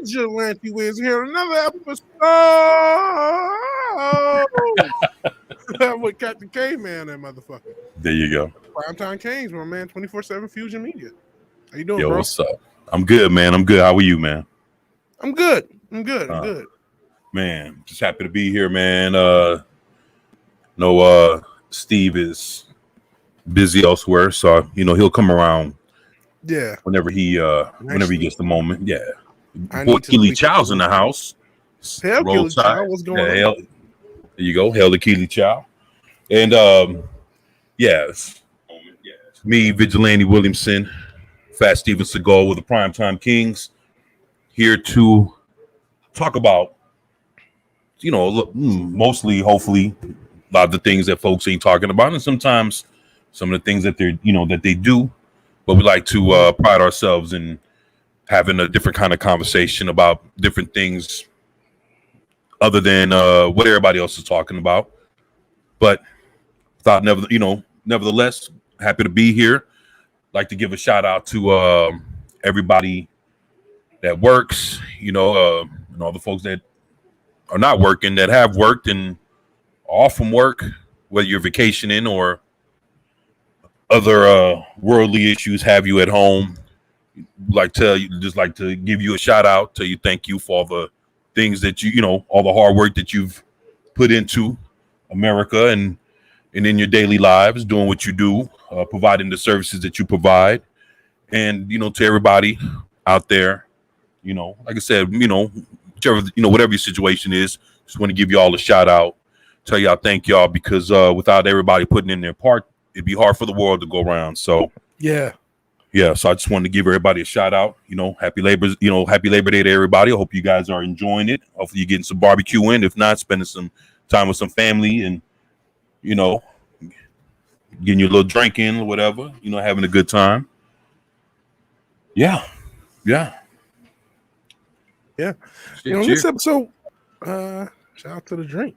Vigilante Wiz here, another episode with Captain K-Man, that motherfucker. There you go. Primetime Kings, my man, 24/7 Fusion Media. How you doing, Yo, bro? what's up? I'm good, man. I'm good. How are you, man? I'm good. I'm good. Man, just happy to be here, man. Steve is busy elsewhere, so he'll come around. Yeah. Whenever he gets the moment. Yeah. I Boy, need to Keely speak Chow's to in the house. Hell, Roll Keely Chow, Tide. what's going on? There you go. Hail to Keely Chow. And yes. Me, Vigilante Williamson, Fat Steven Seagal with the Primetime Kings, here to talk about, mostly, hopefully, a lot of the things that folks ain't talking about, and sometimes some of the things that that they do. But we like to pride ourselves in having a different kind of conversation about different things other than what everybody else is talking about. But nevertheless, happy to be here. Like to give a shout out to everybody that works, and all the folks that are not working, that have worked and off from work, whether you're vacationing or other worldly issues have you at home. Like to give you a shout out, tell you thank you for all the things that all the hard work that you've put into America and in your daily lives, doing what you do, providing the services that you provide. And to everybody out there, like I said, whatever your situation is, just want to give you all a shout out, tell y'all thank y'all, because without everybody putting in their part, it'd be hard for the world to go around. So Yeah. So I just wanted to give everybody a shout out. Happy Labor Day to everybody. I hope you guys are enjoying it. Hopefully you're getting some barbecue in. If not, spending some time with some family and getting your little drink in or whatever, having a good time. Yeah. This episode, shout out to the drink.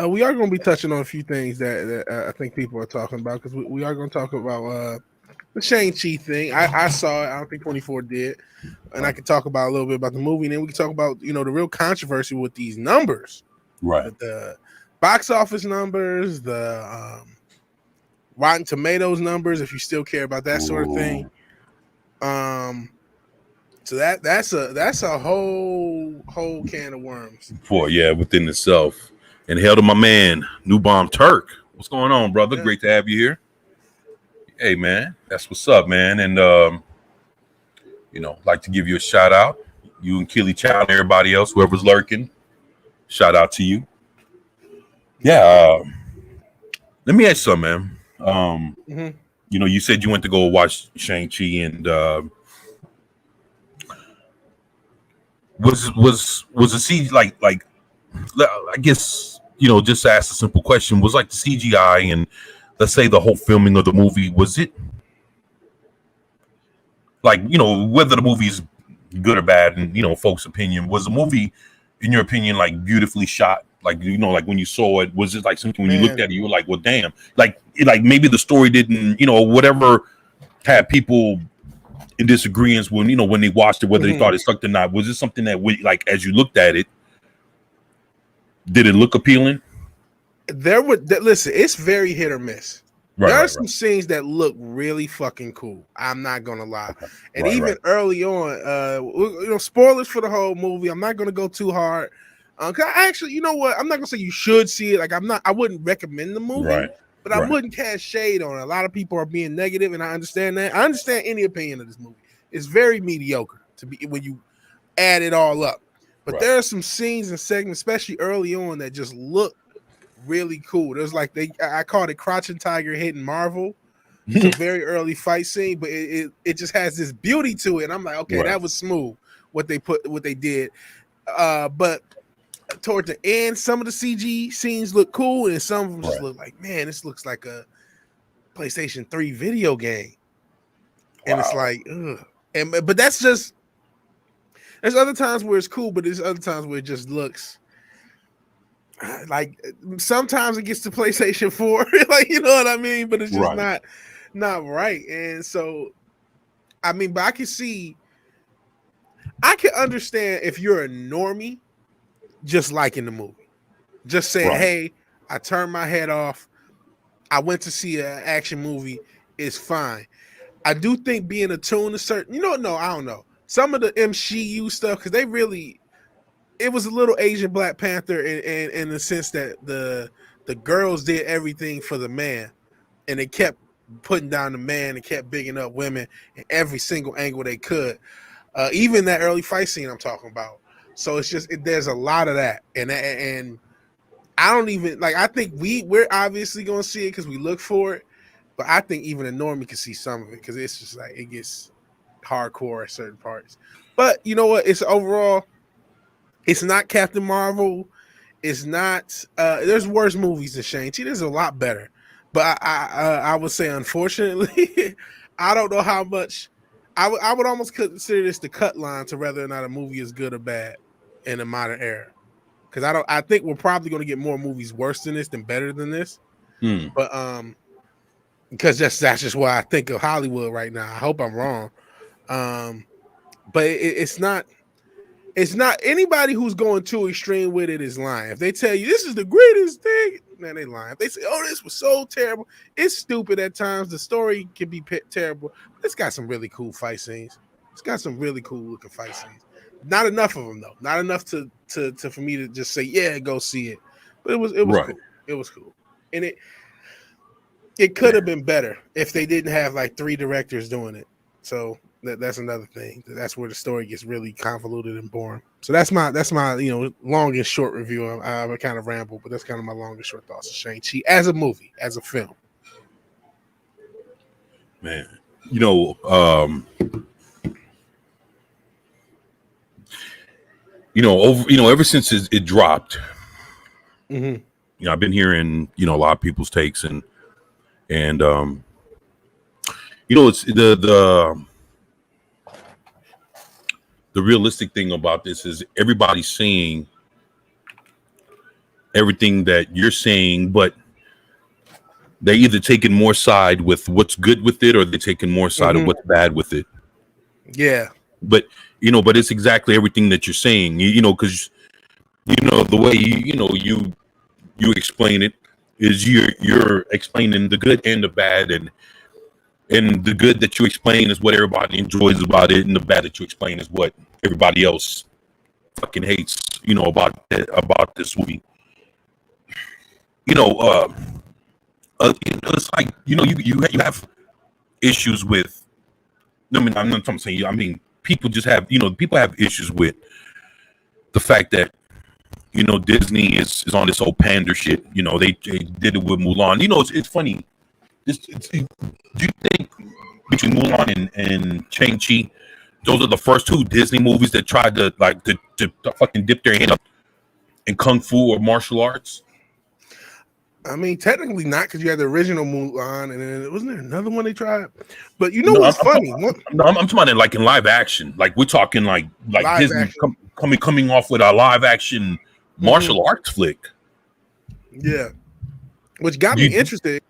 We are going to be touching on a few things that I think people are talking about, because we are going to talk about the Shang-Chi thing. I saw it. I don't think 24 did. And I can talk about a little bit about the movie, and then we can talk about, the real controversy with these numbers. Right. The box office numbers, the Rotten Tomatoes numbers, if you still care about that sort of thing. So that's a whole can of worms. Within itself. And hail to my man, New Bomb Turk. What's going on, brother? Yeah. Great to have you here. Hey, man, that's what's up, man. And like to give you a shout out, you and Keely Chow and everybody else, whoever's lurking. Shout out to you. Yeah. Let me ask you something, man. You said you went to go watch Shang-Chi, and was the CG like I guess just to ask a simple question, was like the CGI and let's say the whole filming of the movie, was it like whether the movie's good or bad and folks' opinion, was the movie in your opinion like beautifully shot? Like like when you saw it, was it like something when you looked at it you were like, well, damn, like maybe the story didn't whatever had people in disagreements when when they watched it, whether they thought it sucked or not? Was it something that as you looked at it, did it look appealing? Listen, it's very hit or miss. Right, there are some scenes that look really fucking cool. I'm not gonna lie. And even early on, spoilers for the whole movie. I'm not gonna go too hard. Cause actually, you know what? I'm not gonna say you should see it. Like I wouldn't recommend the movie, but I wouldn't cast shade on it. A lot of people are being negative, and I understand that. I understand any opinion of this movie. It's very mediocre when you add it all up. But there are some scenes and segments, especially early on, that just look really cool. There's I called it Crouching Tiger, Hidden Marvel. It's a very early fight scene, but it just has this beauty to it. And I'm like, okay, that was smooth what they did. But toward the end, some of the CG scenes look cool, and some of them just look like, man, this looks like a PlayStation 3 video game. And it's like, ugh. But that's just, there's other times where it's cool, but there's other times where it just looks like, sometimes it gets to PlayStation 4, like, you know what I mean? But it's just not right. And so, I mean, but I can see I can understand if you're a normie just liking the movie, just saying, Right. "Hey, I turned my head off. I went to see an action movie. It's fine." I do think being attuned to certain, no, I don't know. Some of the MCU stuff, because it was a little Asian Black Panther in the sense that the girls did everything for the man, and they kept putting down the man and kept bigging up women in every single angle they could. Even that early fight scene I'm talking about. So it's just there's a lot of that, and I don't even like. I think we're obviously going to see it because we look for it, but I think even a normie can see some of it because it's just like it gets hardcore at certain parts. But you know what? It's overall, it's not Captain Marvel. It's not. There's worse movies than Shang-Chi. There's a lot better, but I would say unfortunately, I don't know how much. I would almost consider this the cut line to whether or not a movie is good or bad in the modern era. Because I think we're probably going to get more movies worse than this than better than this. But because that's just what I think of Hollywood right now. I hope I'm wrong. But it's not anybody who's going too extreme with it is lying. If they tell you this is the greatest thing, man, they lying. If they say, "Oh, this was so terrible," it's stupid at times. The story can be terrible. But it's got some really cool fight scenes. It's got some really cool looking fight scenes. Not enough of them though. Not enough to for me to just say, "Yeah, go see it." But it was Right. cool. It was cool, and it could have been better if they didn't have like 3 directors doing it. So that's another thing. That's where the story gets really convoluted and boring. So that's my long and short review. I kind of ramble, but that's kind of my long and short thoughts of Shang-Chi as a movie, as a film. Man, ever since it dropped, I've been hearing a lot of people's takes and it's the realistic thing about this is everybody's saying everything that you're saying, but they either taking more side with what's good with it or they're taking more side of what's bad with it. Yeah. But but it's exactly everything that you're saying, because the way you explain it is you're explaining the good and the bad, and the good that you explain is what everybody enjoys about it, and the bad that you explain is what everybody else fucking hates, about this movie. It's like you have issues with. I mean, I'm not saying. I mean, people just have people have issues with the fact that Disney is on this whole pander shit. They did it with Mulan. It's funny. Do you think between Mulan and Shang-Chi, those are the first 2 Disney movies that tried to fucking dip their hand up in kung fu or martial arts? I mean, technically not, because you had the original Mulan, and then wasn't there another one they tried? But what's funny? I'm talking about like in live action. Like we're talking like Disney coming off with a live action martial arts flick. Yeah, which got me interested.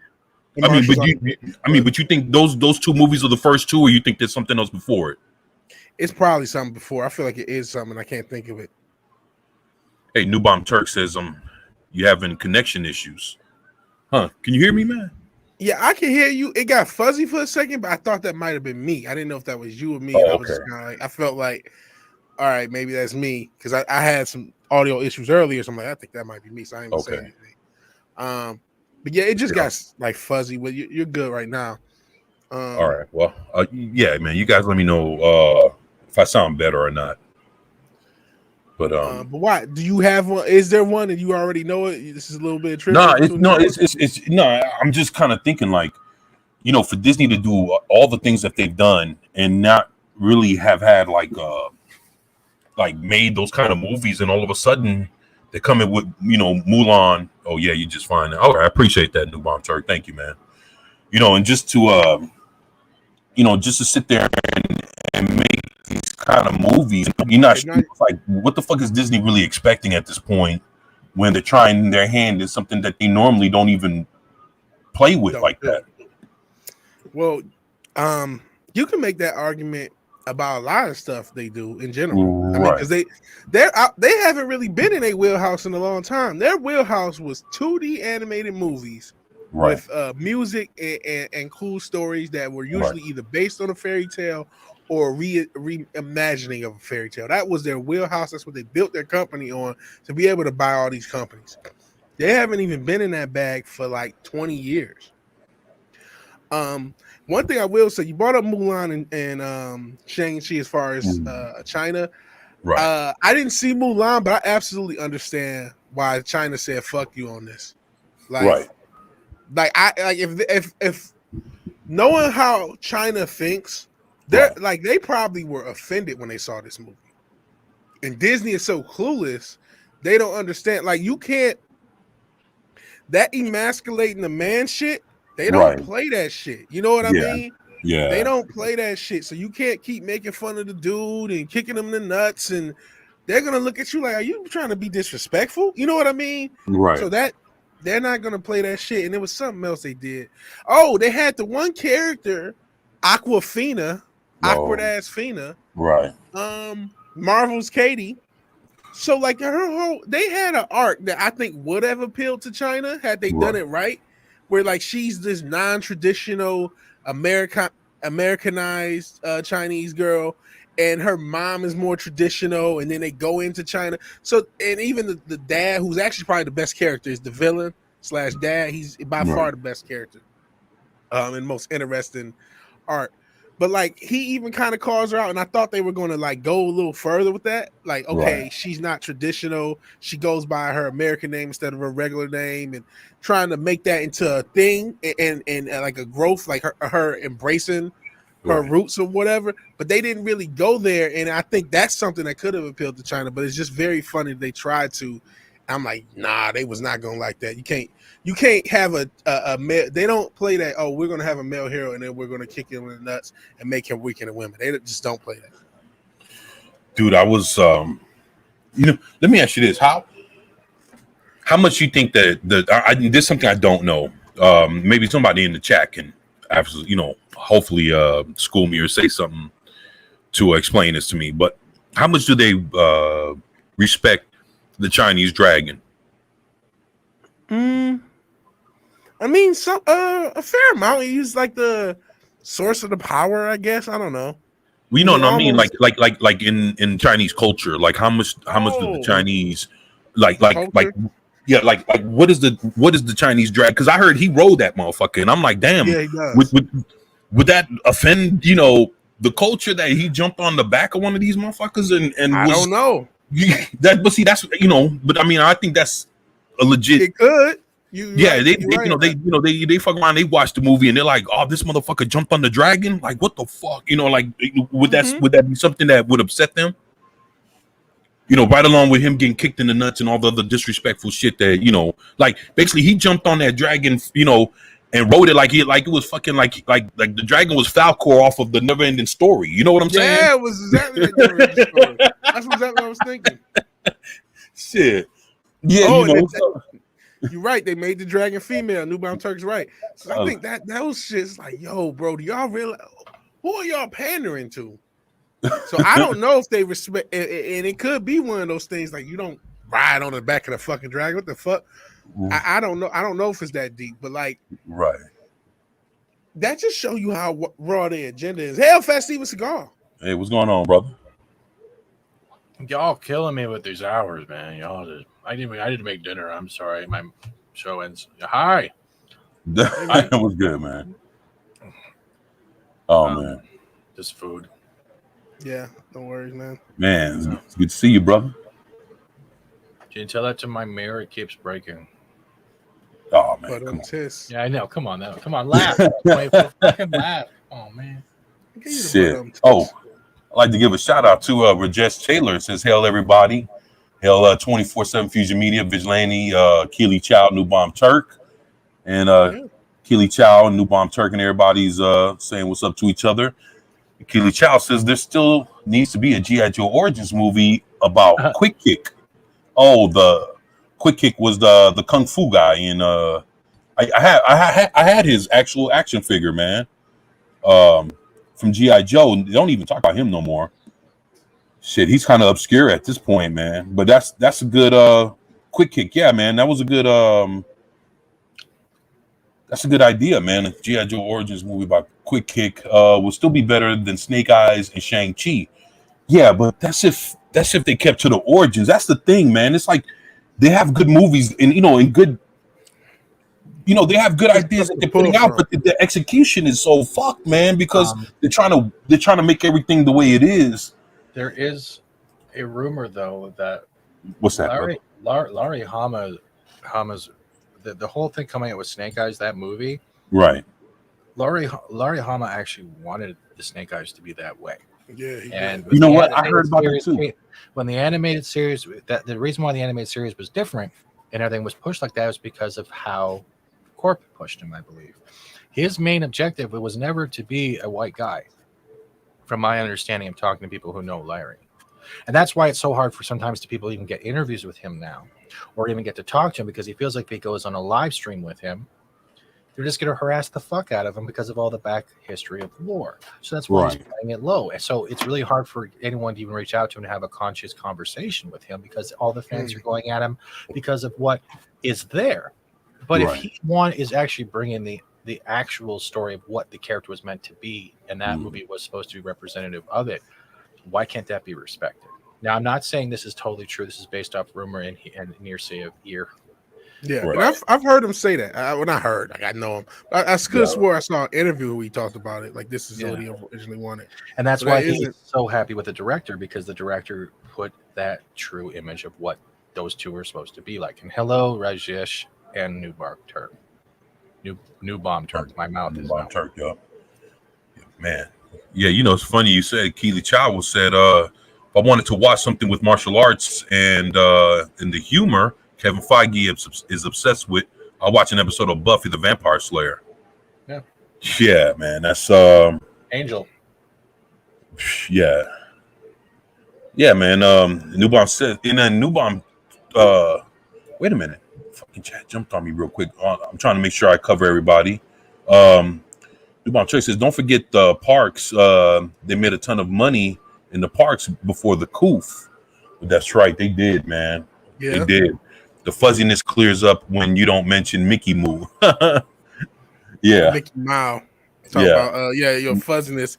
But you think those 2 movies are the first 2, or you think there's something else before it? It's probably something before. I feel like it is something. I can't think of it. Hey, New Bomb Turk says you having connection issues. Huh? Can you hear me, man? Yeah, I can hear you. It got fuzzy for a second, but I thought that might have been me. I didn't know if that was you or me. Oh, I was just kind of like, I felt like, all right, maybe that's me, because I had some audio issues earlier. So I'm like, I think that might be me. So I didn't say anything. But yeah, it just got like fuzzy. But you're good right now. All right. Well, yeah, man. You guys let me know if I sound better or not. But why do you have one? Is there one and you already know it? This is a little bit of trivia. I'm just kind of thinking like, for Disney to do all the things that they've done and not really have had like made those kind of movies, and all of a sudden they come in with Mulan. Oh yeah, you just fine. All right, I appreciate that, New Bomb Turk. Thank you, man. And just to just to sit there and make these kind of movies, you're not sure, like, what the fuck is Disney really expecting at this point when they're trying their hand in something that they normally don't even play with like that? Well, you can make that argument about a lot of stuff they do in general. I mean, Right. because they haven't really been in a wheelhouse in a long time. Their wheelhouse was 2D animated movies Right. with music and cool stories that were usually Right. either based on a fairy tale or reimagining of a fairy tale. That was their wheelhouse. That's what they built their company on, to be able to buy all these companies. They haven't even been in that bag for like 20 years. One thing I will say, you brought up Mulan and Shang-Chi as far as China. Right. I didn't see Mulan, but I absolutely understand why China said "fuck you" on this. Right. If knowing how China thinks, they probably were offended when they saw this movie. And Disney is so clueless, they don't understand. Like, you can't, that emasculating the man shit. They don't play that shit. You know what I mean? Yeah. They don't play that shit. So you can't keep making fun of the dude and kicking him in the nuts, and they're gonna look at you like, are you trying to be disrespectful? You know what I mean? Right. So that they're not gonna play that shit. And there was something else they did. Oh, they had the one character, Awkwafina, awkward ass Fina. Right. Marvel's Katie. So like they had an arc that I think would have appealed to China had they done it right. Where like she's this non-traditional Americanized Chinese girl, and her mom is more traditional, and then they go into China. So, and even the dad, who's actually probably the best character, is the villain / dad. He's by far the best character, and most interesting art. But like he even kind of calls her out, and I thought they were going to like go a little further with that. Like, okay, she's not traditional. She goes by her American name instead of her regular name, and trying to make that into a thing and like a growth, like her embracing her roots or whatever. But they didn't really go there, and I think that's something that could have appealed to China. But it's just very funny they tried to. I'm like, nah, they was not gonna like that. You can't have a male. They don't play that. Oh, we're gonna have a male hero and then we're gonna kick him in the nuts and make him weaken the women. They just don't play that. Dude, I was let me ask you this: how much you think that this is something I don't know. Maybe somebody in the chat can absolutely, hopefully school me or say something to explain this to me. But how much do they respect the Chinese dragon? I mean, a fair amount. He's like the source of the power, I guess. I don't know. We know. I mean, like in Chinese culture, like how much do the Chinese like what is the Chinese dragon? Because I heard he rode that motherfucker, and I'm like, damn. Yeah, he does. Would that offend the culture that he jumped on the back of one of these motherfuckers and I don't know. But see, that's but I mean, I think that's a legit. It could. They fuck around. They watch the movie and they're like, "Oh, this motherfucker jumped on the dragon! Like, what the fuck?" Would that be something that would upset them? Right along with him getting kicked in the nuts and all the other disrespectful shit that like basically he jumped on that dragon, and rode it like it was fucking like the dragon was Falcor off of the Never Ending Story. You know what I'm saying? Yeah, it was exactly like Never Ending Story. That's exactly what I was thinking. Shit. Yeah, you're right. They made the dragon female. Newbound Turk's right. So I think that was just like, yo, bro, do y'all realize who are y'all pandering to? So I don't know if they respect, and it could be one of those things like you don't ride on the back of the fucking dragon. What the fuck? I don't know. I don't know if it's that deep, but like, that just show you how raw their agenda is. Hell, Fat Steven Seagal. Hey, what's going on, brother? Y'all killing me with these hours, man. Y'all just, I didn't make dinner. I'm sorry. My show ends. Hi. That was good, man. Oh man. Just food. Yeah, no worries, man. Man, it's good to see you, brother. Can you tell that to my mirror? It keeps breaking. Oh man. Yeah, I know. Come on now. Come on, laugh. Fucking laugh. Oh man. Shit. Oh. I'd like to give a shout out to Rajesh Taylor. It says, "Hail everybody, hail 24/7 Fusion Media, Vigilante, Keely Chow, New Bomb Turk, and Keely Chow, New Bomb Turk, and everybody's saying what's up to each other." Keely Chow says there still needs to be a G.I. Joe Origins movie about Quick Kick. Oh, the Quick Kick was the kung fu guy, and I had his actual action figure, man. from G.I. Joe. They don't even talk about him no more. Shit, he's kind of obscure at this point, man. But that's a good Quick Kick. Yeah, man, that was a good that's a good idea, man. A G.I. Joe Origins movie about Quick Kick will still be better than Snake Eyes and Shang-Chi. Yeah, but that's if they kept to the origins. That's the thing, man. It's like they have good movies and good they have good ideas that they're putting out, but the execution is so fucked, man, because they're trying to make everything the way it is. There is a rumor though that what's that? Larry Hama's the whole thing coming out with Snake Eyes, that movie. Right. Larry Hama actually wanted the Snake Eyes to be that way. Yeah. And you know what? I heard about it too. When the animated series, the reason why the animated series was different and everything was pushed like that was because of how Corp pushed him, I believe. His main objective was never to be a white guy, from my understanding of talking to people who know Larry. And that's why it's so hard for sometimes to people even get interviews with him now, or even get to talk to him, because he feels like if he goes on a live stream with him, they're just going to harass the fuck out of him because of all the back history of the war. So that's why he's playing it low. And so it's really hard for anyone to even reach out to him and have a conscious conversation with him, because all the fans are going at him because of what is there. But if he is actually bringing the actual story of what the character was meant to be, and that movie was supposed to be representative of it, why can't that be respected? Now, I'm not saying this is totally true. This is based off rumor and hearsay of ear. Yeah, right. I've heard him say that. I know him. I could have swore I saw an interview where he talked about it. Like, this is what he originally wanted. And that's why he's so happy with the director, because the director put that true image of what those two were supposed to be like. And hello, Rajesh and Newbomb Turk. My mouth is Newbomb Turk, yeah, man. Yeah, it's funny you said Keely Chow said, if I wanted to watch something with martial arts and the humor Kevin Feige is obsessed with, I'll watch an episode of Buffy the Vampire Slayer. Yeah, man. That's Angel. Yeah, man. Newbomb said, and then Newbomb. Wait a minute. Fucking chat jumped on me real quick. I'm trying to make sure I cover everybody. Newbomb Church says, don't forget the parks. They made a ton of money in the parks before the coof. But that's right, they did, man. Yeah. They did. The fuzziness clears up when you don't mention Mickey Moo. Yeah. Mickey Mouse. About, your fuzziness.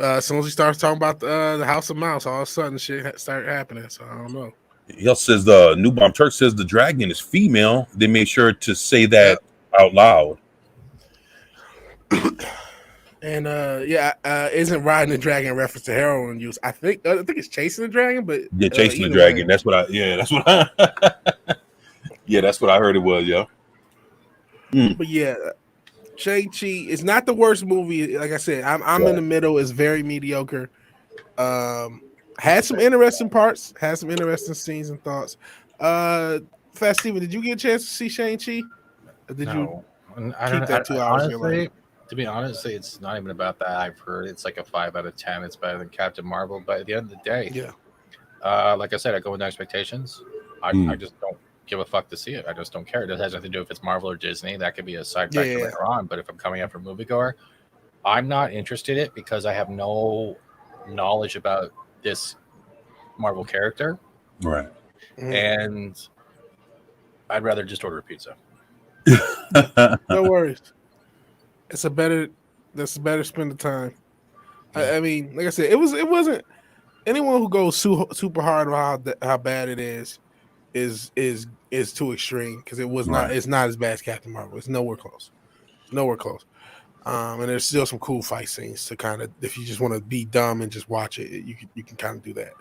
As soon as he starts talking about the House of Mouse, all of a sudden shit started happening. So I don't know. He also says the Newbomb Turk says the dragon is female. They made sure to say that out loud. And isn't riding the dragon a reference to heroin use? I think it's chasing the dragon, but chasing the dragon. That's what I that's what I heard it was, yo. But yeah, Shang-Chi is not the worst movie. Like I said, I'm in the middle. It's very mediocre. Had some interesting parts, had some interesting scenes and thoughts. Fast Steven, did you get a chance to see Shang-Chi? Or did you keep that 2 hours? Honestly, to be honest, it's not even about that. I've heard it's like a 5 out of 10. It's better than Captain Marvel. But at the end of the day, like I said, I go with no expectations. I just don't give a fuck to see it. I just don't care. It has nothing to do if it's Marvel or Disney. That could be a side factor later on. But if I'm coming out for moviegoer, I'm not interested in it because I have no knowledge about this Marvel character. Right. And I'd rather just order a pizza. No worries. That's a better spend of time. I mean, like I said, it wasn't anyone who goes super hard on how bad it is too extreme, because it's not as bad as Captain Marvel. It's nowhere close. And there's still some cool fight scenes to kind of, if you just want to be dumb and just watch it, you can kind of do that.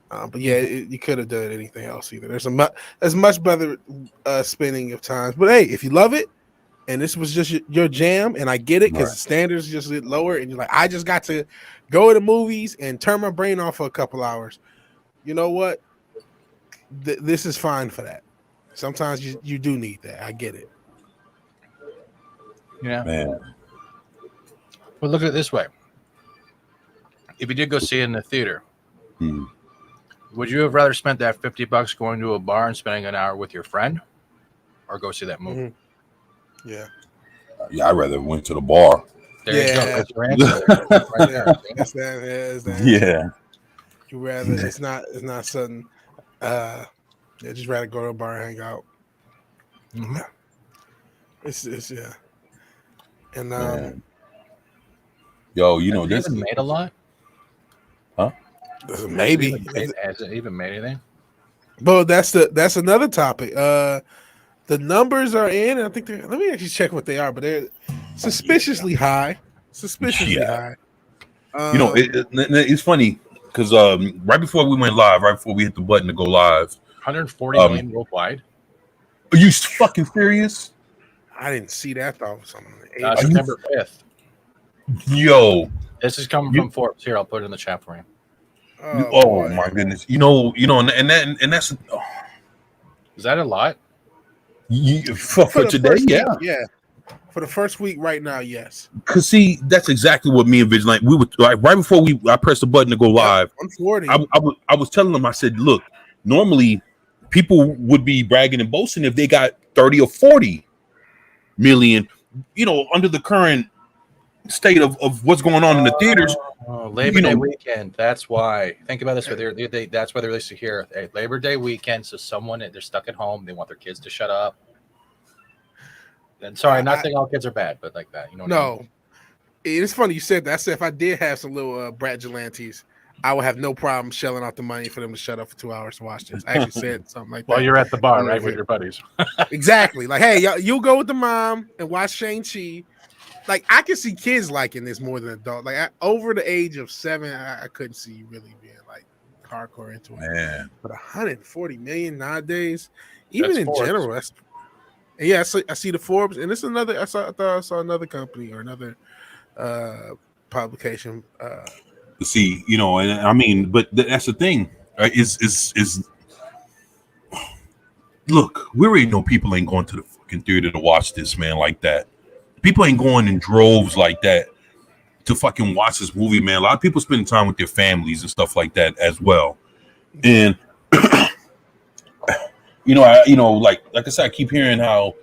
But yeah, you could have done anything else either. There's much better spending of times. But hey, if you love it and this was just your jam, and I get it because the standards just get lower, and you're like, I just got to go to the movies and turn my brain off for a couple hours. You know what? This is fine for that. Sometimes you do need that. I get it. Yeah, man. Well, look at it this way. If you did go see it in the theater, would you have rather spent that $50 going to a bar and spending an hour with your friend, or go see that movie? Yeah. Yeah, I'd rather went to the bar. There you go. Yeah. That's your answer. There. Right there. That's that. That's that. Yeah. You rather it's not something. Yeah, just rather go to a bar and hang out. Mhm. It's yeah. And Man. Yo, you know Has it this. even made a lot? maybe. Has it even made anything? But that's another topic. The numbers are in. I think let me actually check what they are, but they're suspiciously high. Suspiciously Yeah. high. You know, it's funny because right before we went live, right before we hit the button to go live, 140 million worldwide. are you fucking serious? I didn't see that though. September 5th. Yo, This is coming from Forbes. Here, I'll put it in the chat for you. oh boy. my goodness. You know, and that's Is that a lot? for the today, first yeah. week, yeah. For the first week, right now, yes. Cause see, that's exactly what me and Vigilante we were like right before I pressed the button to go live. 140. I was telling them, I said, look, normally people would be bragging and boasting if they got 30 or 40 million, you know, under the current state of what's going on in the theaters. Labor Day weekend. That's why. Think about this. That's why they're listed here. Hey, Labor Day weekend. So they're stuck at home. They want their kids to shut up. And sorry, not saying all kids are bad, but like that. You know what I mean? It's funny you said that. I said if I did have some little brat gelantes, I would have no problem shelling out the money for them to shut up for 2 hours to watch this. I actually said something like that. Well, you're at the bar, right, with your buddies. Exactly. Like, hey, you go with the mom and watch Shang-Chi. Like, I can see kids liking this more than adults. Like, over the age of 7, I couldn't see you really being like hardcore into it. Man. But 140 million nowadays, even That's in Forbes. general, that's yeah. I see the Forbes, and it's another. I thought I saw another company or another publication. See, you know, and I mean, but that's the thing, right? Is look, we already know people ain't going to the fucking theater to watch this, man, like that. People ain't going in droves like that to fucking watch this movie, man. A lot of people spend time with their families and stuff like that as well. And like I said, I keep hearing how,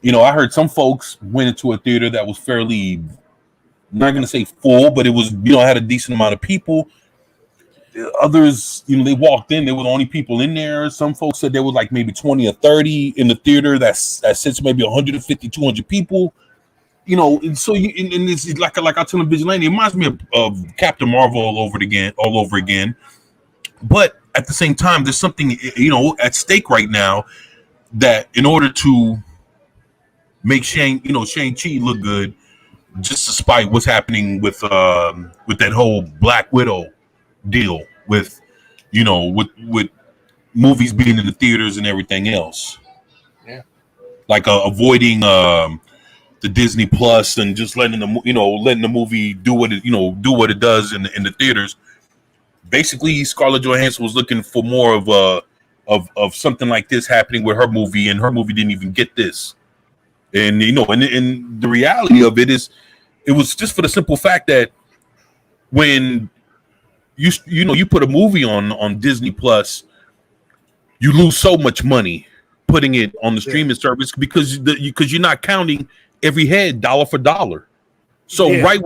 you know, I heard some folks went into a theater that was fairly, I'm not gonna say full, but it was, you know, had a decent amount of people. Others, you know, they walked in, there were the only people in there. Some folks said there was like maybe 20 or 30 in the theater that sits maybe 150, 200 people. You know, and so and it's like I tell them, Vigilante, it reminds me of Captain Marvel all over again. But at the same time, there's something, you know, at stake right now that in order to make Shang-Chi look good, just despite what's happening with that whole Black Widow deal with, you know, with movies being in the theaters and everything else. Yeah. Like avoiding the Disney Plus and just letting the movie do what it does in the theaters. Basically, Scarlett Johansson was looking for more of something like this happening with her movie, and her movie didn't even get this. And you know, and the reality of it is, it was just for the simple fact that when you put a movie on Disney Plus, you lose so much money putting it on the streaming service because you're not counting every head dollar for dollar. So right,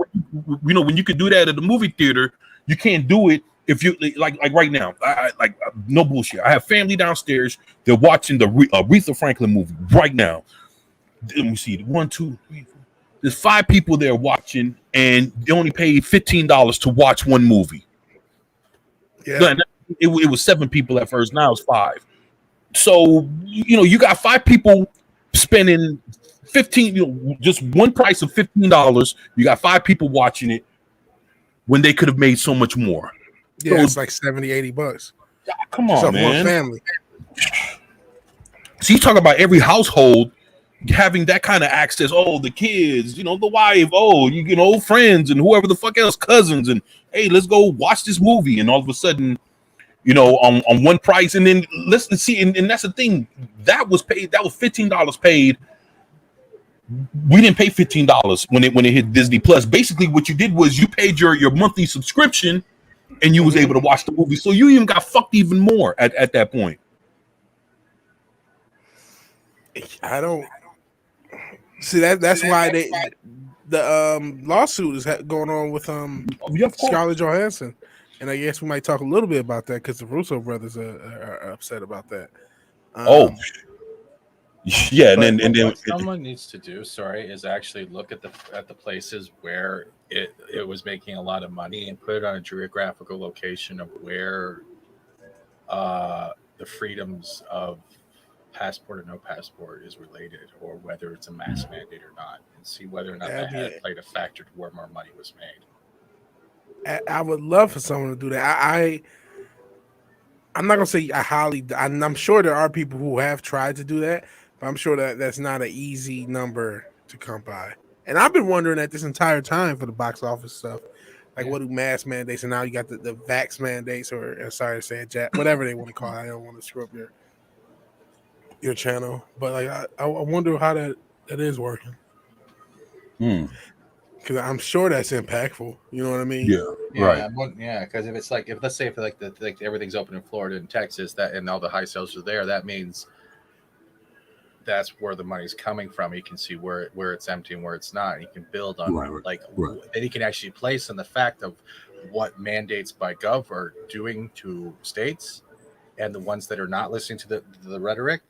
when you could do that at the movie theater, you can't do it if you like right now. I no bullshit. I have family downstairs. They're watching the Aretha Franklin movie right now. Let me see. 1, 2, 3, 4. There's 5 people there watching, and they only paid $15 to watch one movie. Yeah, it was 7 people at first. Now it's 5. So you got 5 people spending 15. Just one price of $15. You got 5 people watching it when they could have made so much more. Yeah, so, it's like $70-$80. Come on, man. One family. So you talk about every household having that kind of access. Oh, the kids, the wife, friends and whoever the fuck else, cousins, and hey, let's go watch this movie. And all of a sudden, on one price, and then let's see, and that's the thing, that was paid. That was $15 paid. We didn't pay $15 when it hit Disney Plus. Basically, what you did was you paid your monthly subscription, and you was able to watch the movie. So you even got fucked even more at that point. I don't see that. That's why the lawsuit is going on with Yeah, of course. Scarlett Johansson, and I guess we might talk a little bit about that because the Russo brothers are upset about that. Oh, yeah, and then what someone needs to do, is actually look at the places where it was making a lot of money and put it on a geographical location of where the freedoms of passport or no passport is related, or whether it's a mask mandate or not, and see whether or not that had played a factor to where more money was made. I would love for someone to do that. I'm not gonna say I'm sure there are people who have tried to do that, but I'm sure that that's not an easy number to come by. And I've been wondering that this entire time for the box office stuff. Like, what do mask mandates? And now you got the vax mandates, or sorry to say it, whatever they want to call it. I don't want to screw up your channel, but like I wonder how that is working. Because I'm sure that's impactful. You know what I mean? Yeah, right. Yeah, because if let's say if everything's open in Florida and Texas, and all the high sales are there, that means that's where the money's coming from. You can see where it's empty and where it's not. And you can build on then you can actually place on the fact of what mandates by gov are doing to states, and the ones that are not listening to the rhetoric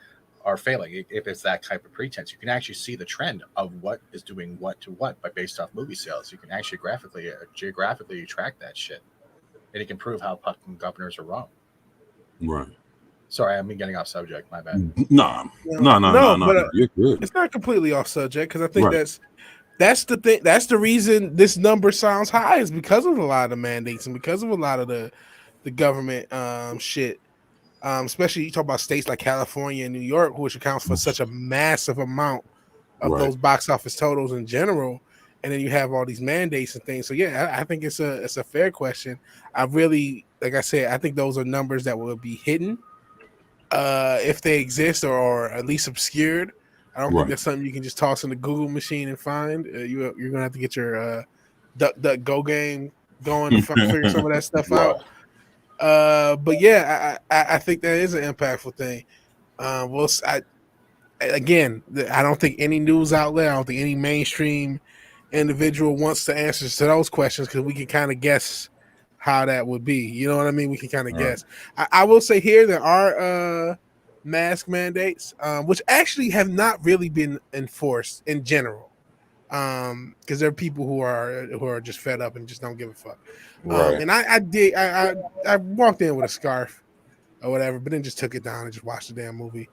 are failing. If it's that type of pretense, you can actually see the trend of what is doing what to what based off movie sales. You can actually geographically track that shit, and it can prove how fucking governors are wrong. Right. Sorry, I'm getting off subject. My bad. No. You're good. It's not completely off subject because I think that's the thing. That's the reason this number sounds high, is because of a lot of the mandates and because of a lot of the government shit. Especially you talk about states like California and New York, which accounts for such a massive amount of those box office totals in general, and then you have all these mandates and things. So yeah, I think it's a fair question. I really, like I said, I think those are numbers that will be hidden if they exist, or at least obscured. I don't think that's something you can just toss in the Google machine and find. You're gonna have to get your DuckDuckGo game going to figure some of that stuff out. But yeah, I think that is an impactful thing. I don't think any news outlet, I don't think any mainstream individual wants the answers to those questions, because we can kind of guess how that would be. You know what I mean? We can kind of guess. I will say here there are mask mandates, which actually have not really been enforced in general. Because there are people who are just fed up and just don't give a fuck. And I walked in with a scarf or whatever, but then just took it down and just watched the damn movie.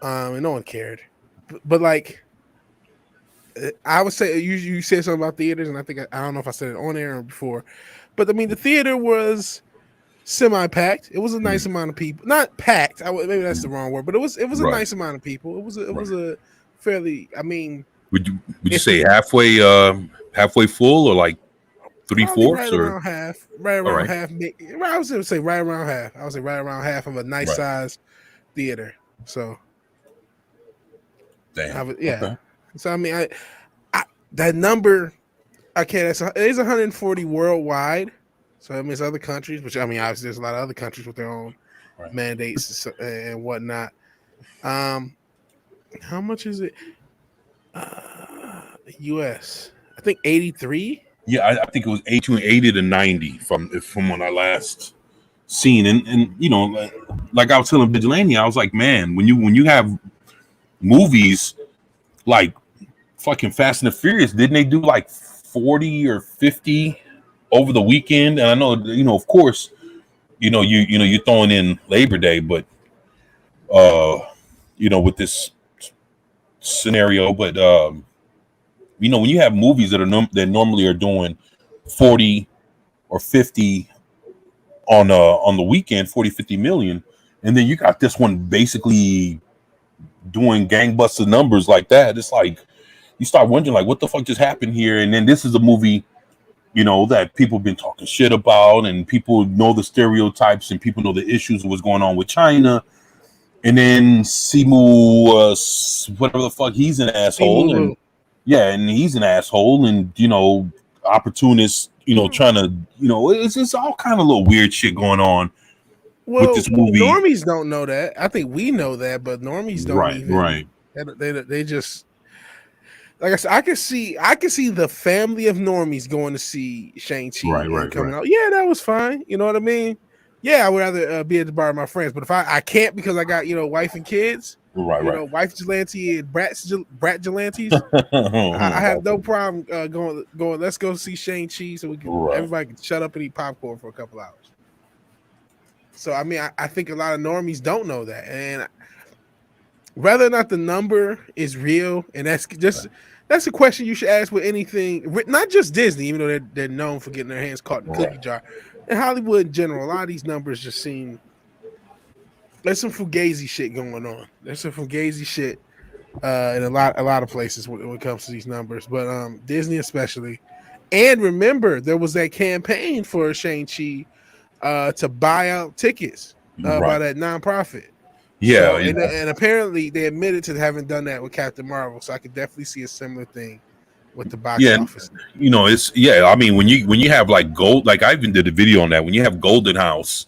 And no one cared. But like, I would say you said something about theaters, and I think I don't know if I said it on air or before, but I mean the theater was semi-packed. It was a nice amount of people, not packed. Maybe that's the wrong word, but it was a nice amount of people. It was a fairly. I mean, would you say halfway full, or like 3/4, right or around half? Right around half. I was going to say right around half. I would say right around half of a nice size theater. So, damn. Okay. So I mean, I that number, it's 140 worldwide. So I mean, it's other countries, which I mean, obviously there's a lot of other countries with their own mandates and whatnot. How much is it? U.S. I think 83. Yeah, I think it was 80 to 90 from when I last seen, and you know, like I was telling Vigilante, I was like, man, when you have movies like fucking Fast and the Furious, didn't they do like 40 or 50 over the weekend? And I know, you know, of course, you're throwing in Labor Day, but you know, with this scenario, but you know, when you have movies that normally are doing 40 or 50 on the weekend, 40-50 million, and then you got this one basically doing gangbuster numbers like that, it's like you start wondering, like, what the fuck just happened here? And then this is a movie, you know, that people have been talking shit about, and people know the stereotypes, and people know the issues of what's going on with China. And then Simu, whatever the fuck, he's an asshole. And he's an asshole, and you know, opportunists, you know, trying to, you know, it's all kind of little weird shit going on with this movie. Normies don't know that. I think we know that, but normies don't. like I said, I can see the family of normies going to see Shang-Chi and coming out. Yeah, that was fine. You know what I mean? Yeah, I would rather be at the bar with my friends, but if I can't because I got wife and kids, wife Gelante and brat Gelantes, I have no problem going. Let's go see Shang-Chi so we can everybody can shut up and eat popcorn for a couple hours. So I mean, I think a lot of normies don't know that, and whether or not the number is real, and that's a question you should ask with anything, not just Disney, even though they're known for getting their hands caught in the cookie jar. In Hollywood in general, a lot of these numbers just seem there's some fugazi shit going on. There's some fugazi shit in a lot of places when it comes to these numbers, but Disney especially. And remember, there was that campaign for Shang-Chi to buy out tickets by that nonprofit. Yeah, and apparently they admitted to having done that with Captain Marvel, so I could definitely see a similar thing with the box office. It's I mean, when you have like gold, like I even did a video on that. When you have Golden House,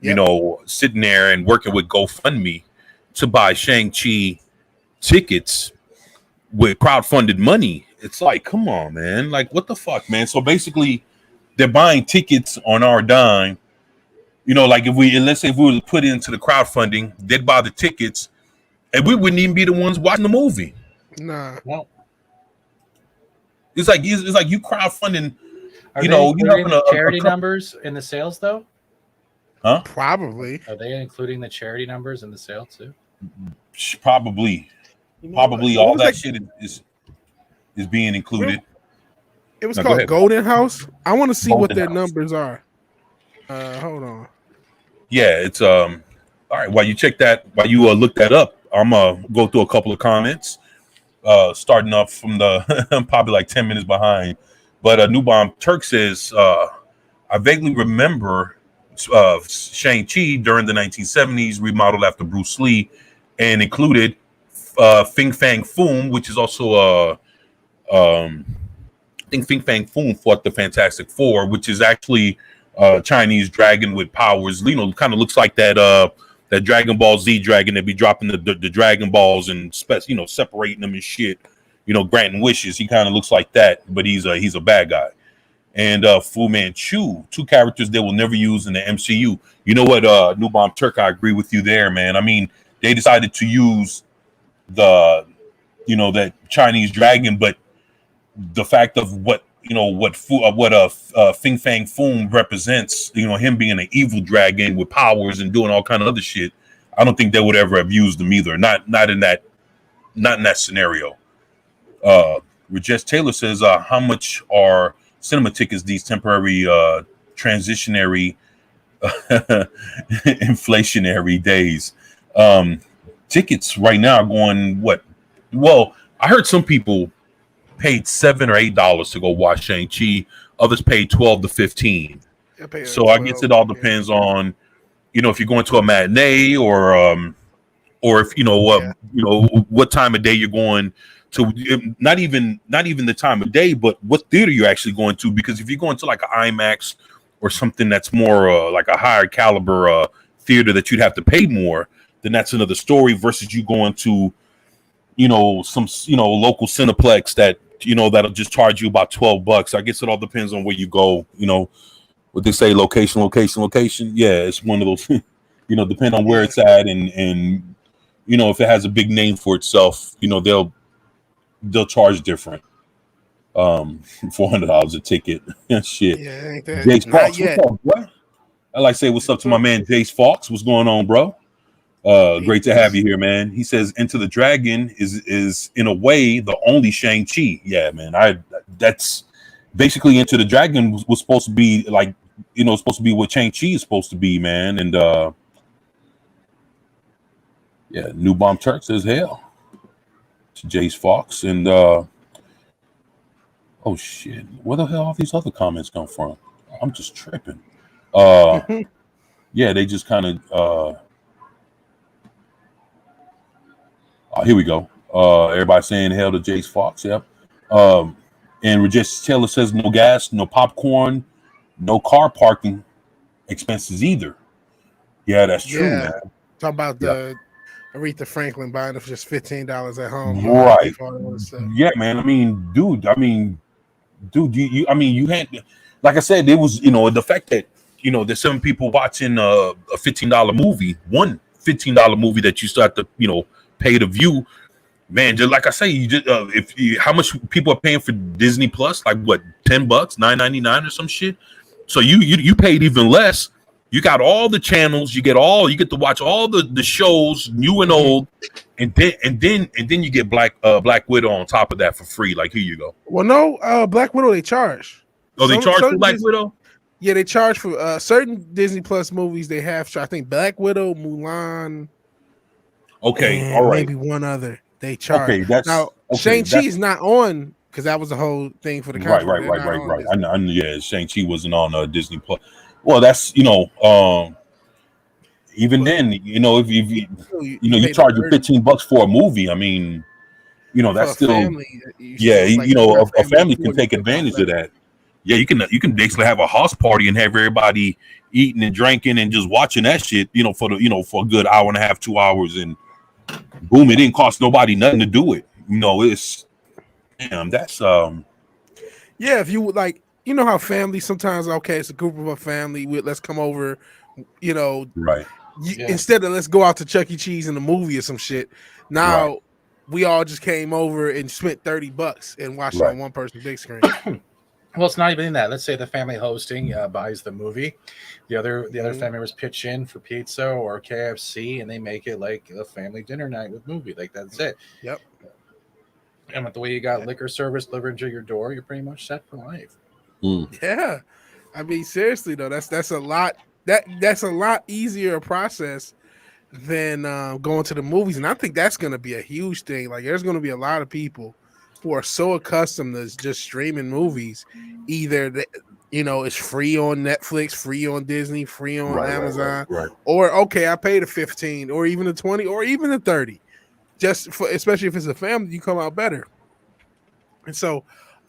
sitting there and working with GoFundMe to buy Shang-Chi tickets with crowdfunded money, it's like, come on, man, like what the fuck, man. So basically, they're buying tickets on our dime. Like let's say if we were to put it into the crowdfunding, they'd buy the tickets, and we wouldn't even be the ones watching the movie. Nah. Well, it's like you crowdfunding. You helping the charity numbers in the sales though? Huh? Probably. Are they including the charity numbers in the sale too? Probably. Probably all that shit is being included. It was called Golden House. I want to see what their numbers are. Hold on. Yeah, it's all right. While you look that up, I'm gonna go through a couple of comments. Starting up from I'm probably like 10 minutes behind. But New Bomb Turk says, I vaguely remember Shang-Chi during the 1970s, remodeled after Bruce Lee, and included Fin Fang Foom, which is also I think Fin Fang Foom fought the Fantastic Four, which is actually Chinese dragon with powers. Kind of looks like that Dragon Ball Z dragon that be dropping the Dragon Balls and separating them and shit. Granting wishes. He kind of looks like that, but he's a bad guy. And Fu Manchu, two characters they will never use in the MCU. You know what, New Bomb Turk, I agree with you there, man. I mean, they decided to use that Chinese dragon, but the fact of what Fin Fang Foom represents, him being an evil dragon with powers and doing all kind of other shit, I don't think they would ever have used them either. Not in that scenario. Rajesh Taylor says, how much are cinema tickets these temporary transitionary inflationary days? Tickets right now are going what? Well, I heard some people paid $7 or $8 to go watch Shang-Chi. Others paid $12 to $15. So I guess it all depends on, if you're going to a matinee or if what time of day you're going to. Not even the time of day, but what theater you're actually going to. Because if you're going to like an IMAX or something that's more like a higher caliber theater that you'd have to pay more, then that's another story. Versus you going to some local Cineplex that that'll just charge you about $12. I guess it all depends on where you go. What they say, location. Yeah, it's one of those. Depending on where it's at, and if it has a big name for itself, they'll charge different. $400 a ticket. Shit. Yeah, ain't that Jace not Fox, yet. what's up, bro? I like to say what's up to my man Jace Fox. What's going on, bro? Great to have you here, man. He says Enter the Dragon is in a way the only Shang-Chi. Yeah, man. That's basically Enter the Dragon was supposed to be like, supposed to be what Shang-Chi is supposed to be, man. And yeah, New Bomb Turk says hell to Jace Fox. And oh shit, where the hell all these other comments come from? I'm just tripping. Yeah, they just kind of here we go. Everybody saying hell to Jace Fox. Yep. And Rajesh Taylor says no gas, no popcorn, no car parking expenses either. Yeah, that's true, man. Talk about the Aretha Franklin buying it for just $15 at home. Right. All that other stuff. Yeah, man. I mean, dude, you I mean, you had, like I said, it was, the fact that, there's some people watching a $15 movie, one $15 movie that you start to, pay to view, man. Just like I say, you just, how much people are paying for Disney Plus, like what, $10, $9.99 or some shit. So you paid even less. You got all the channels, you get to watch all the shows, new and old, and then you get Black Widow on top of that for free. Like, here you go. Well, no, Black Widow they charge. Oh, they charge for Black Widow? Yeah, they charge for certain Disney Plus movies. They have, I think, Black Widow, Mulan. Okay, all right. Maybe one other. They charge. Okay, that's now Shang-Chi is not on because that was the whole thing for the country. Right. I know, yeah, Shang-Chi wasn't on Disney Plus. Well, that's even then, if you charge you $15 for a movie. I mean, that's still family, a family can take advantage of that. Yeah, you can basically have a house party and have everybody eating and drinking and just watching that shit, for a good hour and a half, 2 hours, and boom, it didn't cost nobody nothing to do it. It's that's yeah, if you would like, how family sometimes, okay, it's a group of a family, let's come over, right. Instead of let's go out to Chuck E. Cheese in a movie or some shit. Now right. We all just came over and spent $30 and watched it on one person's big screen. Well, it's not even that. Let's say the family hosting buys the movie. The other family members pitch in for pizza or KFC, and they make it like a family dinner night with movie. Like, that's it. Yep. And with the way you got liquor service delivered to your door, you're pretty much set for life. Yeah. I mean, seriously though, that's a lot. That's a lot easier process than going to the movies, and I think that's going to be a huge thing. Like, there's going to be a lot of people who are so accustomed to just streaming movies, either it's free on Netflix, free on Disney, free on Amazon, or okay, I paid the $15 or even the $20 or even the $30, just for, especially if it's a family, you come out better. And so,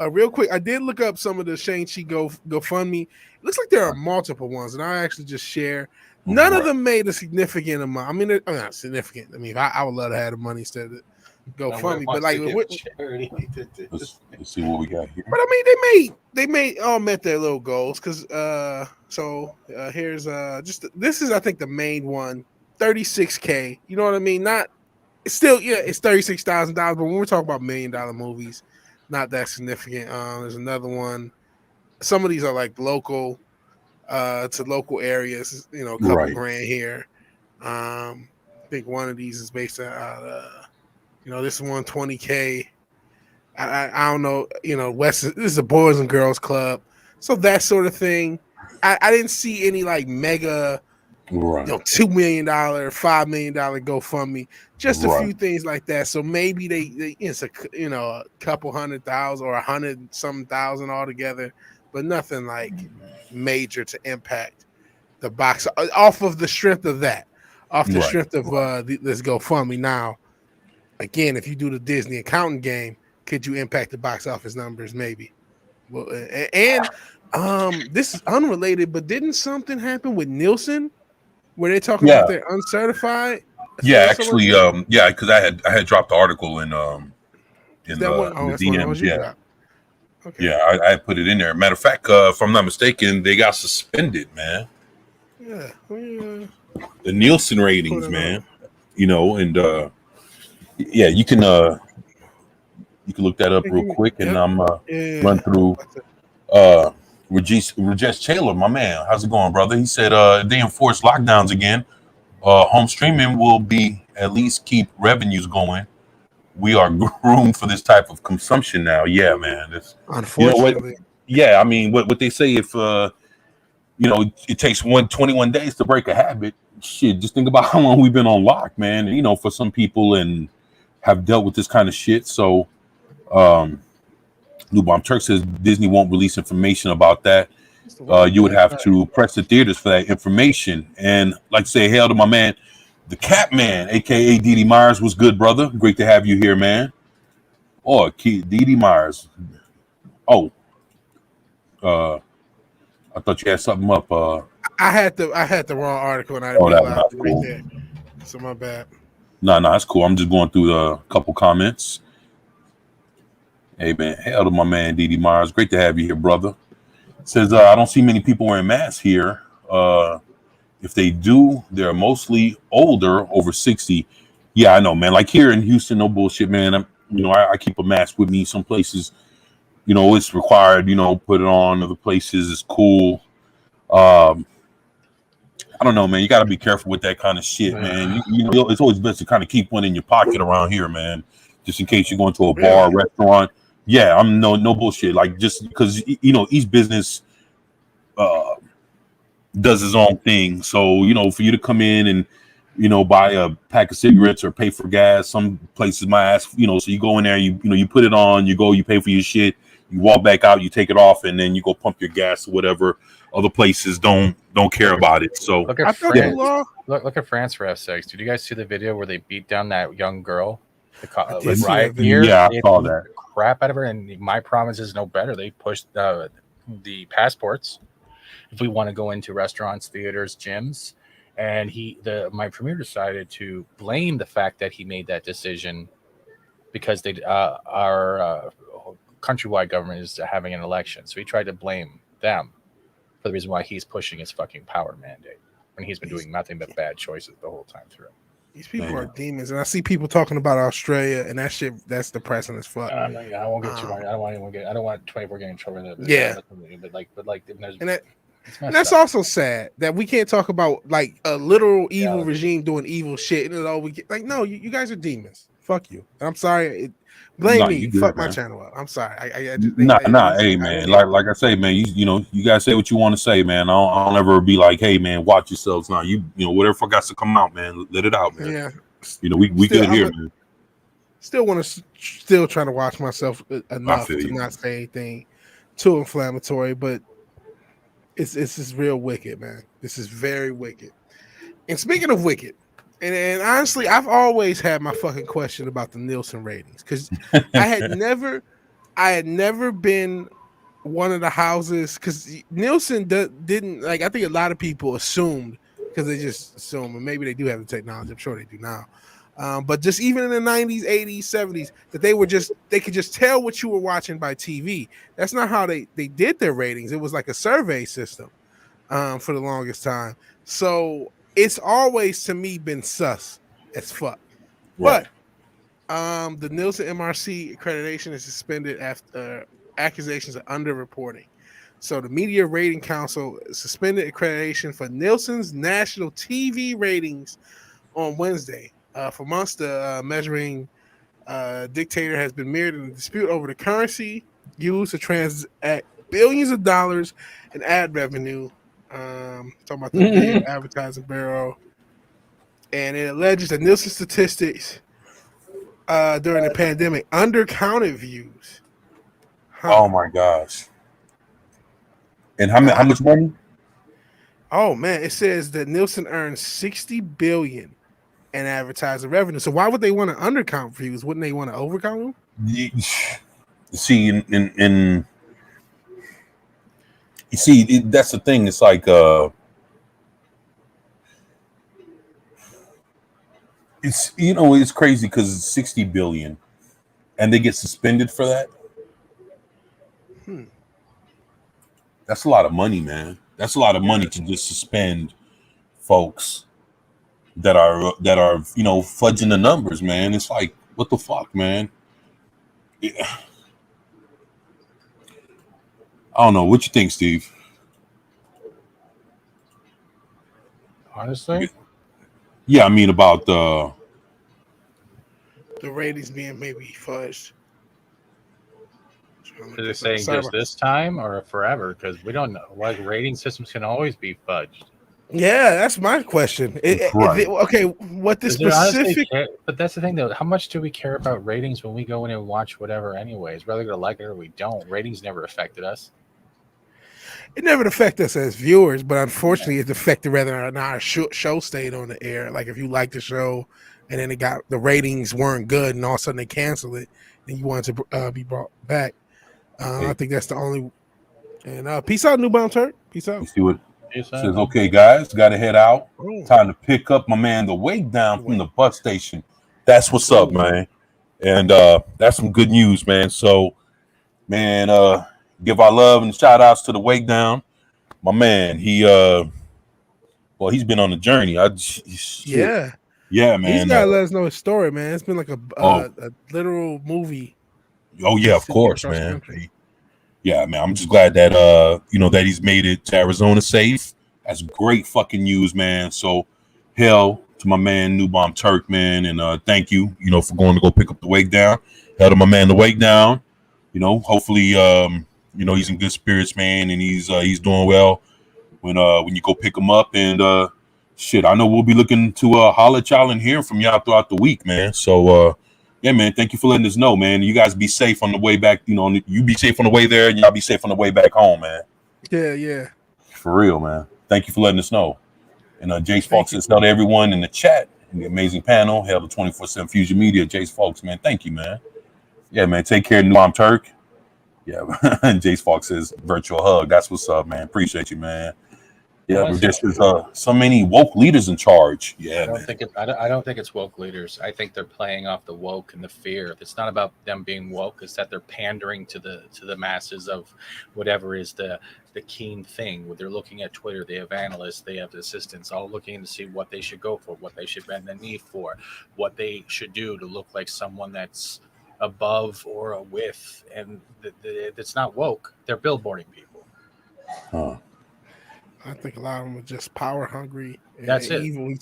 real quick, I did look up some of the Shang-Chi GoFundMe. It looks like there are multiple ones, and I actually just share. None of them made a significant amount. I mean, they're not significant. I mean, I would love to have the money instead of GoFundMe, but like, let's see what we got here. But I mean, they made all met their little goals because here's this is I think the main one, $36K. You know what I mean? Not it's still it's $36,000, but when we're talking about $1 million movies, not that significant. There's another one. Some of these are like local to local areas, a couple grand here. I think one of these is based on this one $20K. I don't know, West. This is a Boys and Girls Club, so that sort of thing. I didn't see any like mega, $2 million, $5 million GoFundMe. Just a few things like that. So maybe they it's a couple 100,000 or 100-something thousand altogether, but nothing like major to impact the box off of the strength of that, strength of this GoFundMe. Now, again, if you do the Disney accounting game, could you impact the box office numbers? Maybe. Well, and this is unrelated, but didn't something happen with Nielsen where they're talking about their uncertified? Yeah, actually, because I had dropped the article in the DM. Yeah. Okay. Yeah, I put it in there. Matter of fact, if I'm not mistaken, they got suspended, man. Yeah. The Nielsen ratings, man. And you can look that up real quick, and I'm run through. Rajesh Taylor, my man, how's it going, brother? He said if they enforce lockdowns again, home streaming will be at least keep revenues going. We are groomed for this type of consumption now. Yeah, man. Unfortunately. I mean, what they say, if it takes 21 days to break a habit. Shit, just think about how long we've been on lock, man. For some people and have dealt with this kind of shit. So, Blue Bomb Turk says Disney won't release information about that. You would have to press the theaters for that information. And like say, hail to my man, the Cat Man, aka Dee Dee Myers. Was good, brother. Great to have you here, man. Oh, Dee Dee Myers. Oh, I thought you had something up. I had the wrong article and I didn't realize it right there. So my bad. No, that's cool. I'm just going through a couple comments. Hey man, hell to my man Didi Myers. Great to have you here, brother. Says I don't see many people wearing masks here. If they do, they're mostly older, over 60. Yeah, I know, man. Like here in Houston, no bullshit, man. I keep a mask with me. Some places, it's required. Put it on. Other places, it's cool. I don't know, man. You got to be careful with that kind of shit, man. It's always best to kind of keep one in your pocket around here, man, just in case you go into a bar, restaurant. Yeah, I'm no bullshit. Like just because each business does his own thing. So for you to come in and buy a pack of cigarettes or pay for gas, some places might ask. So you go in there, you put it on, you pay for your shit, you walk back out, you take it off, and then you go pump your gas or whatever. Other places don't care about it. So look at France. Look at France for F6. Did you guys see the video where they beat down that young girl? With riot gear? Yeah, I saw that. Crap out of her. And my province is no better. They pushed the passports if we want to go into restaurants, theaters, gyms. And my premier decided to blame the fact that he made that decision because our countrywide government is having an election. So he tried to blame them for the reason why he's pushing his fucking power mandate when he's been doing nothing but bad choices the whole time through. These people are demons, and I see people talking about Australia, and that shit that's depressing as fuck. I won't get too much. I don't want 24 getting in trouble with it. Yeah, and that's also sad that we can't talk about like a literal evil regime doing evil shit, and all we get like, no, you guys are demons. Fuck you. I'm sorry. Blame me. Fuck my channel up. I'm sorry. Hey man, like I say, man, you guys say what you want to say, man. I don't ever be like, hey man, watch yourselves now. Whatever fuck got to come out, man. Let it out, man. Yeah. We good here, man. Still trying to watch myself enough to not say anything too inflammatory, but it's just real wicked, man. This is very wicked. And speaking of wicked. And honestly, I've always had my fucking question about the Nielsen ratings because I had never been one of the houses because Nielsen didn't like. I think a lot of people assumed because they just assume, and maybe they do have the technology. I'm sure they do now. But just even in the 90s, 80s, 70s, that they could just tell what you were watching by TV. That's not how they did their ratings. It was like a survey system for the longest time. So it's always to me been sus as fuck. Right. But the Nielsen MRC accreditation is suspended after accusations of underreporting. So the Media Rating Council suspended accreditation for Nielsen's national TV ratings on Wednesday. For months, the measuring dictator has been mirrored in a dispute over the currency used to transact billions of dollars in ad revenue. Talking about the Advertising Bureau, and it alleges that Nielsen statistics during the pandemic undercounted views. Oh my gosh! And how much money? Oh man, it says that Nielsen earned $60 billion in advertising revenue. So why would they want to undercount views? Wouldn't they want to overcount them? See, you see, that's the thing. It's like it's crazy because it's 60 billion, and they get suspended for that. That's a lot of money, man. That's a lot of money to just suspend folks that are fudging the numbers, man. It's like, what the fuck, man? Yeah. I don't know. What you think, Steve? Honestly? Yeah, I mean about the ratings being maybe fudged. Are they saying just this time or forever? Because we don't know. Like rating systems can always be fudged. Yeah, that's my question. Okay, what the specific? But that's the thing, though. How much do we care about ratings when we go in and watch whatever, anyways? Whether we like it or we don't, ratings never affected us. It never affected us as viewers, but unfortunately, it affected whether or not our show stayed on the air. Like if you liked the show, and then the ratings weren't good, and all of a sudden they canceled it, and you wanted to be brought back. I think that's the only. And peace out, Newbound Turk. Peace out. You see what Says, okay, guys, got to head out. Oh, Time to pick up my man the Wake Down from the bus station. That's what's up, man. And that's some good news, man. So, man, give our love and shout outs to the Wake Down. My man, he's been on the journey. yeah. Yeah, man. He's gotta let us know his story, man. It's been like a literal movie. Oh yeah, of course, man. Yeah, man. I'm just glad that that he's made it to Arizona safe. That's great fucking news, man. So hell to my man New Bomb Turk, man, and thank you, for going to go pick up the Wake Down. Hell to my man the Wake Down. Hopefully he's in good spirits, man, and he's doing well when you go pick him up. And shit, I know we'll be looking to holler at y'all and hear from y'all throughout the week, man. So yeah, man, thank you for letting us know, man. You guys be safe on the way back. You be safe on the way there, and y'all be safe on the way back home, man. Yeah. For real, man. Thank you for letting us know. And Jace Fox says, tell to everyone in the chat, in the amazing panel, held to 24/7 Fusion Media, Jace Fox, man. Thank you, man. Yeah, man. Take care, New Bomb Turk. Yeah, Jace Fox says, virtual hug. That's what's up, man. Appreciate you, man. Yeah, there's so many woke leaders in charge. Yeah, I don't think it's woke leaders. I think they're playing off the woke and the fear. It's not about them being woke. It's that they're pandering to the masses of whatever is the keen thing. When they're looking at Twitter, they have analysts, they have assistants, all looking to see what they should go for, what they should bend the knee for, what they should do to look like someone that's above or with. And it's not woke. They're billboarding people. Huh. I think a lot of them are just power hungry. That's it. Even we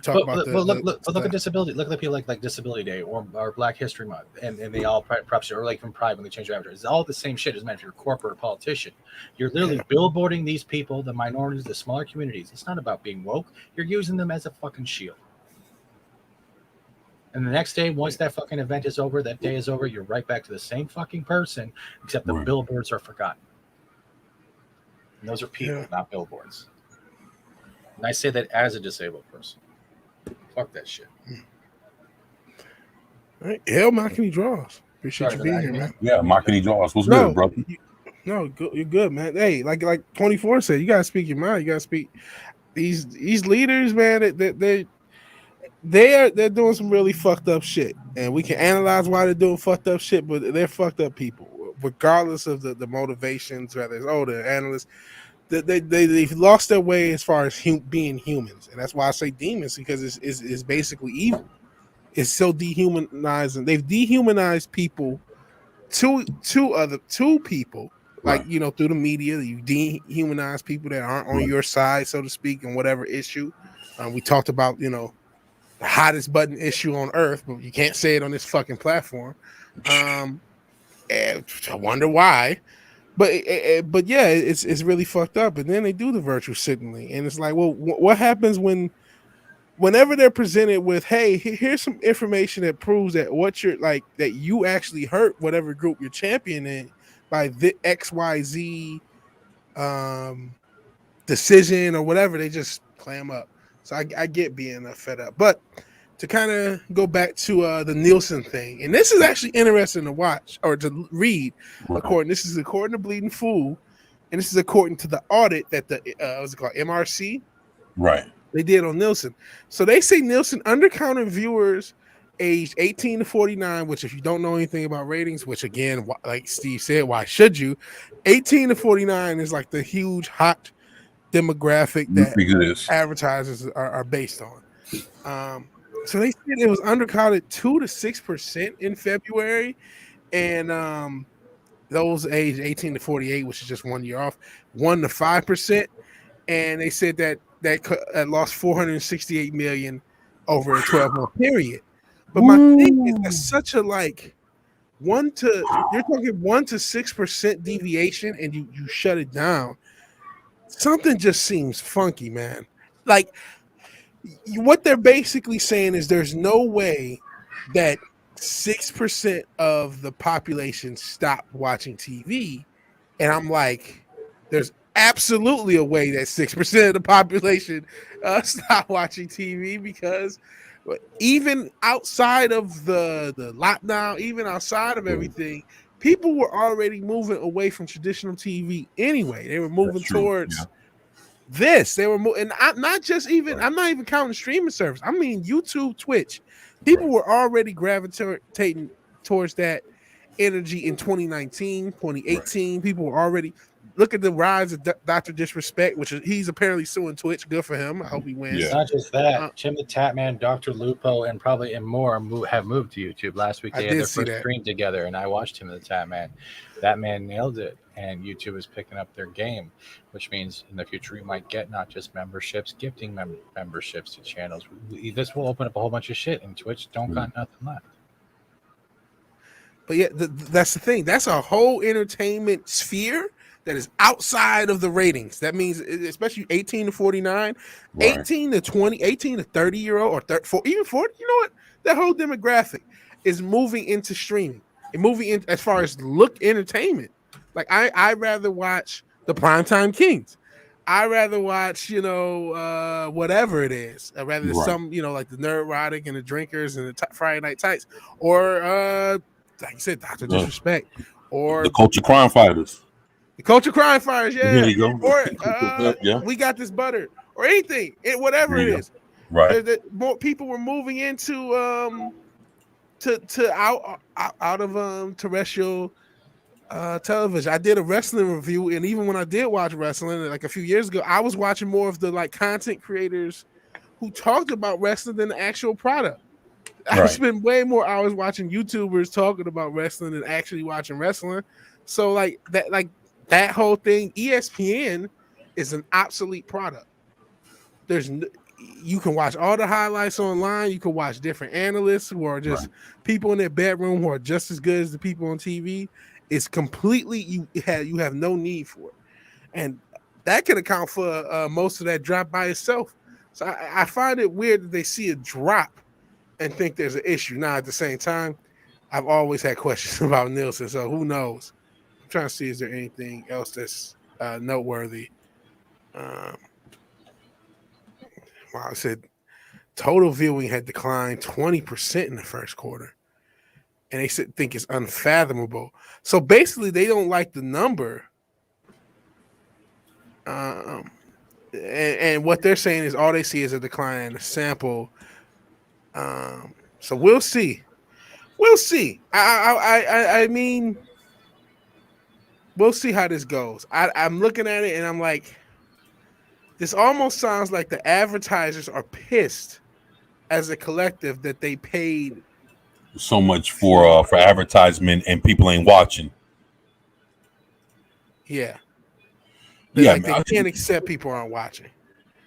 talk about look at disability. Look at the people like Disability Day or Black History Month, and they all perhaps or like from Pride when they change their avatar. It's all the same shit. As if you're a corporate or politician, you're literally billboarding these people, the minorities, the smaller communities. It's not about being woke. You're using them as a fucking shield. And the next day, once that fucking event is over, that day is over, you're right back to the same fucking person, except the billboards are forgotten. And those are people, not billboards. And I say that as a disabled person. Fuck that shit. All right. Hell, Marketing Draws. Appreciate you being here, man. Yeah, Marketing Draws. What's good, brother? You're good, man. Hey, like 24 said, you gotta speak your mind. You gotta speak. These leaders, man, they're doing some really fucked up shit, and we can analyze why they're doing fucked up shit, but they're fucked up people. Regardless of the motivations, whether it's the analysts, they've lost their way as far as being humans, and that's why I say demons, because it's basically evil. It's so dehumanizing. They've dehumanized people to people, like through the media. You dehumanize people that aren't on your side, so to speak, in whatever issue. We talked about the hottest button issue on earth, but you can't say it on this fucking platform. I wonder why, but yeah, it's really fucked up. And then they do the virtual signaling, and it's like, well, what happens whenever they're presented with, hey, here's some information that proves that what you're like, that you actually hurt whatever group you're championing by the XYZ decision or whatever, they just clam up. So I get being fed up, but to kind of go back to the Nielsen thing, and this is actually interesting to watch or to read. This is according to Bleeding Fool, and this is according to the audit that the what's it called, MRC, they did on Nielsen. So they say Nielsen undercounted viewers aged 18 to 49, which if you don't know anything about ratings, which again, like Steve said, why should you? 18 to 49 is like the huge hot demographic that advertisers are based on. So they said it was undercounted 2 to 6% in February, and those aged 18 to 48, which is just 1 year off, 1 to 5%. And they said that lost 468 million over a 12-month period. But my thing is, that's such a you're talking 1 to 6% deviation, and you shut it down. Something just seems funky, man. Like, what they're basically saying is there's no way that 6% of the population stopped watching TV. And I'm like, there's absolutely a way that 6% of the population stopped watching TV, because even outside of the lockdown, even outside of everything, people were already moving away from traditional TV anyway. They were moving towards This they were, and I'm not just even. I'm not even counting streaming service. I mean YouTube, Twitch. People were already gravitating towards that energy in 2019, 2018. Right. People were already look at the rise of Dr. Disrespect, which is he's apparently suing Twitch. Good for him. I hope he wins. Yeah. Not just that, Tim the Tatman, Dr. Lupo, and probably more have moved to YouTube. Last week they had their first stream together, and I watched Tim the Tatman. That man nailed it, and YouTube is picking up their game, which means in the future we might get not just memberships, gifting memberships to channels. This will open up a whole bunch of shit, and Twitch don't got nothing left. But yeah, that's the thing. That's a whole entertainment sphere that is outside of the ratings. That means, especially 18 to 49, right. 18 to 20, 18 to 30-year-old, or 30, even 40. You know what? That whole demographic is moving into streaming and moving in as far as look entertainment. Like I'd rather watch the Primetime Kings. I'd rather watch, whatever it is. I'd rather some, like the Nerdrotic and the Drinkers and the Friday Night Tights, or like you said, Dr. Disrespect, or the Culture Crime Fighters. The Culture Crime Fighters, yeah. There you go. Or We Got This Butter, or anything, whatever it is. Right. More people were moving into to out of terrestrial television. I did a wrestling review, and even when I did watch wrestling, like a few years ago, I was watching more of the like content creators who talked about wrestling than the actual product. I spend way more hours watching YouTubers talking about wrestling than actually watching wrestling. So that whole thing, ESPN is an obsolete product. You can watch all the highlights online. You can watch different analysts who are just people in their bedroom who are just as good as the people on TV. It's completely you have no need for it, and that can account for most of that drop by itself. So I find it weird that they see a drop and think there's an issue. Now, at the same time, I've always had questions about Nielsen, so who knows? I'm trying to see, is there anything else that's noteworthy? Wow, I said total viewing had declined 20% in the first quarter, and they think it's unfathomable. So basically, they don't like the number, and what they're saying is all they see is a decline in the sample. So we'll see. I mean, we'll see how this goes. I'm looking at it and I'm like, this almost sounds like the advertisers are pissed as a collective that they paid so much for advertisement and people ain't watching. Yeah. They can't accept people aren't watching.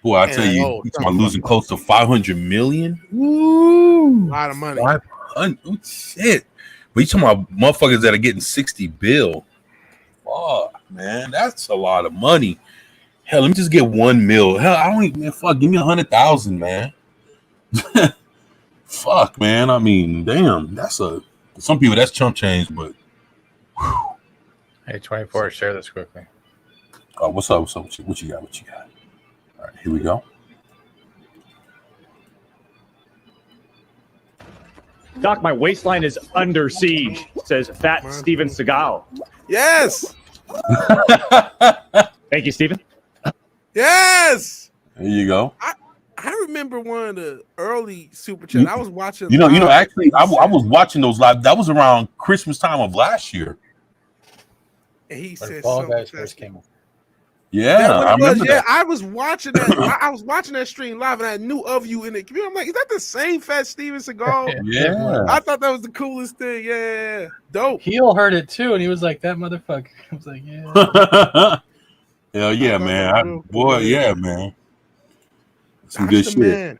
Boy, I tell you, I'm losing close to 500 million. Woo! A lot of money. 500, shit. But you talking about motherfuckers that are getting 60 bill. Fuck, man, that's a lot of money. Hell, let me just get 1 mil. Hell, I don't even give me 100,000, man. Fuck, man. I mean, damn, some people that's chump change, but whew. Hey, 24, share this quickly. What's up? What you got? All right, here we go. Doc, my waistline is under siege, says Fat Steven Seagal. Yes. Thank you, Steven. Yes. There you go. I remember one of the early super chats. I was watching. Actually, I was watching those live. That was around Christmas time of last year. And he said, Fall Guys first came up. Yeah, I remember that. I was watching that. I was watching that stream live, and I knew of you in the community. I'm like, is that the same Fat Steven Seagal? Yeah, I thought that was the coolest thing. Yeah, dope. Heel heard it too, and he was like, "That motherfucker." I was like, "Yeah." Hell yeah, man! Yeah, man. Some good shit. Man.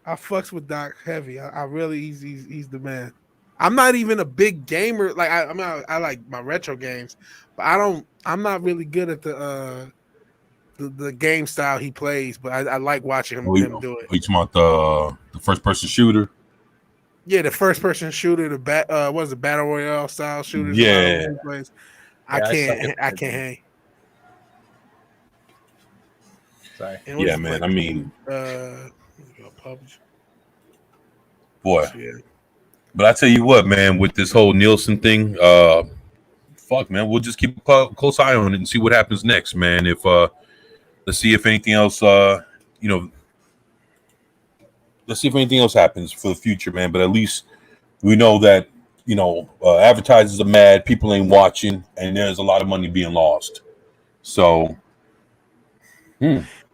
I fucks with Doc heavy. I really, he's the man. I'm not even a big gamer. Like I like my retro games, but I'm not really good at the game style he plays, but I like watching him do it. Are you talking about the first person shooter? Yeah, the first person shooter, the battle royale style shooter. Yeah, I can't hang. Sorry. Yeah, man. I mean, boy. Yeah. But I tell you what, man, with this whole Nielsen thing, fuck, man, we'll just keep a close eye on it and see what happens next, man. If let's see if anything else. Let's see if anything else happens for the future, man. But at least we know that advertisers are mad, people ain't watching, and there's a lot of money being lost. So,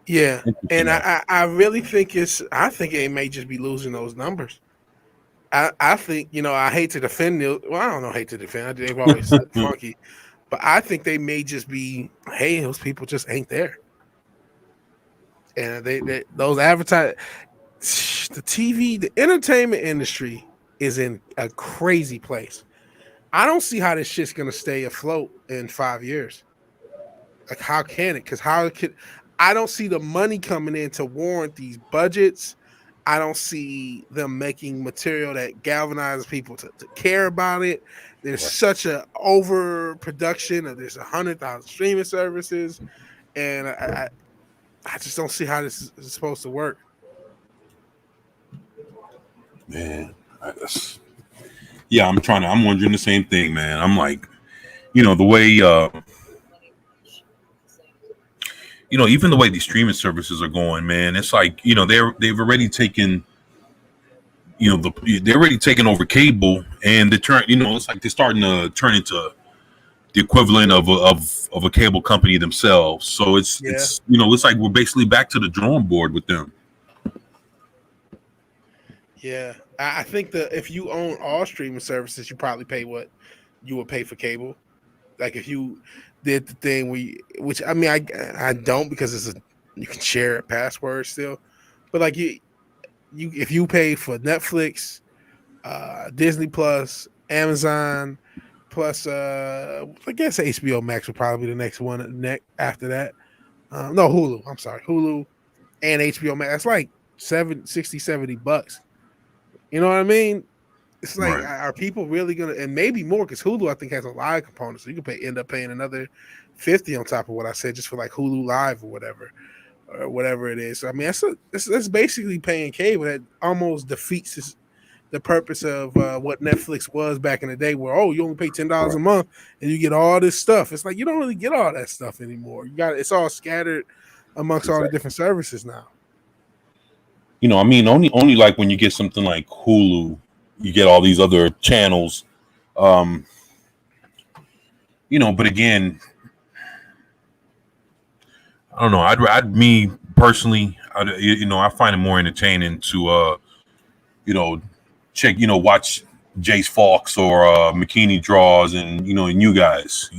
yeah, and I really think I think it may just be losing those numbers. I think I hate to defend Well, I don't know, hate to defend. They've always said funky, but I think they may just be, hey, those people just ain't there, and those advertise the TV, the entertainment industry is in a crazy place. I don't see how this shit's gonna stay afloat in 5 years. Like, how can it? Because I don't see the money coming in to warrant these budgets. I don't see them making material that galvanizes people to care about it. There's such an overproduction of there's 100,000 streaming services, and I just don't see how this is supposed to work. Man, I'm wondering the same thing, man. I'm like, the way, even the way these streaming services are going, man, it's like, they've already taken, they're already taking over cable, and it's like they're starting to turn into the equivalent of a cable company themselves. So it's like we're basically back to the drawing board with them. Yeah, I think that if you own all streaming services, you probably pay what you would pay for cable. Like if you did the thing which I mean, I don't, because you can share a password still, but like you if you pay for Netflix, Disney Plus, Amazon, plus I guess HBO Max would probably be the next one after that. No, Hulu. I'm sorry, Hulu and HBO Max. That's like $70 You know what I mean? It's like, are people really gonna? And maybe more, because Hulu I think has a live component, so you can end up paying another $50 on top of what I said just for like Hulu Live or whatever it is. So, I mean, that's basically paying cable. That almost defeats the purpose of what Netflix was back in the day, where you only pay $10 a month and you get all this stuff. It's like you don't really get all that stuff anymore. It's all scattered amongst all the different services now. I mean, only like when you get something like Hulu, you get all these other channels. But again, I don't know. Me personally, I find it more entertaining to, check, watch Jace Fawkes or McKinney Draws and you guys,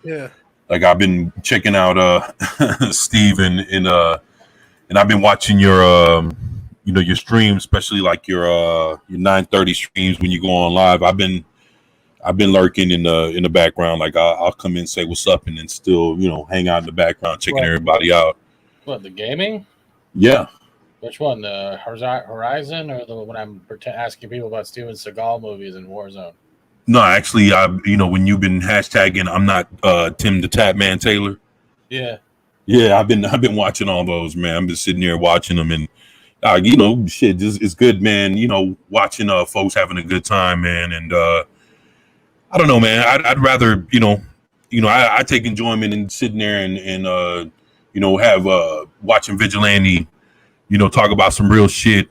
yeah. Like I've been checking out Steve and I've been watching your your streams, especially like your 9:30 streams when you go on live. I've been lurking in the background. Like I'll come in and say what's up, and then still hang out in the background checking everybody out. What, the gaming? Yeah. Which one, the Horizon or the when I'm asking people about Steven Seagal movies in Warzone? No, actually, when you've been hashtagging, I'm not Tim the Tap Man Taylor. Yeah. Yeah, I've been watching all those, man. I've been sitting there watching them, and shit, it's good, man. Watching folks having a good time, man. And I don't know, man. I'd rather, I take enjoyment in sitting there and have watching Vigilante, talk about some real shit.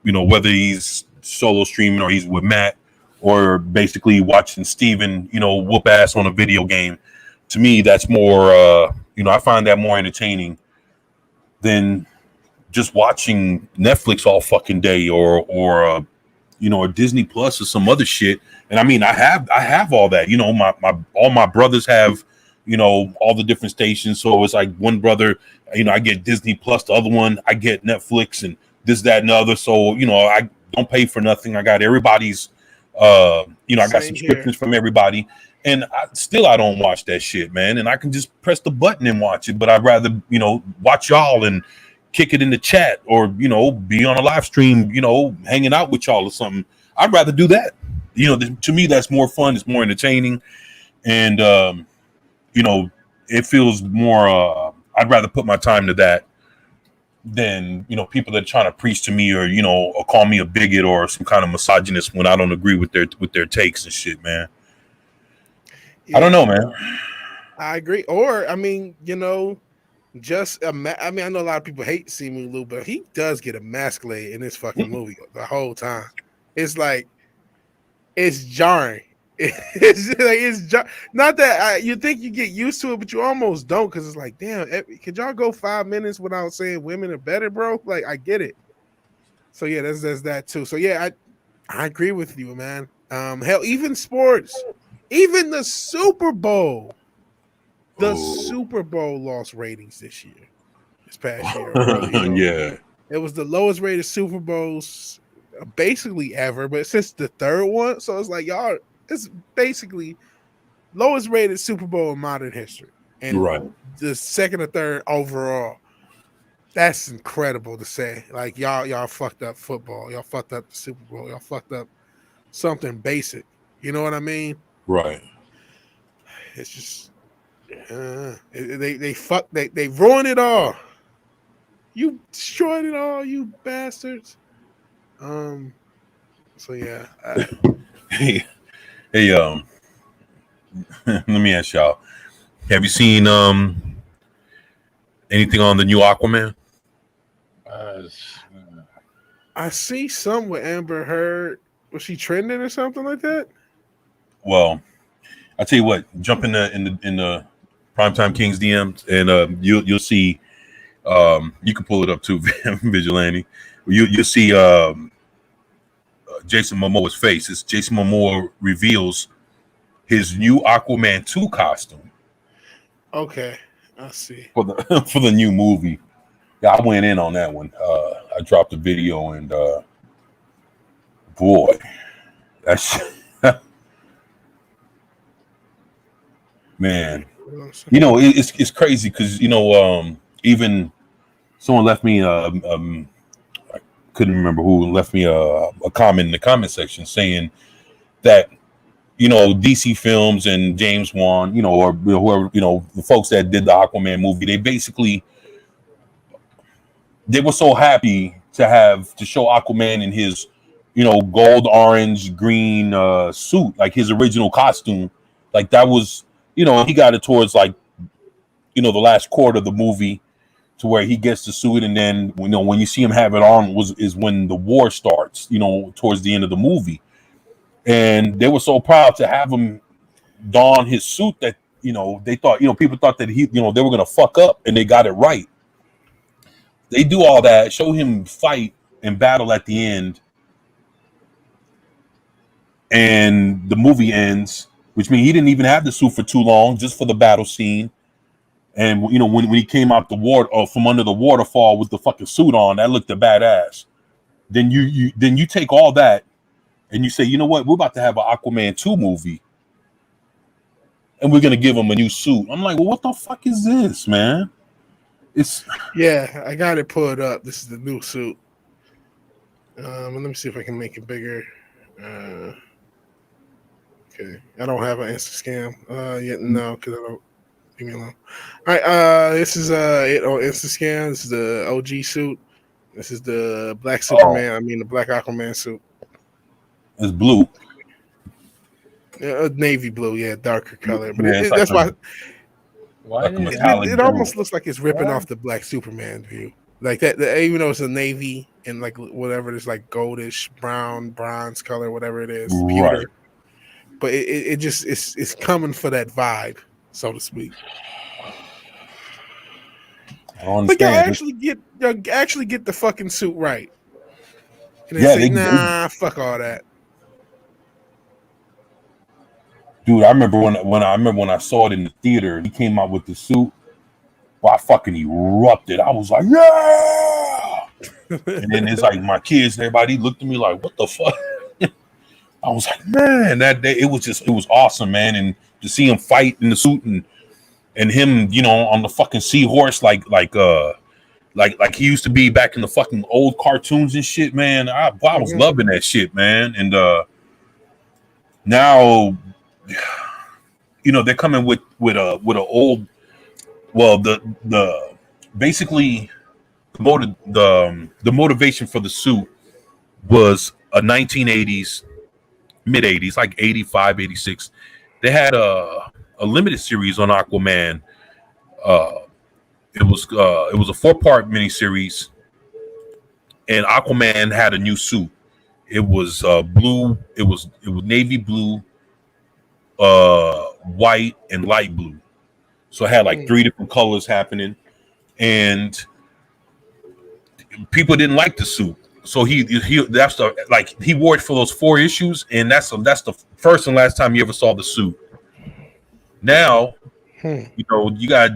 Whether he's solo streaming or he's with Matt, or basically watching Steven, whoop ass on a video game. To me, that's more. I find that more entertaining than just watching Netflix all fucking day or Disney Plus or some other shit. And I mean, I have all that. All my brothers have, all the different stations. So it's like one brother, I get Disney Plus, the other one I get Netflix, and this, that, and the other. So I don't pay for nothing. I got everybody's. I got subscriptions from everybody. And I don't watch that shit, man. And I can just press the button and watch it. But I'd rather, watch y'all and kick it in the chat, or, be on a live stream, hanging out with y'all or something. I'd rather do that. To me, that's more fun. It's more entertaining. And, it feels more, I'd rather put my time to that than, people that are trying to preach to me or, or call me a bigot or some kind of misogynist when I don't agree with their takes and shit, man. Yeah. I don't know, man. I agree. Or, I mean, I mean, I know a lot of people hate Simu Liu, but he does get emasculated in this fucking movie the whole time. It's like it's jarring. Not that you think you get used to it, but you almost don't, because it's like, damn, could y'all go 5 minutes without saying women are better, bro? Like, I get it. So yeah, there's that too. So yeah, I agree with you, man. Hell, even sports, even the Super Bowl. The Super Bowl lost ratings this past year. Yeah. It was the lowest rated Super Bowls basically ever, but since the third one, so it's like, y'all, it's basically lowest rated Super Bowl in modern history. And Right. the second or third overall. That's incredible to say. Like, y'all fucked up football. Y'all fucked up the Super Bowl. Y'all fucked up something basic. You know what I mean? Right. It's just they ruined it all. You destroyed it all, you bastards. So yeah. Hey, let me ask y'all. Have you seen anything on the new Aquaman? I see some with Amber Heard. Was she trending or something like that? Well, I tell you what, jump in the Primetime Kings DMs and you'll see. You can pull it up too, Vigilante. You'll see Jason Momoa's face. It's Jason Momoa reveals his new Aquaman 2 costume. Okay, I see. For the new movie. Yeah, I went in on that one. I dropped a video and boy, that's man. You know, it's crazy because even someone left me I couldn't remember who left me a comment in the comment section saying that DC Films and James Wan, or whoever, the folks that did the Aquaman movie, they were so happy to show Aquaman in his gold, orange, green suit, like his original costume. Like that was, he got it towards like the last quarter of the movie to where he gets the suit, and then when you see him have it on is when the war starts, towards the end of the movie. And they were so proud to have him don his suit that they thought, people thought that they were gonna fuck up, and they got it right. They do all that, show him fight and battle at the end, and the movie ends, which means he didn't even have the suit for too long, just for the battle scene. And when he came out the water, from under the waterfall with the fucking suit on, that looked a badass. Then you take all that and you say, you know what, we're about to have an Aquaman 2 movie, and we're gonna give him a new suit. I'm like, well, what the fuck is this, man? I got it pulled up. This is the new suit. Let me see if I can make it bigger. Okay, I don't have an Instacam yet. No, because I don't. Leave me alone. All right, this is it on Instacam. This is the OG suit. This is the Black Superman. I mean, the Black Aquaman suit. It's blue. Navy blue, yeah, darker color. But Yeah, that's why. Why It almost looks like it's ripping off the Black Superman view, like that. Even though it's a navy and like whatever, it's like goldish brown, bronze color, whatever it is, pewter. Right. But it just it's coming for that vibe, so to speak. I don't But understand. y'all actually get the fucking suit right. And Yeah, say, nah, fuck all that. Dude, I remember when I saw it in the theater, he came out with the suit. Well, I fucking erupted. I was like, yeah. And then it's like my kids and everybody looked at me like, what the fuck? I was like, man, that day it was awesome, man. And to see him fight in the suit and him, on the fucking seahorse, like he used to be back in the fucking old cartoons and shit, man. I was loving that shit, man. And now, they're coming with a old, well, the basically the motivation for the suit was a 1980s, mid 80s, like 85, 86. They had a limited series on Aquaman it was a 4-part miniseries, and Aquaman had a new suit. It was blue. It was navy blue, white, and light blue. So it had like 3 different colors happening, and people didn't like the suit. So he wore it for those 4 issues, and that's the first and last time you ever saw the suit. Now, you got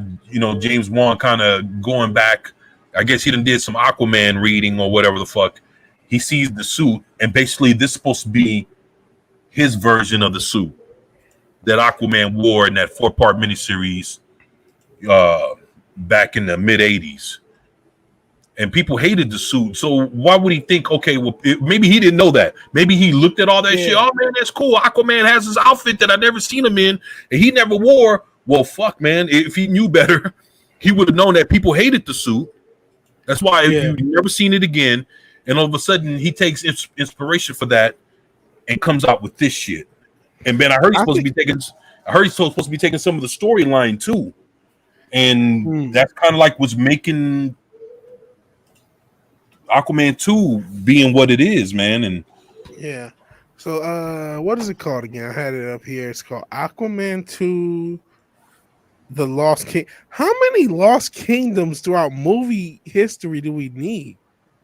James Wan kind of going back. I guess he done did some Aquaman reading or whatever the fuck. He sees the suit, and basically this is supposed to be his version of the suit that Aquaman wore in that 4-part miniseries back in the mid '80s. And people hated the suit. So why would he think, okay, well, maybe he didn't know that. Maybe he looked at all that shit. Oh, man, that's cool. Aquaman has his outfit that I never seen him in, and he never wore. Well, fuck, man. If he knew better, he would have known that people hated the suit. That's why you've never seen it again. And all of a sudden, he takes inspiration for that and comes out with this shit. And man, I heard he's supposed to be taking some of the storyline too. And that's kind of like what's making Aquaman 2 being what it is, man. And yeah. So what is it called again? I had it up here. It's called Aquaman 2 The Lost King. How many Lost Kingdoms throughout movie history do we need?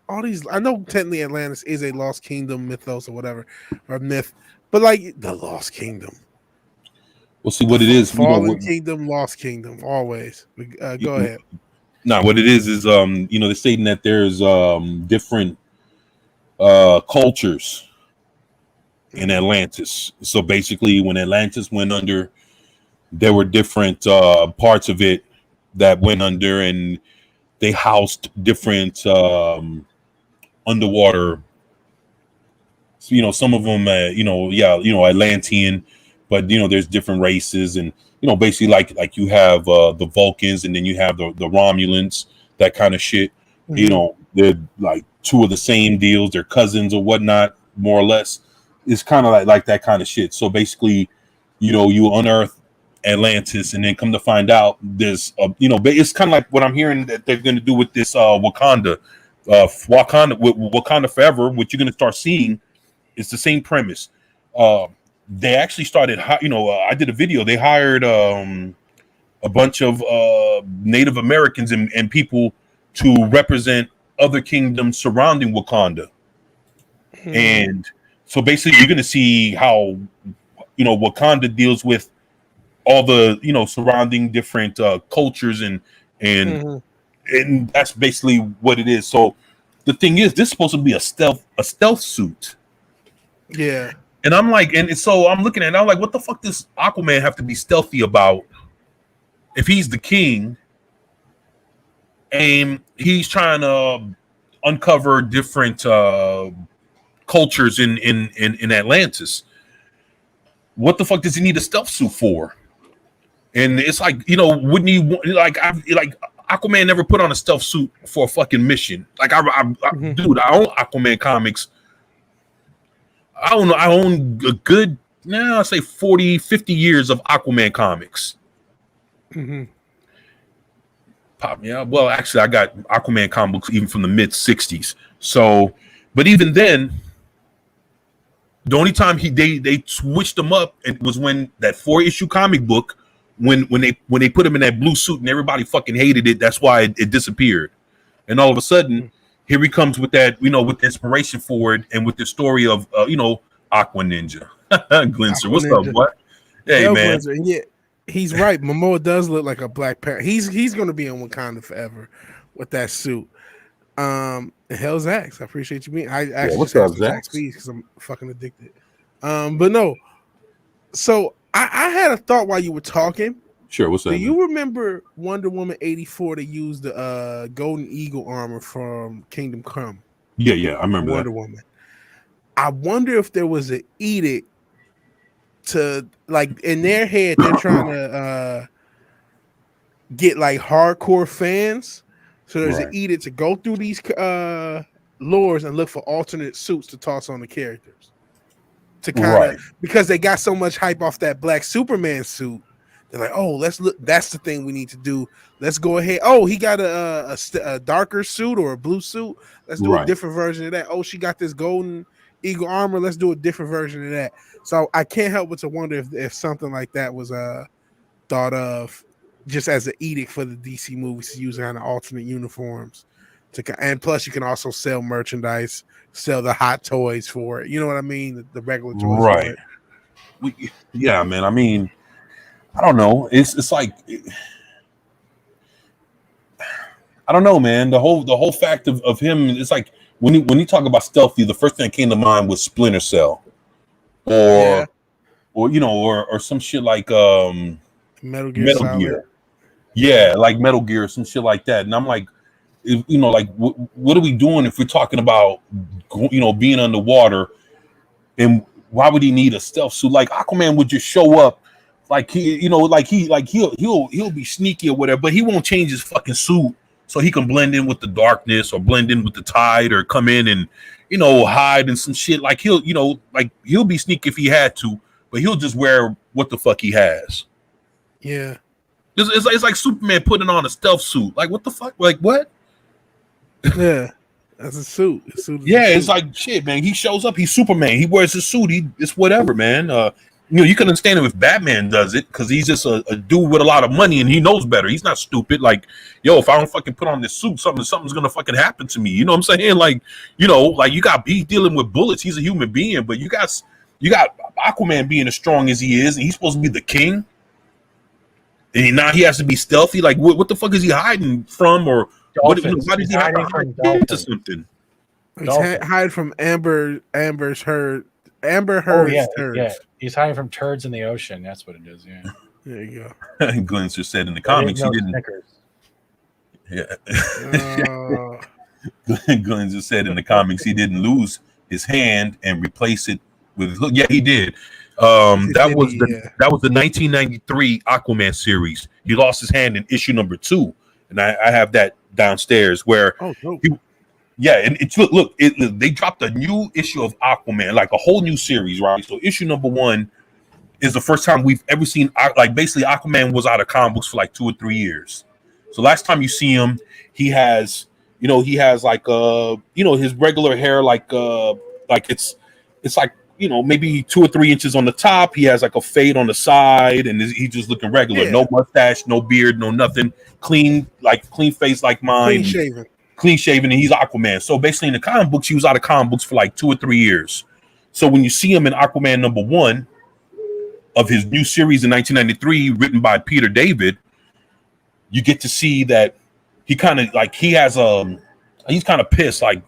All these, I know technically Atlantis is a Lost Kingdom mythos or whatever, or myth, but like the Lost Kingdom. We'll see what it is. Fallen Kingdom, Lost Kingdom, always. Go ahead. No, what it is they're stating that there's different cultures in Atlantis. So basically, when Atlantis went under, there were different parts of it that went under, and they housed different underwater. So, some of them, Atlantean, but there's different races, and basically like you have the Vulcans, and then you have the Romulans, that kind of shit. They're like 2 of the same deals. They're cousins or whatnot, more or less. It's kind of like that kind of shit. So basically, you unearth Atlantis, and then come to find out there's it's kind of like what I'm hearing that they're going to do with this Wakanda Forever. What you're going to start seeing is the same premise. They actually started, I did a video. They hired a bunch of Native Americans and people to represent other kingdoms surrounding Wakanda. And so basically you're going to see how, Wakanda deals with all the, surrounding different cultures and that's basically what it is. So the thing is, this is supposed to be a stealth suit. Yeah. And I'm like, and so I'm looking at it, I'm like, what the fuck does Aquaman have to be stealthy about if he's the king and he's trying to uncover different cultures in Atlantis? What the fuck does he need a stealth suit for? And it's like, wouldn't he like Aquaman never put on a stealth suit for a fucking mission? Like I dude, I own Aquaman comics. I own a good, I say 40, 50 years of Aquaman comics. Well, actually, I got Aquaman comic books even from the mid 60s. So, but even then, the only time they switched them up, it was when that 4-issue comic book, when they put him in that blue suit and everybody fucking hated it. That's why it disappeared. And all of a sudden, here he comes with that, with the inspiration for it, and with the story of, Aqua Ninja. Glinster, what's up, what? Hey, man. Glinster. Yeah, he's right. Momoa does look like a Black Panther. He's going to be in Wakanda forever with that suit. Hell's Axe, I appreciate you being. I actually what's up, Zach? Because I'm fucking addicted. But no. So I had a thought while you were talking. Sure, what's up? Do you remember Wonder Woman 84? They used the Golden Eagle armor from Kingdom Come. Yeah, I remember Wonder Woman. I wonder if there was an edict to, like, in their head, they're trying to get like hardcore fans. So there's an edict to go through these lores and look for alternate suits to toss on the characters. To kind of because they got so much hype off that Black Superman suit. They're like, oh, let's look. That's the thing we need to do. Let's go ahead. Oh, he got a darker suit or a blue suit. Let's do a different version of that. Oh, she got this golden eagle armor. Let's do a different version of that. So I can't help but to wonder if something like that was thought of just as an edict for the DC movies to use kind of alternate uniforms. And plus, you can also sell merchandise, sell the hot toys for it. You know what I mean? The regular toys, right? Yeah, man. I mean, I don't know. It's like I don't know, man. The whole fact of him, it's like when you talk about stealthy, the first thing that came to mind was Splinter Cell, or some shit like Metal Gear. Yeah, like Metal Gear, some shit like that. And I'm like, what are we doing if we're talking about being underwater, and why would he need a stealth suit? Like Aquaman would just show up. Like he'll be sneaky or whatever, but he won't change his fucking suit so he can blend in with the darkness or blend in with the tide or come in and hide and some shit. Like he'll be sneaky if he had to, but he'll just wear what the fuck he has. Yeah, it's like Superman putting on a stealth suit. Like what the fuck? Like what? Yeah, that's a suit. It's like shit, man. He shows up. He's Superman. He wears his suit. It's whatever, man. You can understand it if Batman does it because he's just a dude with a lot of money and he knows better. He's not stupid. Like, if I don't fucking put on this suit, something's gonna fucking happen to me. You know what I'm saying? Like, he's dealing with bullets. He's a human being, but you got Aquaman being as strong as he is, and he's supposed to be the king. And now he has to be stealthy. Like, what the fuck is he hiding from? Or why does he have to hide into something? He's hiding from Amber Heard's turds. Yeah, he's hiding from turds in the ocean. That's what it is. Yeah, there you go. Glenn just said in the comics he didn't. Yeah. Glenn just said in the comics he didn't lose his hand and replace it with. Yeah, he did. That was the 1993 Aquaman series. He lost his hand in issue number 2, and I have that downstairs where. Oh, no. And they dropped a new issue of Aquaman, like a whole new series, right? So issue number 1 is the first time we've ever seen, like, basically Aquaman was out of comic books for like 2 or 3 years. So last time you see him, he has like his regular hair, like it's like maybe 2 or 3 inches on the top. He has like a fade on the side, and he's just looking regular. Yeah. No mustache, no beard, no nothing. Clean face like mine. Clean shaven, and he's Aquaman. So basically in the comic books, he was out of comic books for like 2 or 3 years. So when you see him in Aquaman number 1 of his new series in 1993, written by Peter David, you get to see that he kind of like he's kind of pissed, like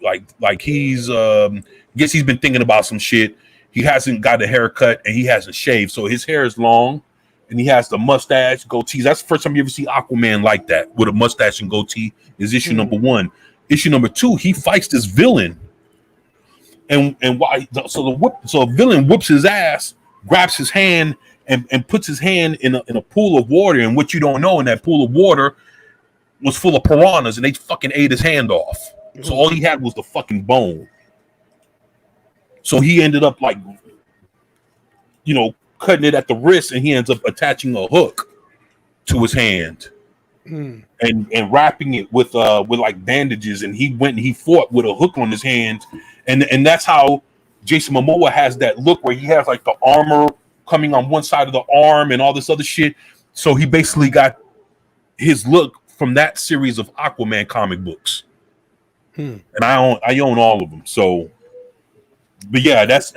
he's guess he's been thinking about some shit. He hasn't got a haircut and he hasn't shaved, so his hair is long. And he has the mustache, goatee. That's the first time you ever see Aquaman like that with a mustache and goatee. Is issue number 1. Issue number 2, he fights this villain, and why? So a villain whoops his ass, grabs his hand, and puts his hand in a pool of water. And what you don't know, in that pool of water was full of piranhas, and they fucking ate his hand off. So all he had was the fucking bone. So he ended up like, cutting it at the wrist, and he ends up attaching a hook to his hand and wrapping it with like bandages, and he went and he fought with a hook on his hand, and that's how Jason Momoa has that look where he has like the armor coming on one side of the arm and all this other shit. So he basically got his look from that series of Aquaman comic books, and I own all of them. So, but yeah, that's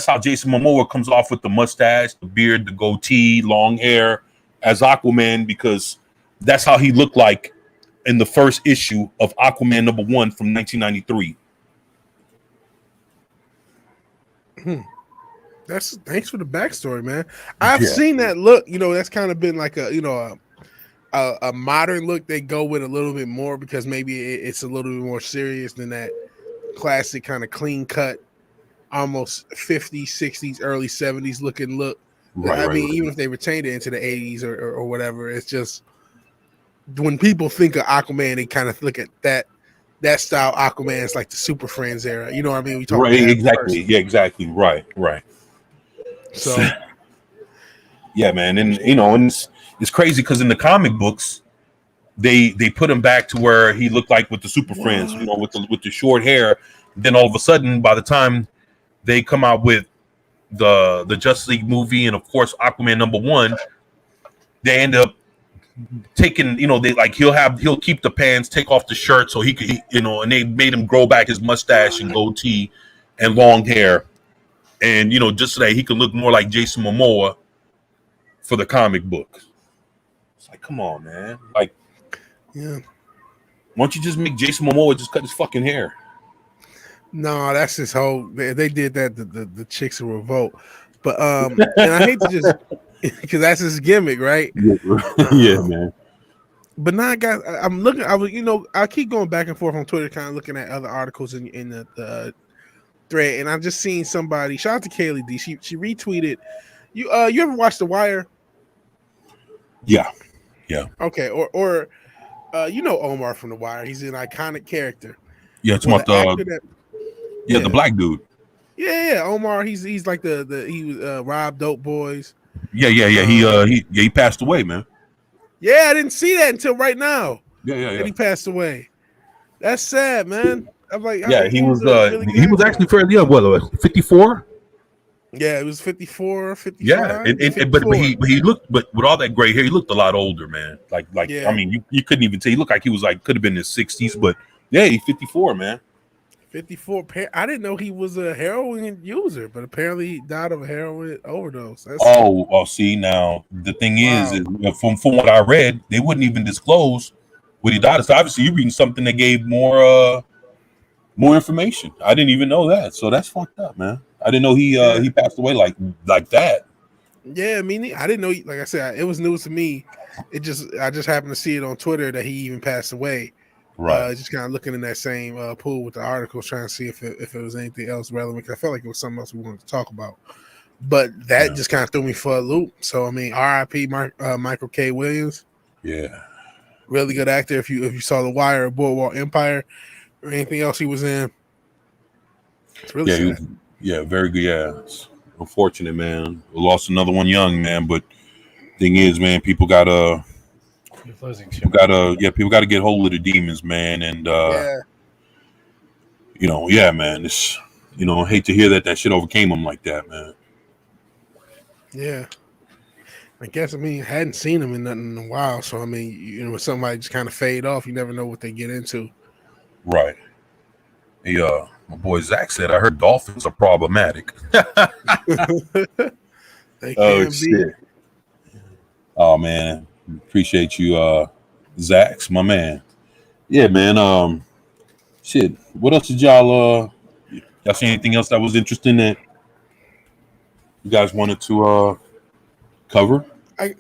how Jason Momoa comes off with the mustache, the beard, the goatee, long hair as Aquaman, because that's how he looked like in the first issue of Aquaman number 1 from 1993. Thanks for the backstory, man. I've seen that look. That's kind of been like a modern look they go with a little bit more, because maybe it's a little bit more serious than that classic kind of clean cut, almost 50s, 60s, early 70s looking look. Even if they retained it into the 80s or whatever, it's just when people think of Aquaman, they kind of look at that style Aquaman is like the Super Friends era. You know what I mean? We talk right, exactly. Yeah, exactly. Right. So Yeah, man, and and it's crazy because in the comic books, they put him back to where he looked like with the Super Friends, with the short hair. Then all of a sudden, by the time they come out with the Justice League movie and of course Aquaman #1, they end up taking, they like he'll keep the pants, take off the shirt so he could, and they made him grow back his mustache and goatee and long hair, and just so that he could look more like Jason Momoa for the comic book. It's like, come on, man. Like, yeah. Why don't you just make Jason Momoa just cut his fucking hair? No, that's his whole. They did that. The chicks will revolt, but and I hate to just because that's his gimmick, right? Yeah, man. But now, guys, I'm looking. I keep going back and forth on Twitter, kind of looking at other articles in the thread, and I've just seen somebody. Shout out to Kaylee D. She retweeted. You ever watch The Wire? Yeah. Okay, or Omar from The Wire. He's an iconic character. Yeah, it's about the black dude. Yeah, Omar. He's like he was Rob Dope Boys. Yeah. He passed away, man. Yeah, I didn't see that until right now. Yeah. That he passed away. That's sad, man. I'm like, he was actually fairly young. What, 54? Yeah, it was 54, 55. Yeah, but he looked, but with all that gray hair, he looked a lot older, man. Like yeah. I mean, you couldn't even tell. He looked like he was could have been in his 60s, but yeah, he's 54, man. 54. I didn't know he was a heroin user, but apparently he died of a heroin overdose. See, now the thing is from what I read, they wouldn't even disclose what he died. So obviously, you're reading something that gave more information. I didn't even know that, so that's fucked up, man. I didn't know he passed away like that. Yeah, I mean, I didn't know. Like I said, it was news to me. I just happened to see it on Twitter that he even passed away. Right. Just kind of looking in that same pool with the articles, trying to see if it was anything else relevant. Cause I felt like it was something else we wanted to talk about. But that just kind of threw me for a loop. So I mean, R.I.P. Michael K. Williams. Yeah. Really good actor. If you saw The Wire or Boardwalk Empire or anything else he was in, it's really sad. Very good. Yeah, it's unfortunate, man. We lost another one young, man. But thing is, man, people gotta get hold of the demons, man. And man, it's I hate to hear that shit overcame him like that, man. Yeah. I guess, I hadn't seen him in nothing in a while. So, I mean, when somebody just kind of fade off, you never know what they get into. Right. My boy Zach said, I heard dolphins are problematic. They can be. Shit. Oh, man. Appreciate you, Zach's my man. Yeah, man. Shit. What else did y'all see anything else that was interesting that you guys wanted to cover? I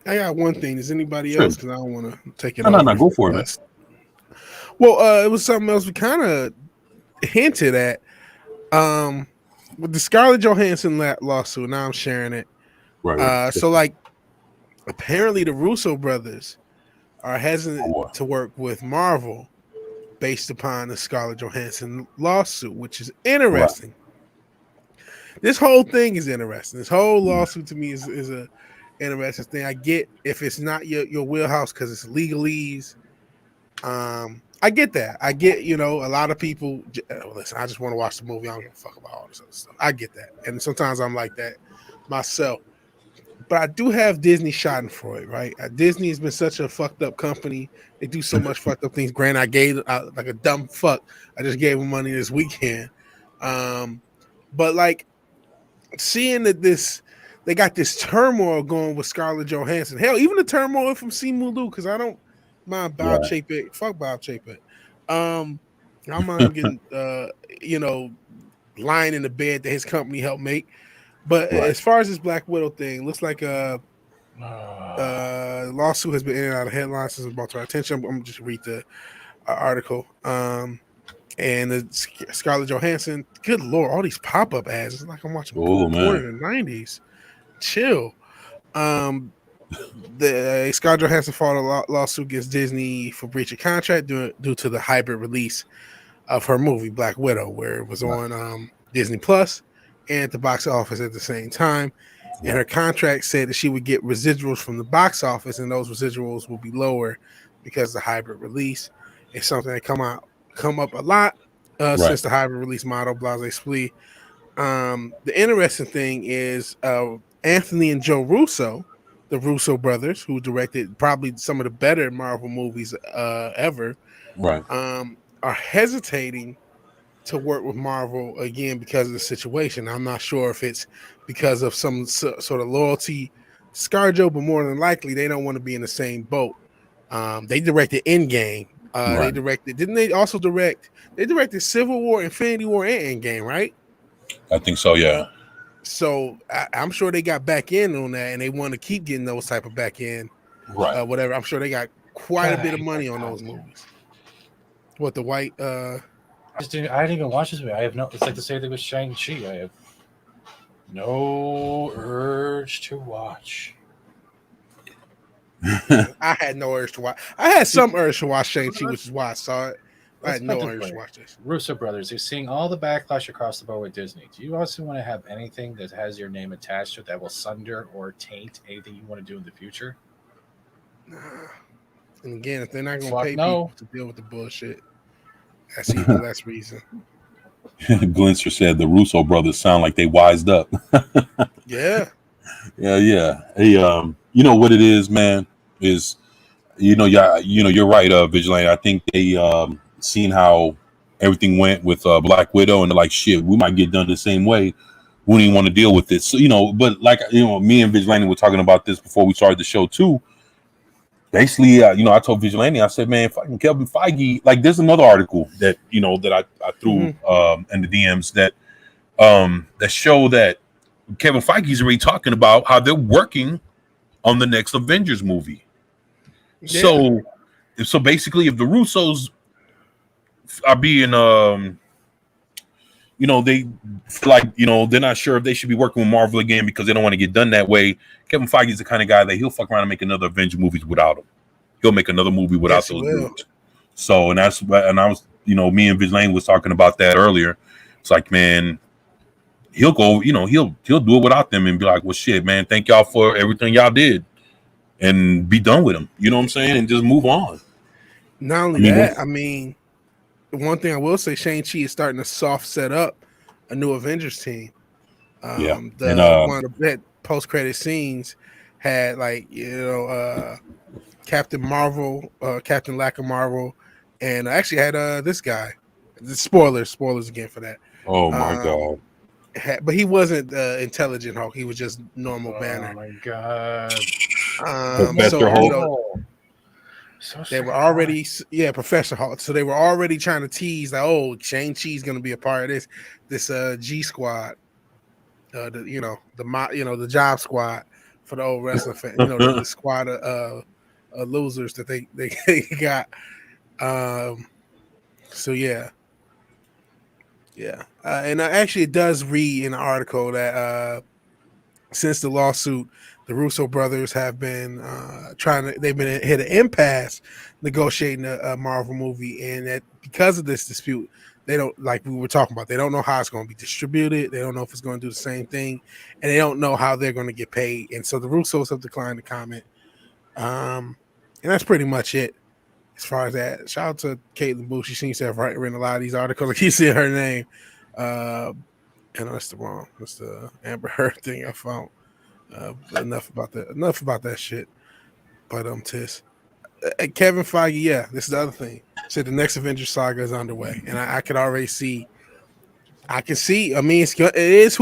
got one thing. Does anybody else? Because I don't want to take it. No. Go for it, man. Well, it was something else we kind of hinted at. With the Scarlett Johansson lawsuit. Now I'm sharing it. Right. So, apparently the Russo brothers are hesitant to work with Marvel based upon the Scarlett Johansson lawsuit, which is interesting. Right. This whole thing is interesting. This whole lawsuit to me is a interesting thing. I get if it's not your wheelhouse because it's legalese. I get that. I get, a lot of people listen, I just want to watch the movie. I don't give a fuck about all this other stuff. I get that. And sometimes I'm like that myself. But I do have Disney schadenfreude, right? Disney has been such a fucked up company. They do so much fucked up things. Granted, I gave like a dumb fuck. I just gave them money this weekend. But seeing that they got this turmoil going with Scarlett Johansson. Hell, even the turmoil from Simu Liu, because I don't mind Bob Chapek. Fuck Bob Chapek. I mind getting lying in the bed that his company helped make. But as far as this Black Widow thing, looks like a lawsuit has been in and out of headlines since it's brought to our attention. I'm gonna just read the article. And the Scarlett Johansson, good lord, all these pop-up ads. It's like I'm watching porn in the 90s. Chill. The Scarlett Johansson filed a lawsuit against Disney for breach of contract due to the hybrid release of her movie Black Widow, where it was on Disney Plus and at the box office at the same time. and her contract said that she would get residuals from the box office, and those residuals will be lower because of the hybrid release. It's something that come up a lot since the hybrid release model, blase split. The interesting thing is Anthony and Joe Russo, the Russo brothers, who directed probably some of the better Marvel movies ever, Right. are hesitating to work with Marvel again because of the situation. I'm not sure if it's because of some sort of loyalty ScarJo, but more than likely they don't want to be in the same boat. They directed Endgame. They directed, didn't they also direct? They directed Civil War, Infinity War, and Endgame, right? I think so. Yeah. So I'm sure they got back in on that, and they want to keep getting those type of back in, Right. whatever. I'm sure they got quite a bit of money on those movies. What the white? I didn't even watch this movie. I have no. It's like the same thing with Shang-Chi. I have no urge to watch. I had no urge to watch. I had some urge to watch Shang-Chi, which is why I saw it. I had no urge to watch this. Russo brothers, you're seeing all the backlash across the board with Disney. Do you also want to have anything that has your name attached to it that will sunder or taint anything you want to do in the future? Nah. And again, if they're not going to pay no. people to deal with the bullshit, that's even less reason. Glinster said the Russo brothers sound like they wised up. Yeah. Yeah. Hey, you know what it is, man, is you're right, Vigilante. I think they seen how everything went with Black Widow, and they're like, shit, we might get done the same way. We don't even want to deal with this. So, but like, me and Vigilante were talking about this before we started the show too. Basically, I told Vigilante, I said, man, fucking Kevin Feige, like there's another article that, that I threw in the DMs that show that Kevin Feige's already talking about how they're working on the next Avengers movie. Yeah. So basically, if the Russos are being, they feel like, they're not sure if they should be working with Marvel again because they don't want to get done that way. Kevin Feige's the kind of guy that he'll fuck around and make another Avengers movies without him. He'll make another movie without those dudes. So, and I was, me and Vigilante was talking about that earlier. It's like, man, he'll go, he'll do it without them and be like, well, shit, man, thank y'all for everything y'all did, and be done with them. You know what I'm saying? And just move on. Not only that, one thing I will say, Shang-Chi is starting to soft set up a new Avengers team. One of the post-credit scenes had Captain Marvel, Captain Lack of Marvel, and I actually had this guy. Spoilers again for that. Oh my god! But he wasn't Intelligent Hulk. He was just normal Banner. Oh my god! Professor Hulk. They were already, Professor Hulk. So they were already trying to tease that, Shang-Chi's going to be a part of this G Squad, the job squad for the old wrestling fan, the squad of losers that they got. And actually, it does read in the article that since the lawsuit, the Russo brothers have been they've been hit an impasse negotiating a Marvel movie, and that because of this dispute, they don't, like we were talking about, they don't know how it's going to be distributed. They don't know if it's going to do the same thing, and they don't know how they're going to get paid. And so the Russos have declined to comment. And that's pretty much it as far as that. Shout out to Caitlin Booth. She seems to have written a lot of these articles. Like you see her name. And that's the Amber Heard thing I found. Enough about that shit. But Tis. Kevin Feige, this is the other thing. Said the next Avengers saga is underway, and I could already see. I can see. I mean, it is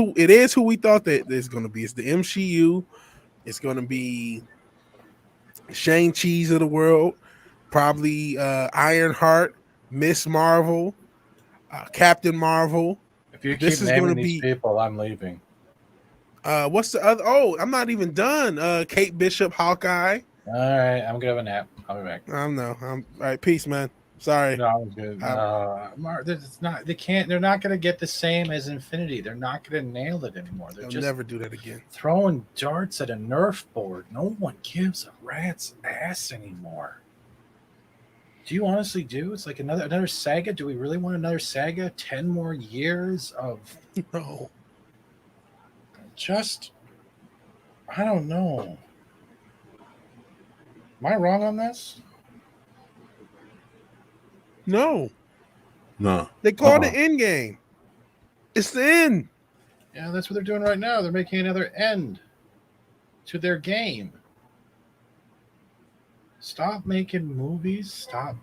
who we thought that it's going to be. It's the MCU. It's going to be Shang-Chi's of the world, probably Ironheart, Miss Marvel, Captain Marvel. If you keep naming these people, I'm leaving. What's the other? Oh, I'm not even done. Kate Bishop, Hawkeye. All right, I'm gonna have a nap. I'll be back. I'm all right. Peace, man. Sorry. No, I'm good. It's not. They can't. They're not gonna get the same as Infinity. They're not gonna nail it anymore. They'll just never do that again. Throwing darts at a Nerf board. No one gives a rat's ass anymore. Do you honestly do? It's like another saga. Do we really want another saga? 10 more years of no. Just I don't know. Am I wrong on this? No, No. they called it Endgame. It's the end. Yeah, that's what they're doing right now. They're making another end to their game. Stop making movies. Stop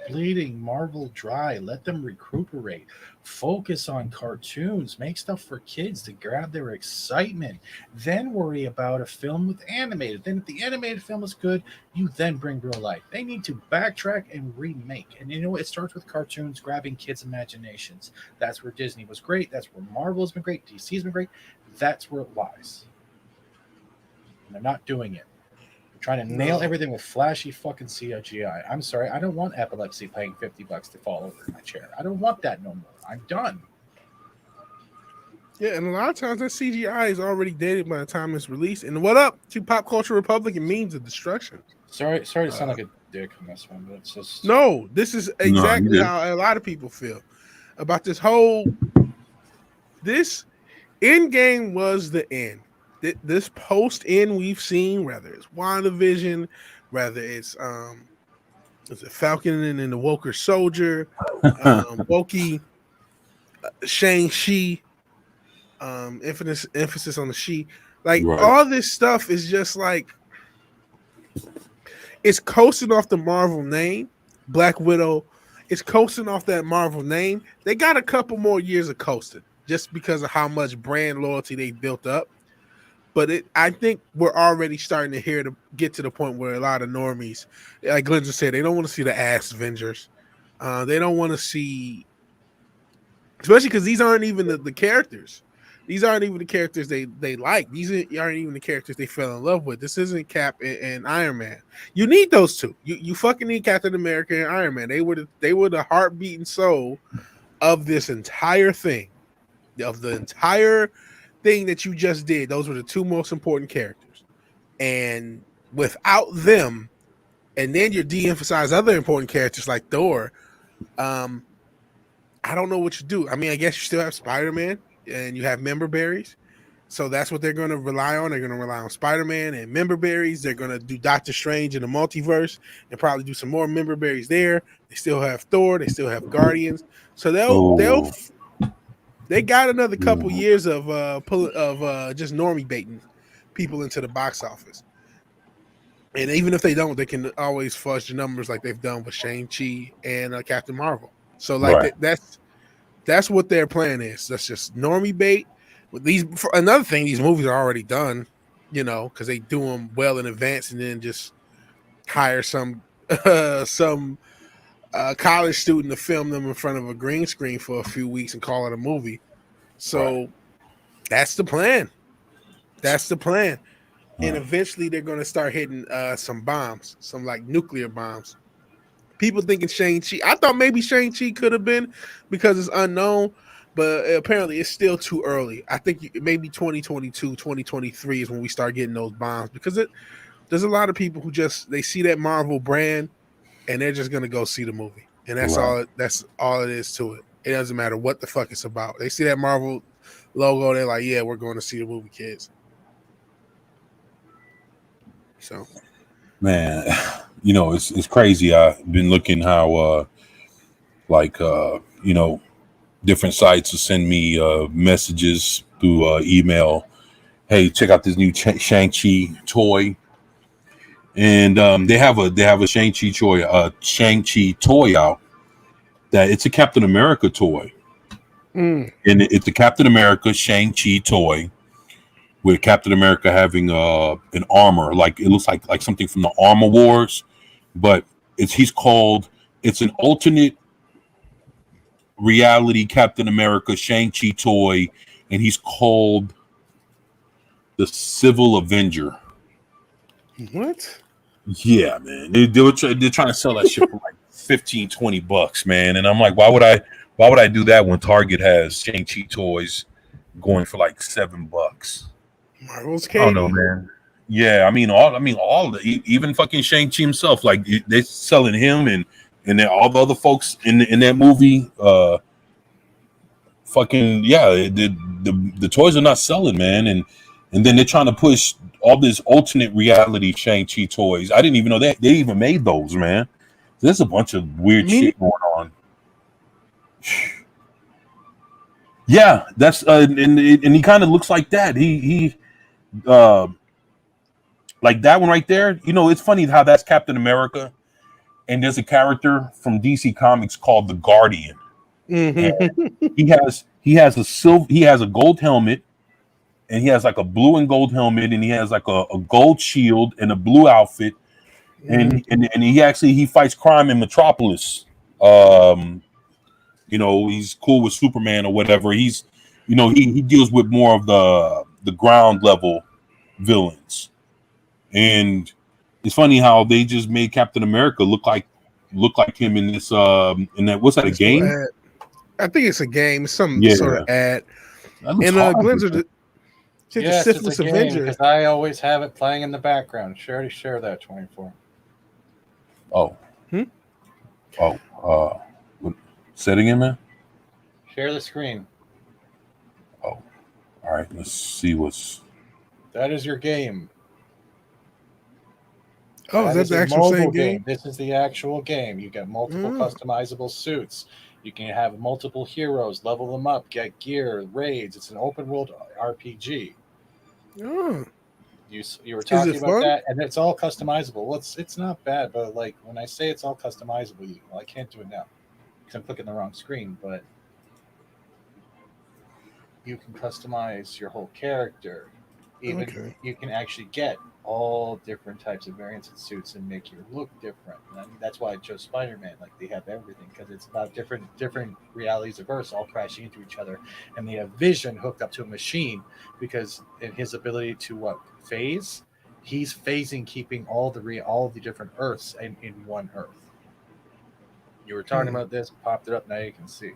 bleeding Marvel dry. Let them recuperate. Focus on cartoons. Make stuff for kids to grab their excitement. Then worry about a film with animated. Then if the animated film is good, you then bring real life. They need to backtrack and remake. And you know what? It starts with cartoons grabbing kids' imaginations. That's where Disney was great. That's where Marvel's been great. DC's been great. That's where it lies. And they're not doing it. Trying to nail everything with flashy fucking CGI. I'm sorry, I don't want epilepsy paying $50 to fall over in my chair. I don't want that no more. I'm done. Yeah, and a lot of times that CGI is already dated by the time it's released. And what up to Pop Culture Republic and means of destruction? Sorry to sound like a dick on this one, but it's just No, this is exactly how a lot of people feel about this whole. This Endgame was the end. This post end we've seen, whether it's WandaVision, whether it's Falcon and the Walker Soldier, Loki, Shang-Chi, emphasis on the she. Like all this stuff is just like it's coasting off the Marvel name, Black Widow. It's coasting off that Marvel name. They got a couple more years of coasting just because of how much brand loyalty they built up. But I think we're already starting to get to the point where a lot of normies, like Glenn just said, they don't want to see the ass Avengers. They don't want to see, especially because these aren't even the characters. These aren't even the characters they like. These aren't even the characters they fell in love with. This isn't Cap and Iron Man. You need those two. You fucking need Captain America and Iron Man. They were the heartbeat and soul of this entire thing, of the entire thing that you just did. Those were the two most important characters, and without them, and then you de-emphasize other important characters like Thor. I don't know what you do. I mean, I guess you still have Spider-Man and you have member berries, so that's what they're going to rely on. They're going to rely on Spider-Man and member berries. They're going to do Doctor Strange in the multiverse and probably do some more member berries there. They still have Thor. They still have Guardians, so they got another couple years of just normie baiting people into the box office. And even if they don't, they can always fudge the numbers like they've done with Shang-Chi and Captain Marvel. So that's what their plan is. That's just normie bait. With another thing, these movies are already done, because they do them well in advance and then just hire some college student to film them in front of a green screen for a few weeks and call it a movie. So that's the plan. And eventually they're going to start hitting some bombs, some like nuclear bombs. People thinking Shang-Chi. I thought maybe Shang-Chi could have been because it's unknown, but apparently it's still too early. I think maybe 2022, 2023 is when we start getting those bombs, because there's a lot of people who they see that Marvel brand and they're just going to go see the movie. And that's all it is to it. It doesn't matter what the fuck it's about. They see that Marvel logo, they're like, yeah, we're going to see the movie, kids. So, man, it's crazy. I've been looking how, different sites will send me messages through email. Hey, check out this new Shang-Chi toy. And they have a Shang-Chi toy out. That it's a Captain America toy, and it's a Captain America Shang-Chi toy with Captain America having an armor, like it looks like something from the Armor Wars, but it's an alternate reality Captain America Shang-Chi toy, and he's called the Civil Avenger. What? Yeah, man, they're trying to sell that shit for like $15-$20, man, and I'm like, why would I do that when Target has Shang-Chi toys going for like $7? Marvel's I don't know, man. Yeah, even fucking Shang-Chi himself, like they're selling him and then all the other folks in that movie. The toys are not selling, man, and And then they're trying to push all this alternate reality Shang-Chi toys. I didn't even know that they even made those, man. There's a bunch of weird shit going on. Yeah, that's and he kind of looks like that. He like that one right there. You know, it's funny how that's Captain America, and there's a character from DC Comics called the Guardian. Mm-hmm. He has a gold helmet, and he has like a blue and gold helmet, and he has like a gold shield and a blue outfit, and he fights crime in Metropolis. You know, he's cool with Superman or whatever. He's, you know, he deals with more of the ground level villains. And it's funny how they just made Captain America look like him in this in that, what's that, a game? I think it's a game, some sort of ad. And Glenzer, the Syphilis Avenger. Because I always have it playing in the background. Share that 24. Oh. Say it again, man. Share the screen. Oh, all right. Let's see what's. That is your game. Oh, is that the actual same game? This is the actual game. You get multiple customizable suits. You can have multiple heroes, level them up, get gear, raids. It's an open world RPG. Oh. You were talking about that, and it's all customizable. Well, it's not bad, but like when I say it's all customizable, I can't do it now. I'm clicking the wrong screen, but you can customize your whole character. Even you can actually get all different types of variants and suits and make your look different. And I mean, that's why I chose Spider-Man. Like they have everything because it's about different realities of Earth all crashing into each other, and they have Vision hooked up to a machine because in his ability to phase, he's phasing, keeping all the different Earths in one Earth. You were talking about this, popped it up, now you can see.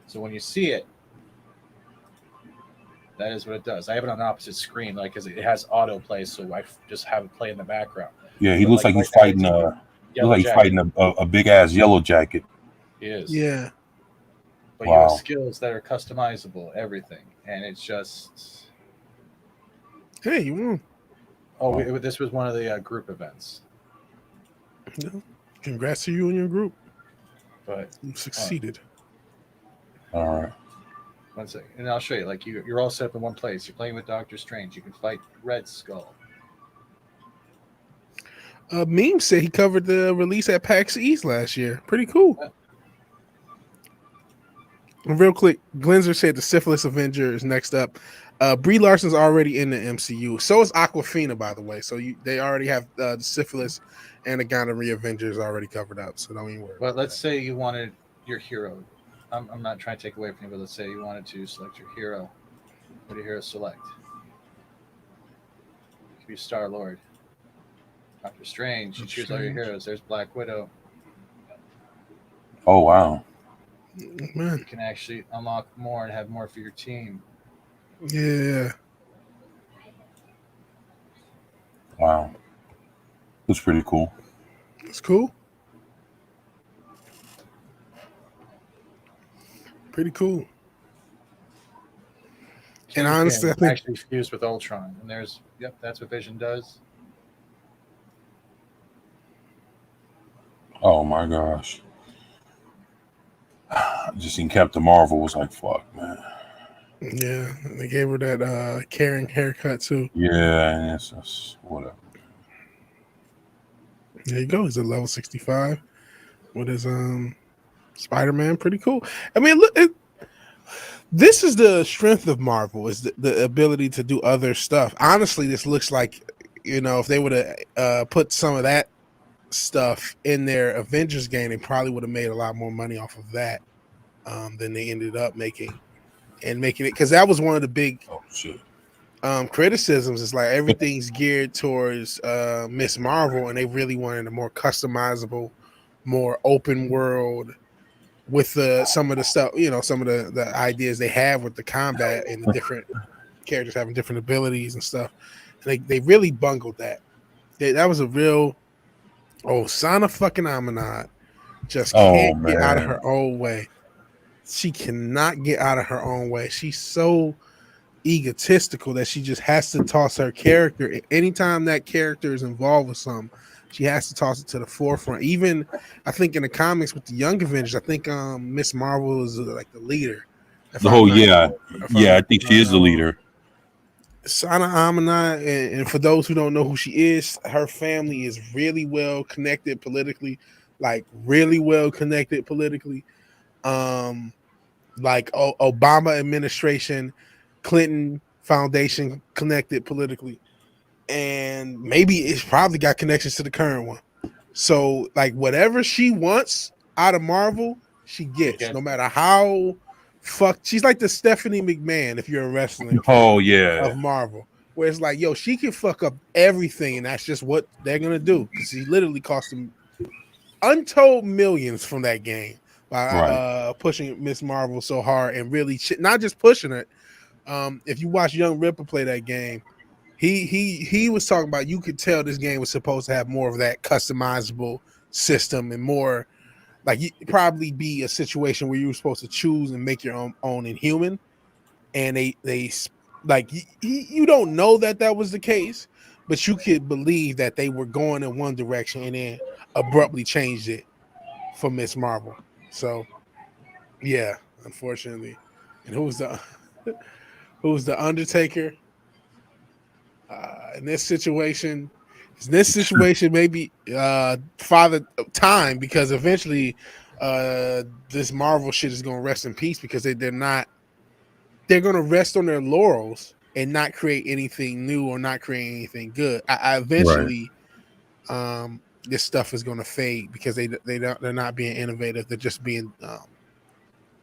So when you see it, that is what it does. I have it on the opposite screen, like because it has autoplay, so I just have it play in the background. Yeah, he looks like he's fighting a big ass yellow jacket. He is. Yeah. But you have skills that are customizable, everything, and it's just. Hey, you won. Oh, this was one of the group events. Congrats to you and your group. But you succeeded. All right. One second, and I'll show you. Like you're all set up in one place. You're playing with Doctor Strange. You can fight Red Skull. Meme said he covered the release at PAX East last year. Pretty cool. Yeah. Real quick, Glenzer said the Syphilis Avenger is next up. Brie Larson's already in the MCU. So is Aquafina, by the way. So they already have the Syphilis and the Gonorrhea Avengers already covered up. So don't even worry. Well, let's say you wanted your hero. I'm not trying to take away from you, but let's say you wanted to select your hero. What do your hero select? It could be Star-Lord. Doctor Strange. You choose all your heroes. There's Black Widow. Oh, wow. Man. You can actually unlock more and have more for your team. Yeah. Wow. That's pretty cool. That's cool. Pretty cool. And honestly, I think actually fused with Ultron. And that's what Vision does. Oh my gosh. Just seen Captain Marvel, was like, fuck, man. Yeah, they gave her that caring haircut too. Yeah, that's whatever. There you go. He's at level 65 with his Spider-Man. Pretty cool. I mean, look, this is the strength of Marvel, is the ability to do other stuff. Honestly, this looks like, if they would have put some of that stuff in their Avengers game, they probably would have made a lot more money off of that than they ended up making it, because that was one of the big criticisms. It's like everything's geared towards Miss Marvel, and they really wanted a more customizable, more open world with some of the stuff, some of the ideas they have with the combat and the different characters having different abilities and stuff. And they really bungled that. That was a real Sana fucking Amanat just can't get out of her own way. She cannot get out of her own way. She's so egotistical that she just has to toss her character. Anytime that character is involved with something, she has to toss it to the forefront. Even I think in the comics with the Young Avengers, I think Miss Marvel is like the leader. Oh yeah, I think she is the leader. Sana Amina, and for those who don't know who she is, her family is really well connected politically, like really well connected politically. Like Obama administration, Clinton Foundation connected politically, and maybe it's probably got connections to the current one. So like whatever she wants out of Marvel, she gets, no matter how fucked. She's like the Stephanie McMahon if you're a wrestling Oh yeah, of Marvel, where it's like, yo, she can fuck up everything, and that's just what they're gonna do because she literally cost them untold millions from that game by pushing Miss Marvel so hard and really not just pushing it. If you watch Young Ripper play that game, he was talking about, you could tell this game was supposed to have more of that customizable system and more like probably be a situation where you were supposed to choose and make your own Inhuman, and they like you don't know that was the case, but you could believe that they were going in one direction and then abruptly changed it for Miss Marvel. So yeah, unfortunately. And who's the Undertaker in this situation? This situation maybe father time, because eventually this Marvel shit is gonna rest in peace because they're gonna rest on their laurels and not create anything new or not create anything good. Eventually this stuff is gonna fade because they're not being innovative. They're just being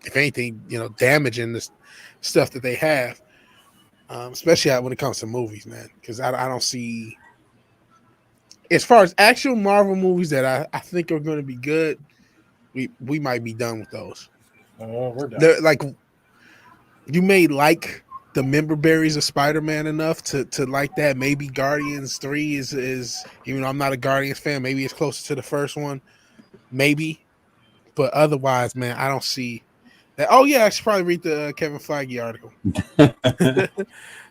if anything, damaging the stuff that they have. Especially when it comes to movies, man, because I don't see, as far as actual Marvel movies that I think are going to be good, we might be done with those. We're done. They're like, you may like the member berries of Spider-Man enough to like that. Maybe Guardians 3 is even though I'm not a Guardians fan, maybe it's closer to the first one, maybe. But otherwise, man, I don't see that. Oh yeah, I should probably read the Kevin Feige article.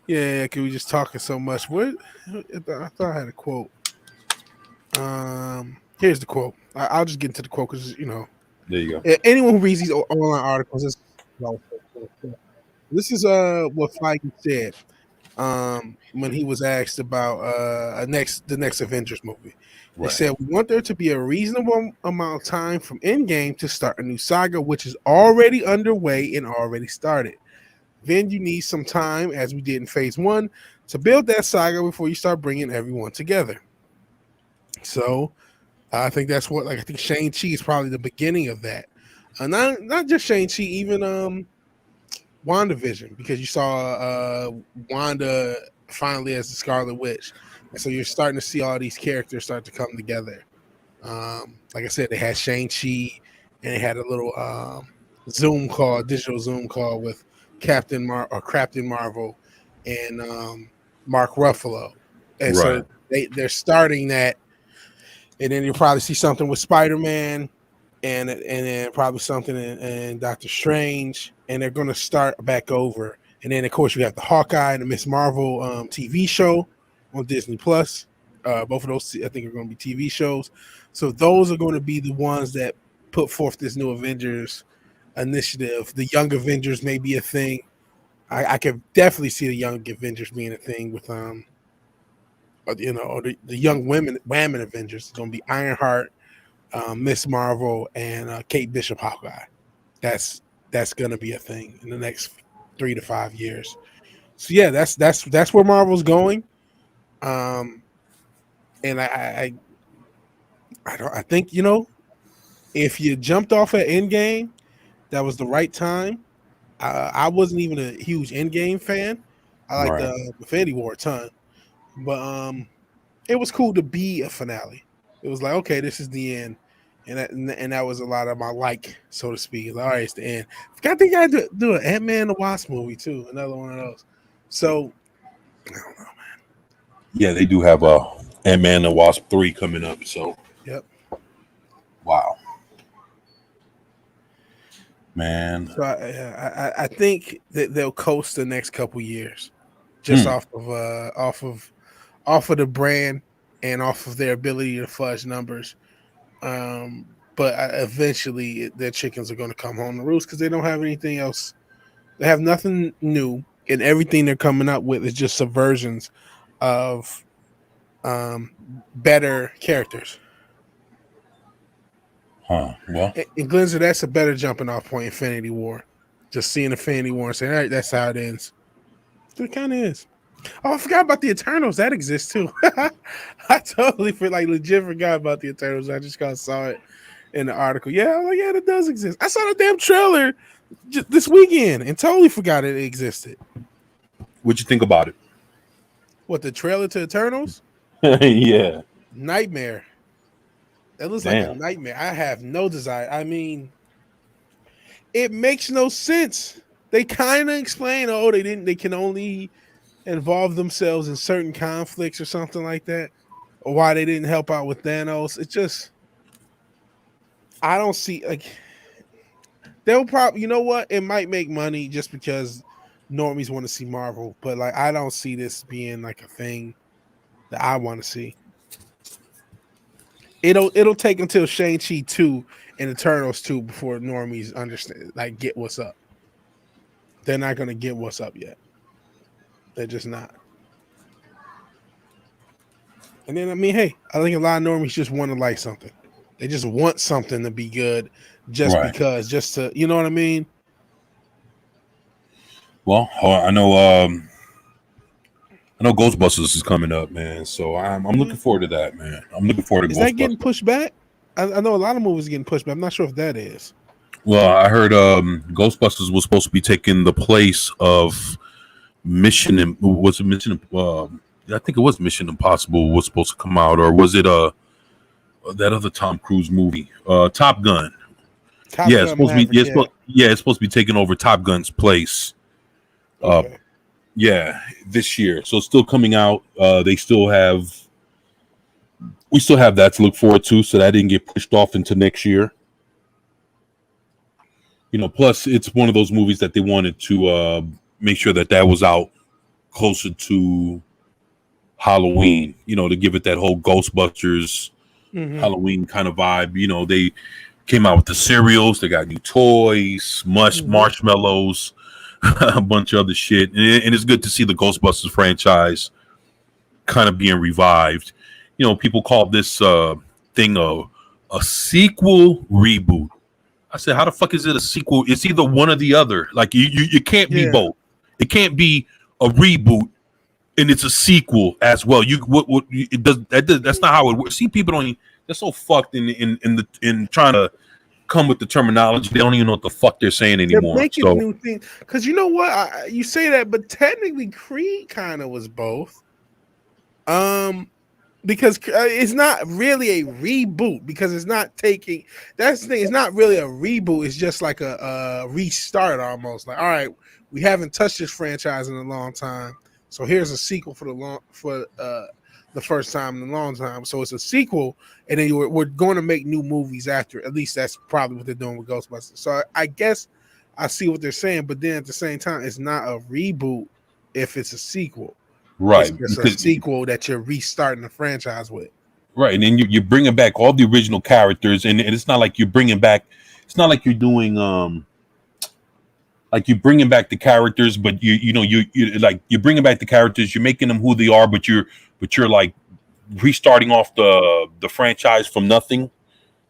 Yeah, because we just talking so much. What I thought I had a quote. Here's the quote. I'll just get into the quote because there you go. Anyone who reads these online articles, this is what Feige said when he was asked about the next Avengers movie. They said, we want there to be a reasonable amount of time from Endgame to start a new saga, which is already underway and already started. Then you need some time, as we did in Phase 1, to build that saga before you start bringing everyone together. So I think that's what, I think Shang-Chi is probably the beginning of that. Not just Shang-Chi, even WandaVision, because you saw Wanda finally as the Scarlet Witch. And so you're starting to see all these characters start to come together. Like I said, they had Shang-Chi, and they had a little digital Zoom call with Captain Marvel and Mark Ruffalo. And so they're starting that, and then you'll probably see something with Spider-Man and then probably something in Doctor Strange, and they're going to start back over. And then, of course, you have the Hawkeye and the Miss Marvel TV show on Disney Plus. Both of those, I think, are going to be TV shows. So those are going to be the ones that put forth this new Avengers initiative. The Young Avengers may be a thing. I could definitely see the Young Avengers being a thing with or the young women Avengers. It's going to be Ironheart, Miss Marvel, and Kate Bishop Hawkeye. That's going to be a thing in the next 3 to 5 years. So yeah, that's where Marvel's going. And I think if you jumped off at Endgame, that was the right time. I wasn't even a huge Endgame fan. I like the Infinity War a ton, but it was cool to be a finale. It was like, okay, this is the end, and that was a lot of my so to speak. Like, all right, it's the end. I think I had to do an Ant-Man and the Wasp movie too, another one of those. So I don't know, man. Yeah, they do have Ant-Man and the Wasp 3 coming up. So yep. Wow. man. So I think that they'll coast the next couple years, just off of the brand and off of their ability to fudge numbers. But eventually, their chickens are going to come home to roost because they don't have anything else. They have nothing new, and everything they're coming up with is just subversions of better characters. Huh. Well, And Glenn said that's a better jumping off point. Infinity War, just seeing Infinity War and saying, "All right, that's how it ends." It kind of is. Oh, I forgot about the Eternals. That exists too. I totally legit forgot about the Eternals. I just saw it in the article. Yeah, I'm like, yeah, that does exist. I saw the damn trailer this weekend and totally forgot it existed. what'd you think about it? What, the trailer to Eternals? Yeah. Nightmare. That looks like a nightmare. I have no desire. I mean, it makes no sense. They kind of explain, they can only involve themselves in certain conflicts or something like that, or why they didn't help out with Thanos. It's just, I don't see, they'll probably, you know what? It might make money just because normies want to see Marvel, but I don't see this being a thing that I want to see. It'll take until Shang-Chi 2 and Eternals 2 before normies understand, get what's up. They're not gonna get what's up yet. They're just not. And then hey, I think a lot of normies just want to like something. They just want something to be good, because, just to, you know what I mean? Well, I know Ghostbusters is coming up, man. So I'm looking forward to that, man. I'm looking forward to. Is that getting pushed back? I know a lot of movies are getting pushed back. I'm not sure if that is. Well, I heard Ghostbusters was supposed to be taking the place of Mission. Was it Mission? I think it was Mission Impossible was supposed to come out, or was it that other Tom Cruise movie, Top Gun? It's supposed to be. It's supposed to be taking over Top Gun's place. Okay. This year. So it's still coming out. We still have that to look forward to. So that didn't get pushed off into next year. Plus it's one of those movies that they wanted to make sure that was out closer to Halloween, to give it that whole Ghostbusters Halloween kind of vibe. They came out with the cereals, they got new toys, marshmallows, a bunch of other shit. And it's good to see the Ghostbusters franchise kind of being revived. People call this thing a sequel reboot. I said, how the fuck is it a sequel? It's either one or the other. You can't be both. It can't be a reboot and it's a sequel as well. That's not how it works. See, people they're so fucked in trying to come with the terminology. They don't even know what the fuck they're saying anymore. They're making new things. Because you know what? You say that, but technically Creed kind of was both. Because it's not really a reboot, because it's not taking, that's the thing, it's not really a reboot, it's just like a restart almost. All right, we haven't touched this franchise in a long time, so here's a sequel for the first time in a long time. So it's a sequel, and then we're going to make new movies after. At least that's probably what they're doing with Ghostbusters. So I guess I see what they're saying, but then at the same time, it's not a reboot if it's a sequel. Right. It's a sequel that you're restarting the franchise with. Right. And then you're bringing back all the original characters, and it's not like you're bringing back, it's not like you're doing, like you're bringing back the characters, but you're bringing back the characters, you're making them who they are, but you're like restarting off the franchise from nothing.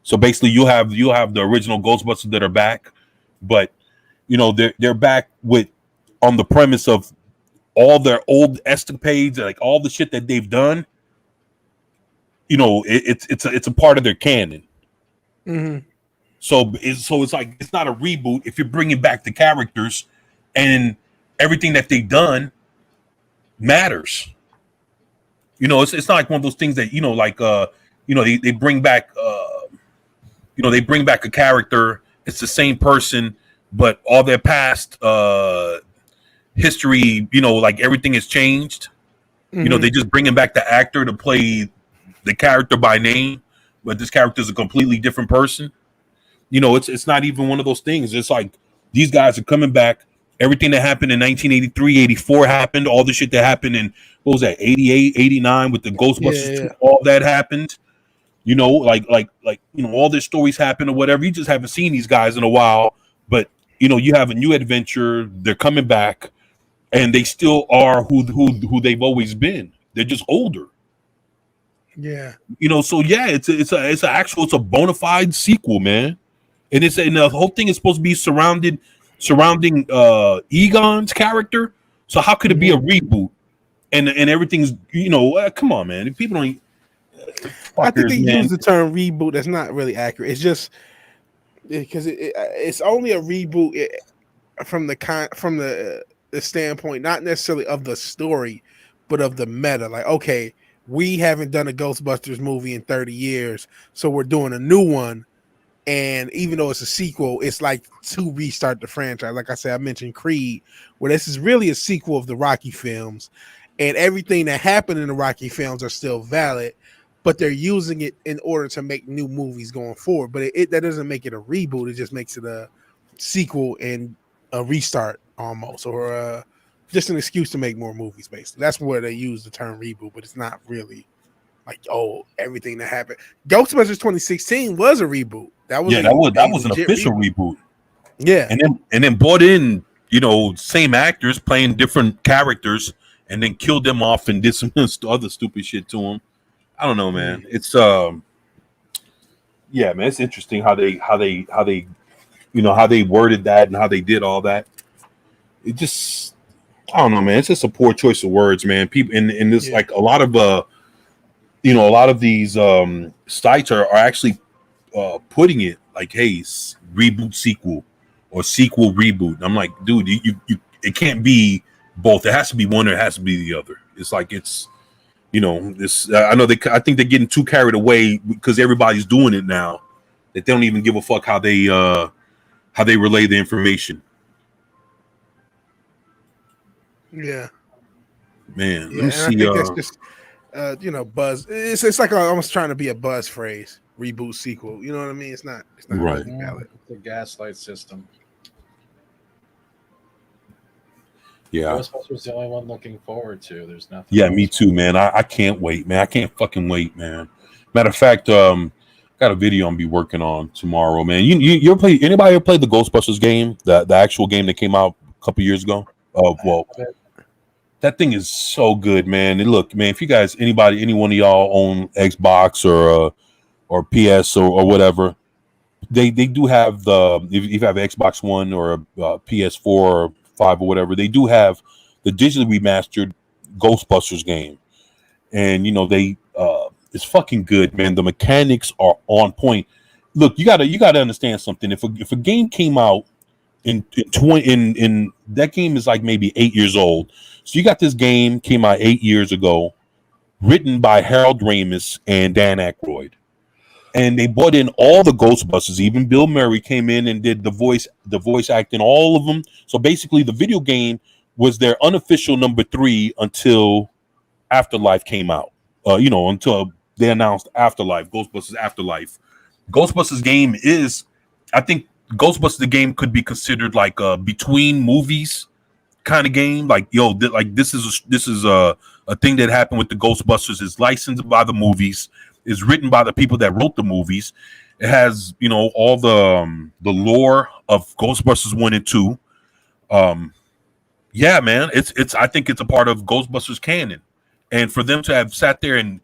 So basically you'll have the original Ghostbusters that are back, but they're back with, on the premise of all their old escapades, like all the shit that they've done. It's a part of their canon. Mm-hmm. So it's like, it's not a reboot if you're bringing back the characters and everything that they've done matters. It's not like one of those things that they bring back they bring back a character, it's the same person, but all their past history, like everything has changed. Mm-hmm. They just bringing back the actor to play the character by name, but this character is a completely different person. You know, it's not even one of those things. It's like these guys are coming back. Everything that happened in 1983, 84 happened. All the shit that happened in, what was that, 88, 89 with the Ghostbusters, Yeah. all that happened. You know, like you know, all their stories happen or whatever. You just haven't seen these guys in a while, but you know, you have a new adventure. They're coming back, and they still are who they've always been. They're just older. Yeah. You know, so yeah, it's a bona fide sequel, man. And the whole thing is supposed to be surrounding Egon's character. So how could it be a reboot? And everything's, you know, come on, man. If people don't, I think they man. use the term reboot. That's not really accurate. It's just because it's only a reboot from the standpoint, not necessarily of the story, but of the meta. Like, okay, we haven't done a Ghostbusters movie in 30 years, so we're doing a new one. And even though it's a sequel, it's like to restart the franchise. Like I said, I mentioned Creed, where this is really a sequel of the Rocky films, and everything that happened in the Rocky films are still valid, but they're using it in order to make new movies going forward. But that doesn't make it a reboot. It just makes it a sequel and a restart almost, or just an excuse to make more movies, basically. That's where they use the term reboot, but it's not really like, oh, everything that happened. Ghostbusters 2016 was a reboot. That was an official reboot. Yeah. And then brought in, you know, same actors playing different characters, and then killed them off and did some other stupid shit to them. I don't know, man. It's yeah, man. It's interesting how they you know, how they worded that and how they did all that. It just, I don't know, man. It's just a poor choice of words, man. People in this, like a lot of you know, a lot of these sites are actually putting it like, hey, reboot sequel or sequel reboot. And I'm like, dude, you it can't be both. It has to be one or it has to be the other. It's like, it's, you know, this I think they're getting too carried away because everybody's doing it now, that they don't even give a fuck how they relay the information. Yeah. Man, Yeah, let me see. I think that's just you know, buzz. It's like almost trying to be a buzz phrase. Reboot, sequel. You know what I mean? It's not Right. really valid. The gaslight system. Yeah. Ghostbusters the only one looking forward to. There's nothing. Yeah, else. me too, man. I can't wait, man. I can't fucking wait, man. Matter of fact, got a video I'm be working on tomorrow, man. You ever play, anybody ever played the Ghostbusters game? The actual game that came out a couple years ago? Well, that thing is so good, man. And look, man, if you guys, any one of y'all own Xbox or PS or whatever, they do have if you have an Xbox One or a PS4 or 5 or whatever, they do have the digitally remastered Ghostbusters game, and you know it's fucking good, man. The mechanics are on point. Look, you gotta understand something. If a game came out in that game is like maybe 8 years old, so you got this game came out 8 years ago, written by Harold Ramis and Dan Aykroyd, and they brought in all the Ghostbusters. Even Bill Murray came in and did the voice acting, all of them. So basically, the video game was their unofficial number 3 until Afterlife came out. You know, until they announced Afterlife, Ghostbusters Afterlife. Ghostbusters game is, I think, Ghostbusters the game could be considered like a between movies kind of game. Like, yo, this is a thing that happened with the Ghostbusters. Is licensed by the movies. Is written by the people that wrote the movies. It has, you know, all the lore of Ghostbusters 1 and 2. Yeah, man, it's I think it's a part of Ghostbusters canon, and for them to have sat there and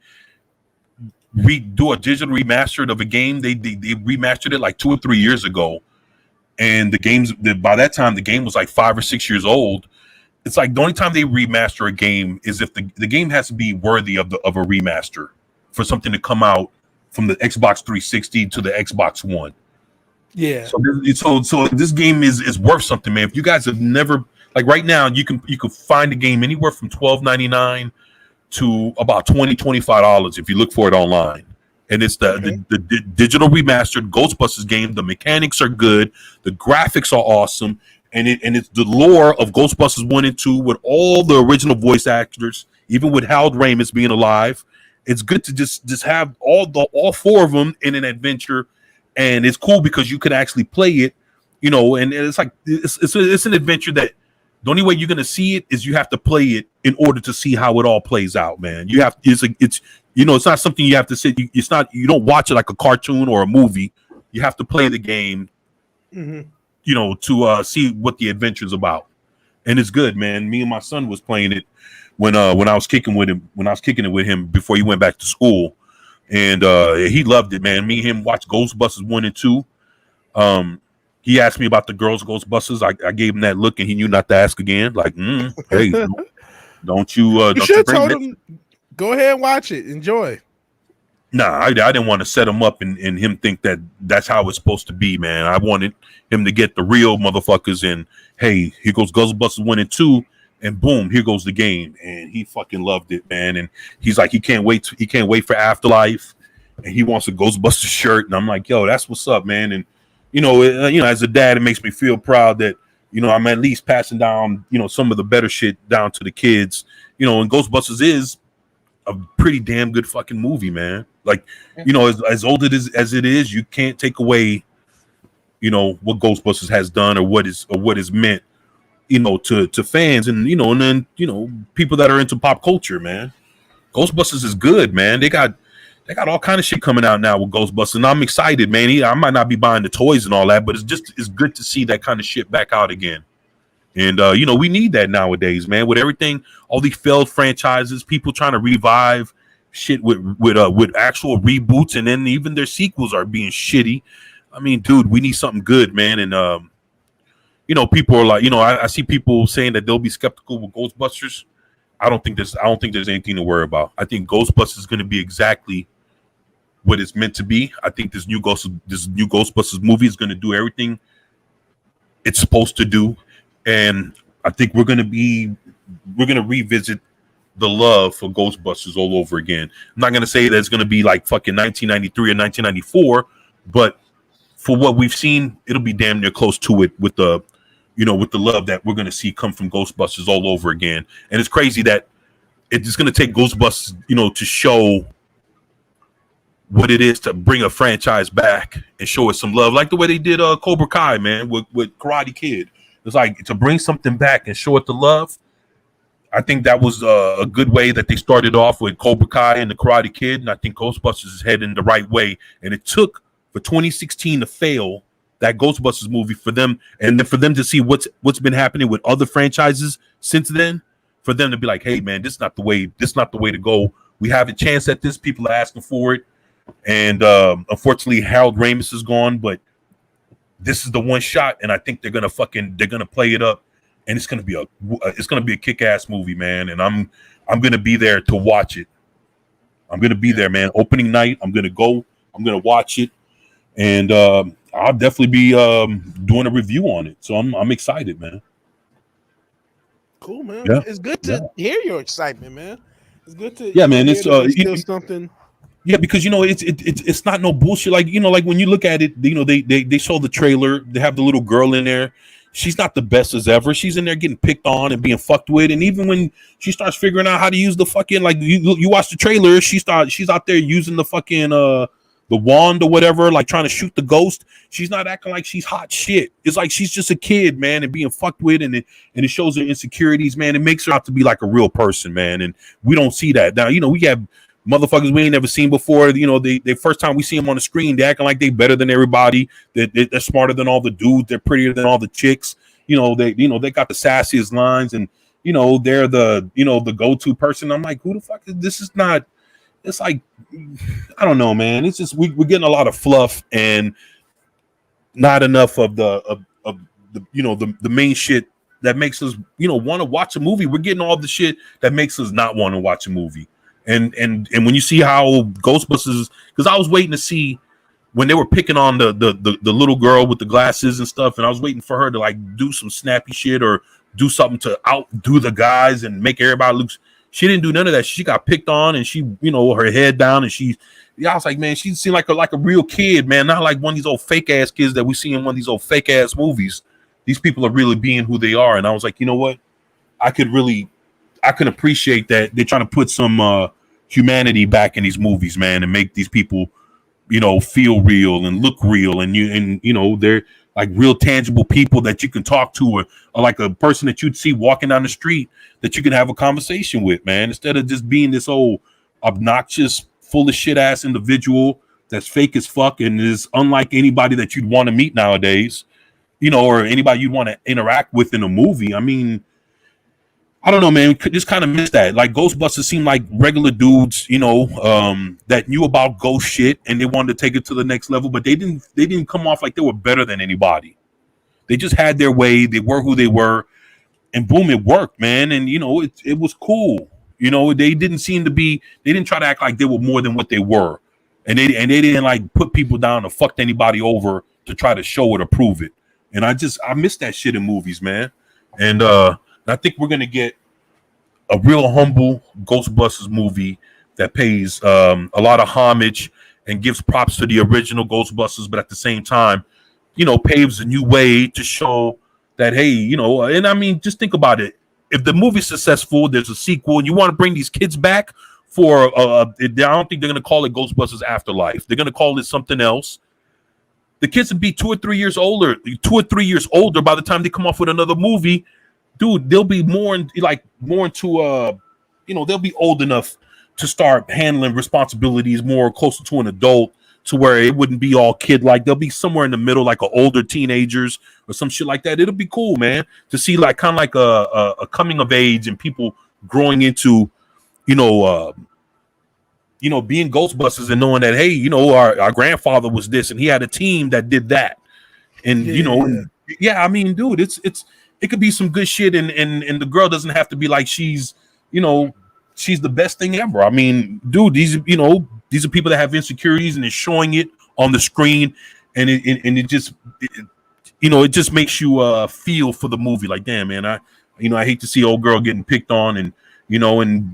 redo a digital remastered of a game, they remastered it like 2 or 3 years ago, and by that time the game was like 5 or 6 years old. It's like the only time they remaster a game is if the game has to be worthy of a remaster for something to come out from the Xbox 360 to the Xbox One. Yeah. So this game is worth something, man. If you guys have never, like right now, you can find a game anywhere from $12.99 to about $20-$25 if you look for it online. And it's the digital remastered Ghostbusters game. The mechanics are good, the graphics are awesome, and it's the lore of Ghostbusters 1 and 2 with all the original voice actors, even with Harold Ramis being alive. It's good to just have all 4 of them in an adventure, and it's cool because you can actually play it, you know, and it's like it's an adventure that the only way you're gonna see it is you have to play it in order to see how it all plays out, man. You have it's you know, it's not something you have to sit. It's not, you don't watch it like a cartoon or a movie. You have to play the game, you know, to see what the adventure's about. And it's good, man. Me and my son was playing it when I was kicking it with him before he went back to school, and he loved it, man. Me and him watched Ghostbusters 1 and 2. He asked me about the girls Ghostbusters. I gave him that look, and he knew not to ask again. Like, hey, don't you? You should have told him, go ahead and watch it, enjoy. Nah, I didn't want to set him up and him think that that's how it's supposed to be, man. I wanted him to get the real motherfuckers, and hey, here goes Ghostbusters 1 and 2, and boom, here goes the game, and he fucking loved it, man. And he's like, he can't wait for Afterlife, and he wants a Ghostbusters shirt, and I'm like, yo, that's what's up, man. And you know, as a dad, it makes me feel proud that, you know, I'm at least passing down, you know, some of the better shit down to the kids, you know. And Ghostbusters is a pretty damn good fucking movie, man. Like, you know, as old as it is, you can't take away, you know, what Ghostbusters has done or what is meant, you know, to fans, and you know, and then, you know, people that are into pop culture, man. Ghostbusters is good, man. They got all kind of shit coming out now with Ghostbusters, and I'm excited, man. I might not be buying the toys and all that, but it's good to see that kind of shit back out again. And you know, we need that nowadays, man. With everything, all these failed franchises, people trying to revive shit with actual reboots, and then even their sequels are being shitty. I mean, dude, we need something good, man. And you know, people are like, you know, I see people saying that they'll be skeptical with Ghostbusters. I don't think there's anything to worry about. I think Ghostbusters is going to be exactly what it's meant to be. I think this new Ghostbusters movie is going to do everything it's supposed to do. And I think we're gonna revisit the love for Ghostbusters all over again. I'm not gonna say that it's gonna be like fucking 1993 or 1994, but for what we've seen, it'll be damn near close to it with the, you know, with the love that we're gonna see come from Ghostbusters all over again. And it's crazy that it's gonna take Ghostbusters, you know, to show what it is to bring a franchise back and show us some love, like the way they did Cobra Kai, man, with Karate Kid. It's like, to bring something back and show it the love. I think that was a good way that they started off with Cobra Kai and the Karate Kid, and I think Ghostbusters is heading the right way. And it took for 2016 to fail that Ghostbusters movie for them, and then for them to see what's been happening with other franchises since then, for them to be like, hey man, this is not the way to go. We have a chance at this. People are asking for it, and unfortunately Harold Ramis is gone, but this is the one shot, and I think they're gonna play it up, and it's gonna be a kick-ass movie, man. And I'm gonna be there to watch it. I'm gonna be there, man. Opening night, I'm gonna watch it, and I'll definitely be doing a review on it. So I'm excited, man. Cool, man. Yeah. It's good to hear your excitement, man. It's good to man. It's still something. Yeah, because you know it's not no bullshit. Like, you know, like when you look at it, you know, they show the trailer. They have the little girl in there. She's not the best as ever. She's in there getting picked on and being fucked with. And even when she starts figuring out how to use the fucking, like, you watch the trailer, she's out there using the fucking the wand or whatever, like trying to shoot the ghost. She's not acting like she's hot shit. It's like she's just a kid, man, and being fucked with, and it shows her insecurities, man. It makes her out to be like a real person, man. And we don't see that now. You know, we have motherfuckers we ain't never seen before. You know, they first time we see them on the screen, they acting like they better than everybody. They're smarter than all the dudes. They're prettier than all the chicks. You know, they got the sassiest lines, and you know, they're the go-to person. I'm like, who the fuck is this? Is not. It's like, I don't know, man. It's just we're getting a lot of fluff and not enough of the main shit that makes us, you know, want to watch a movie. We're getting all the shit that makes us not want to watch a movie. And when you see how Ghostbusters, because I was waiting to see when they were picking on the little girl with the glasses and stuff, and I was waiting for her to like do some snappy shit or do something to outdo the guys and make everybody look. She didn't do none of that. She got picked on, and she, you know, her head down, and I was like, man, she seemed like a real kid, man, not like one of these old fake ass kids that we see in one of these old fake ass movies. These people are really being who they are, and I was like, you know what, I could appreciate that they're trying to put some humanity back in these movies, man, and make these people feel real and look real, and they're like real tangible people that you can talk to, or like a person that you'd see walking down the street that you can have a conversation with, man, instead of just being this old obnoxious, full of shit ass individual that's fake as fuck and is unlike anybody that you'd want to meet nowadays, or anybody you'd want to interact with in a movie. I mean, I don't know, man. Just kind of miss that. Like Ghostbusters seemed like regular dudes, that knew about ghost shit and they wanted to take it to the next level, but they didn't come off like they were better than anybody. They just had their way. They were who they were, and boom, it worked, man. And it was cool. They didn't try to act like they were more than what they were, and they didn't like put people down or fucked anybody over to try to show it or prove it. And I miss that shit in movies, man. And I think we're gonna get a real humble Ghostbusters movie that pays a lot of homage and gives props to the original Ghostbusters, but at the same time, paves a new way to show that, hey, and I mean, just think about it. If the movie's successful, there's a sequel, and you want to bring these kids back for, I don't think they're gonna call it Ghostbusters Afterlife. They're gonna call it something else. The kids would be 2 or 3 years older by the time they come off with another movie. Dude, they'll be more into they'll be old enough to start handling responsibilities more closer to an adult, to where it wouldn't be all kid like. They'll be somewhere in the middle, like older teenagers or some shit like that. It'll be cool, man, to see like kind of like a coming of age and people growing into being Ghostbusters and knowing that, hey, our grandfather was this and he had a team that did that. And I mean, dude, it could be some good shit, and the girl doesn't have to be like she's the best thing ever. I mean, dude, these are people that have insecurities, and they're showing it on the screen, and it just makes you feel for the movie. Like, damn, man, I hate to see old girl getting picked on, and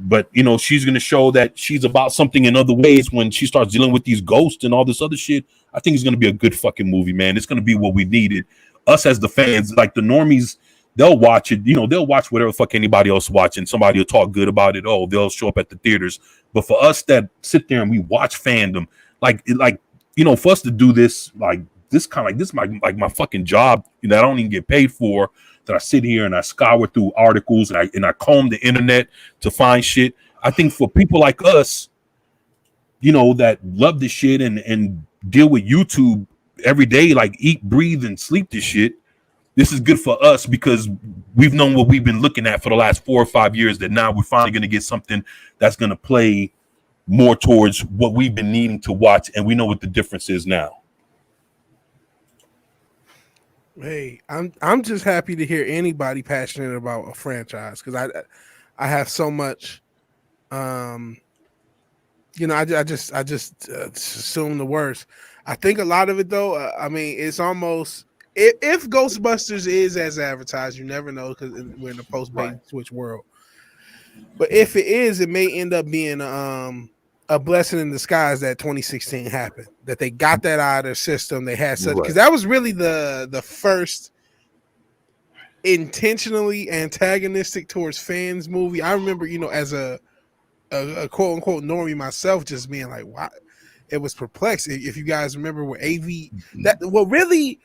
but she's gonna show that she's about something in other ways when she starts dealing with these ghosts and all this other shit. I think it's gonna be a good fucking movie, man. It's gonna be what we needed. Us as the fans, like the normies, they'll watch it, they'll watch whatever fuck anybody else watching. Somebody will talk good about it. Oh, they'll show up at the theaters. But for us that sit there and we watch fandom, for us to do this, like this like my fucking job, that I don't even get paid for, that I sit here and I scour through articles and I comb the internet to find shit. I think for people like us, that love this shit and deal with YouTube every day, like eat, breathe, and sleep this shit, this is good for us because we've known what we've been looking at for the last 4 or 5 years, that now we're finally going to get something that's going to play more towards what we've been needing to watch, and we know what the difference is now. Hey, I'm just happy to hear anybody passionate about a franchise, because I have so much, I just assume the worst. I think a lot of it though, I mean, it's almost, if Ghostbusters is as advertised, you never know because we're in the post-bait switch world. But if it is, it may end up being a blessing in disguise that 2016 happened, that they got that out of their system. They had such, because that was really the first intentionally antagonistic towards fans movie. I remember, as a quote unquote normie myself, just being like, "Why?" It was perplexed. If you guys remember, where that what really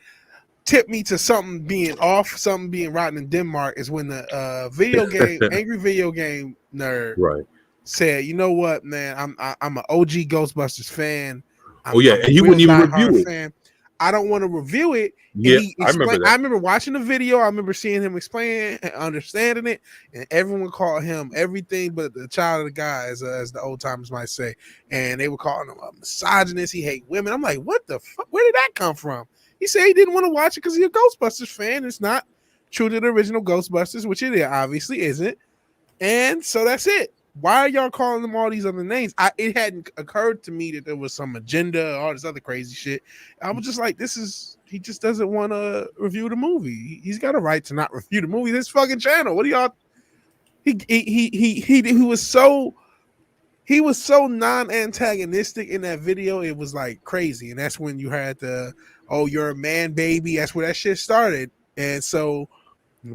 tipped me to something being off, something being rotten in Denmark, is when the video game angry video game nerd said, "You know what, man? I'm an OG Ghostbusters fan. I'm and he wouldn't even review it. Fan. I don't want to review it." Yeah, I remember that. I remember watching the video. I remember seeing him explain and understanding it, and everyone called him everything but the child of the guy, as the old timers might say. And they were calling him a misogynist. He hate women. I'm like, what the fuck? Where did that come from? He said he didn't want to watch it because he's a Ghostbusters fan. It's not true to the original Ghostbusters, which it obviously isn't. And so that's it. Why are y'all calling them all these other names? It hadn't occurred to me that there was some agenda or all this other crazy shit. I was just like, he just doesn't want to review the movie. He's got a right to not review the movie. This fucking channel. What do y'all? He was so non-antagonistic in that video. It was like crazy. And that's when you had you're a man, baby. That's where that shit started. And so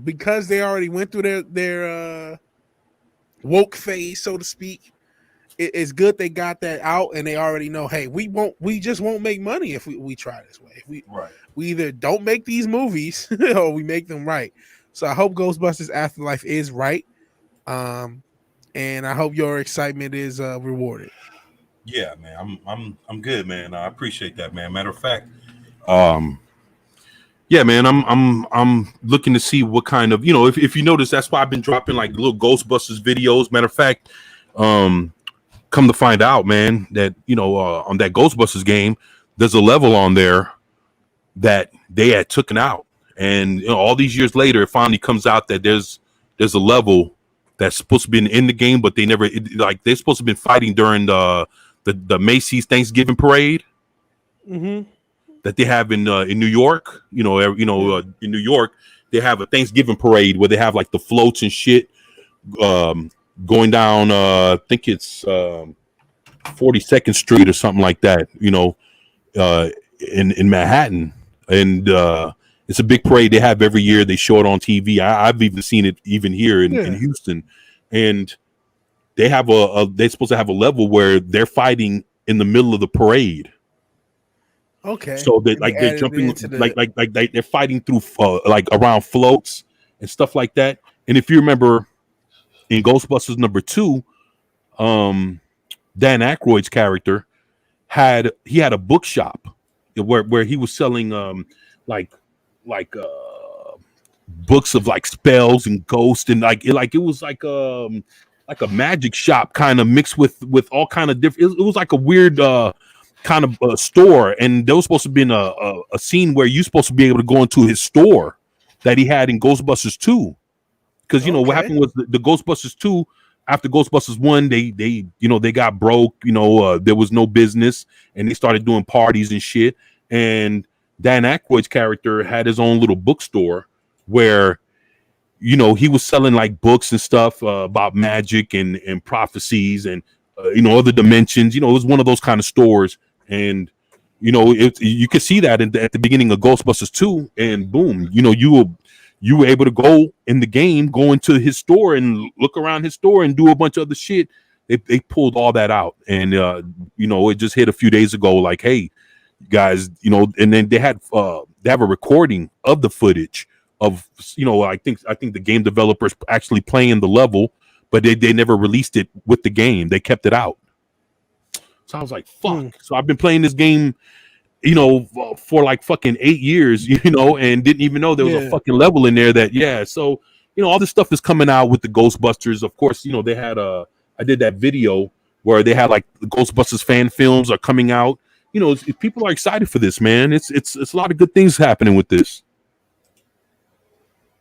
because they already went through their woke phase, so to speak, it's good they got that out and they already know, hey, we just won't make money if we try this way. If we either don't make these movies or we make them right. So I hope Ghostbusters Afterlife is right. And I hope your excitement is rewarded. Yeah, man, I'm good, man. I appreciate that, man. Matter of fact, yeah, man, I'm looking to see what kind of, if you notice, that's why I've been dropping like little Ghostbusters videos. Matter of fact, come to find out, man, that on that Ghostbusters game, there's a level on there that they had taken out, and all these years later, it finally comes out that there's a level that's supposed to be in the game, but they never they're supposed to have been fighting during the Macy's Thanksgiving parade. Mm-hmm. That they have in New York, in New York, they have a Thanksgiving parade where they have like the floats and shit going down. I think it's 42nd Street or something like that. In Manhattan, and it's a big parade they have every year. They show it on TV. I've even seen it even here in Houston, and they have they're supposed to have a level where they're fighting in the middle of the parade. Okay. So that they're jumping they're fighting through around floats and stuff like that. And if you remember in Ghostbusters #2, Dan Aykroyd's character had a bookshop where he was selling books of like spells and ghosts, and it was like a magic shop kind of mixed with all kind of different. It was like a weird kind of a store, and there was supposed to be a scene where you're supposed to be able to go into his store that he had in Ghostbusters 2, because what happened was the Ghostbusters 2, after Ghostbusters 1, they got broke, there was no business, and they started doing parties and shit, and Dan Aykroyd's character had his own little bookstore where he was selling like books and stuff about magic and prophecies and other dimensions. It was one of those kind of stores. And you could see that at the beginning of Ghostbusters 2, and boom, you were able to go in the game, go into his store and look around his store and do a bunch of other shit. They pulled all that out, and it just hit a few days ago. Like, hey, guys, and then they have a recording of the footage of I think the game developers actually playing the level, but they never released it with the game. They kept it out. So I was like, fuck. So I've been playing this game, for like fucking 8 years, and didn't even know there was a fucking level in there that, so, all this stuff is coming out with the Ghostbusters. Of course, they had I did that video where they had like the Ghostbusters fan films are coming out. People are excited for this, man. It's a lot of good things happening with this.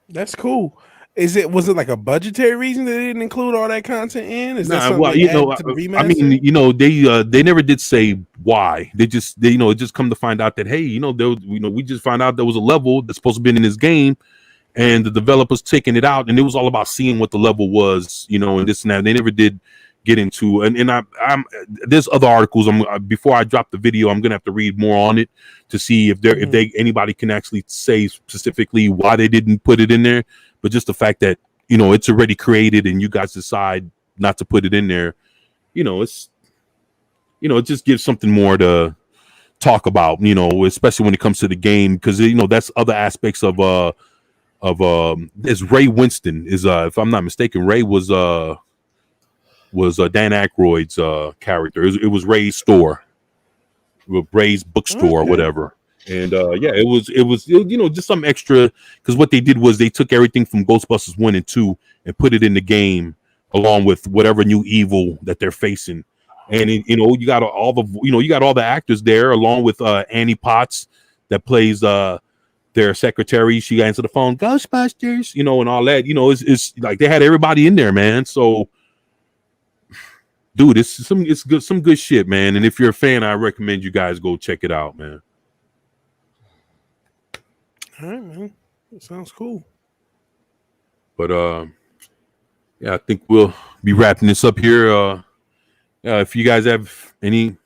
That's cool. Was it like a budgetary reason they didn't include all that content in? Is that something to the remaster? They never did say why. They just come to find out that, hey, we just found out there was a level that's supposed to be in this game, and the developers taking it out, and it was all about seeing what the level was, and this and that. They never did get into, and I'm there's other articles. Before I drop the video, I'm gonna have to read more on it to see if anybody can actually say specifically why they didn't put it in there. But just the fact that it's already created and you guys decide not to put it in there, it just gives something more to talk about, especially when it comes to the game, because that's other aspects of there's Ray Winston is if I'm not mistaken, Ray was Dan Aykroyd's character. It was Ray's store, Ray's bookstore or whatever. And it was just some extra, because what they did was they took everything from Ghostbusters 1 and 2 and put it in the game along with whatever new evil that they're facing. And you got all the actors there, along with Annie Potts that plays their secretary. She answered the phone, Ghostbusters, and all that. It's like they had everybody in there, man. So, dude, it's some good shit, man. And if you're a fan, I recommend you guys go check it out, man. All right, man. That sounds cool. But I think we'll be wrapping this up here. If you guys have any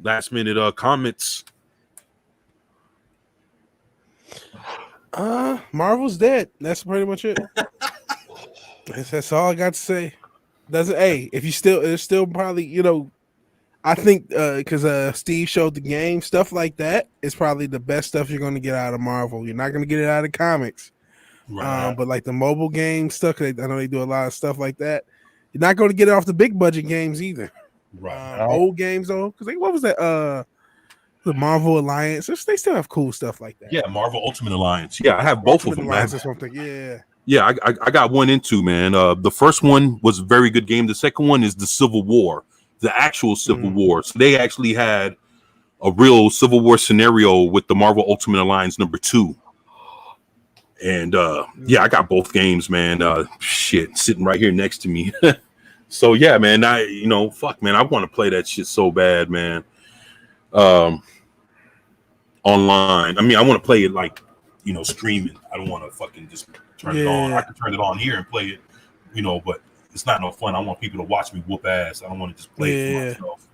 last minute comments. Marvel's dead. That's pretty much it. That's all I got to say. Doesn't if you still it's still probably I think because Steve showed the game stuff like that is probably the best stuff you're going to get out of Marvel. You're not going to get it out of comics, Right. but like the mobile game stuff, I know they do a lot of stuff like that. You're not going to get it off the big budget games either. Right. Old games though, because what was that? The Marvel Alliance. They still have cool stuff like that. Yeah, Marvel Ultimate Alliance. Yeah, I have both Ultimate of them. Alliance or something. Yeah. Yeah, I got one into, man. The first one was a very good game. The second one is the Civil War, the actual Civil War. So they actually had a real Civil War scenario with the Marvel Ultimate Alliance #2. And yeah, I got both games, man. Shit, sitting right here next to me. So yeah, man, fuck, man, I want to play that shit so bad, man. Online. I mean, I want to play it like, streaming. I don't want to fucking just turn it on. I can turn it on here and play it, but it's not no fun. I want people to watch me whoop ass. I don't want to just play it for myself.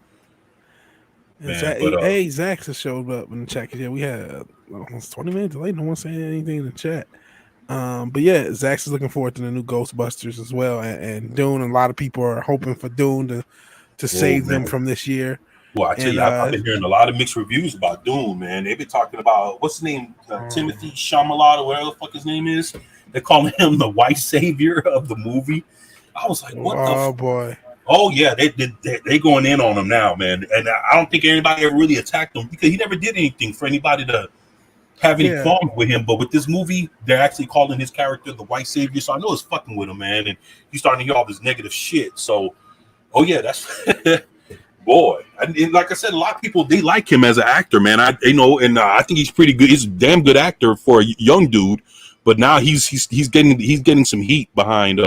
Man, hey, Zach just showed up in the chat. Yeah, we had almost 20 minutes delay. No one saying anything in the chat. But yeah, Zach's is looking forward to the new Ghostbusters as well, and Dune. A lot of people are hoping for Dune to save them from this year. Well, I tell you, I've been hearing a lot of mixed reviews about Dune, man. They've been talking about what's his name, Timothy Chalamet, or whatever the fuck his name is. They're calling him the white savior of the movie. I was like, what? Boy. Oh yeah, they going in on him now, man. And I don't think anybody ever really attacked him because he never did anything for anybody to have any qualms with him. But with this movie, they're actually calling his character the white savior. So I know it's fucking with him, man. And you're starting to hear all this negative shit. So, oh yeah, that's boy. And like I said, a lot of people, they like him as an actor, man. I think he's pretty good. He's a damn good actor for a young dude. But now he's getting some heat behind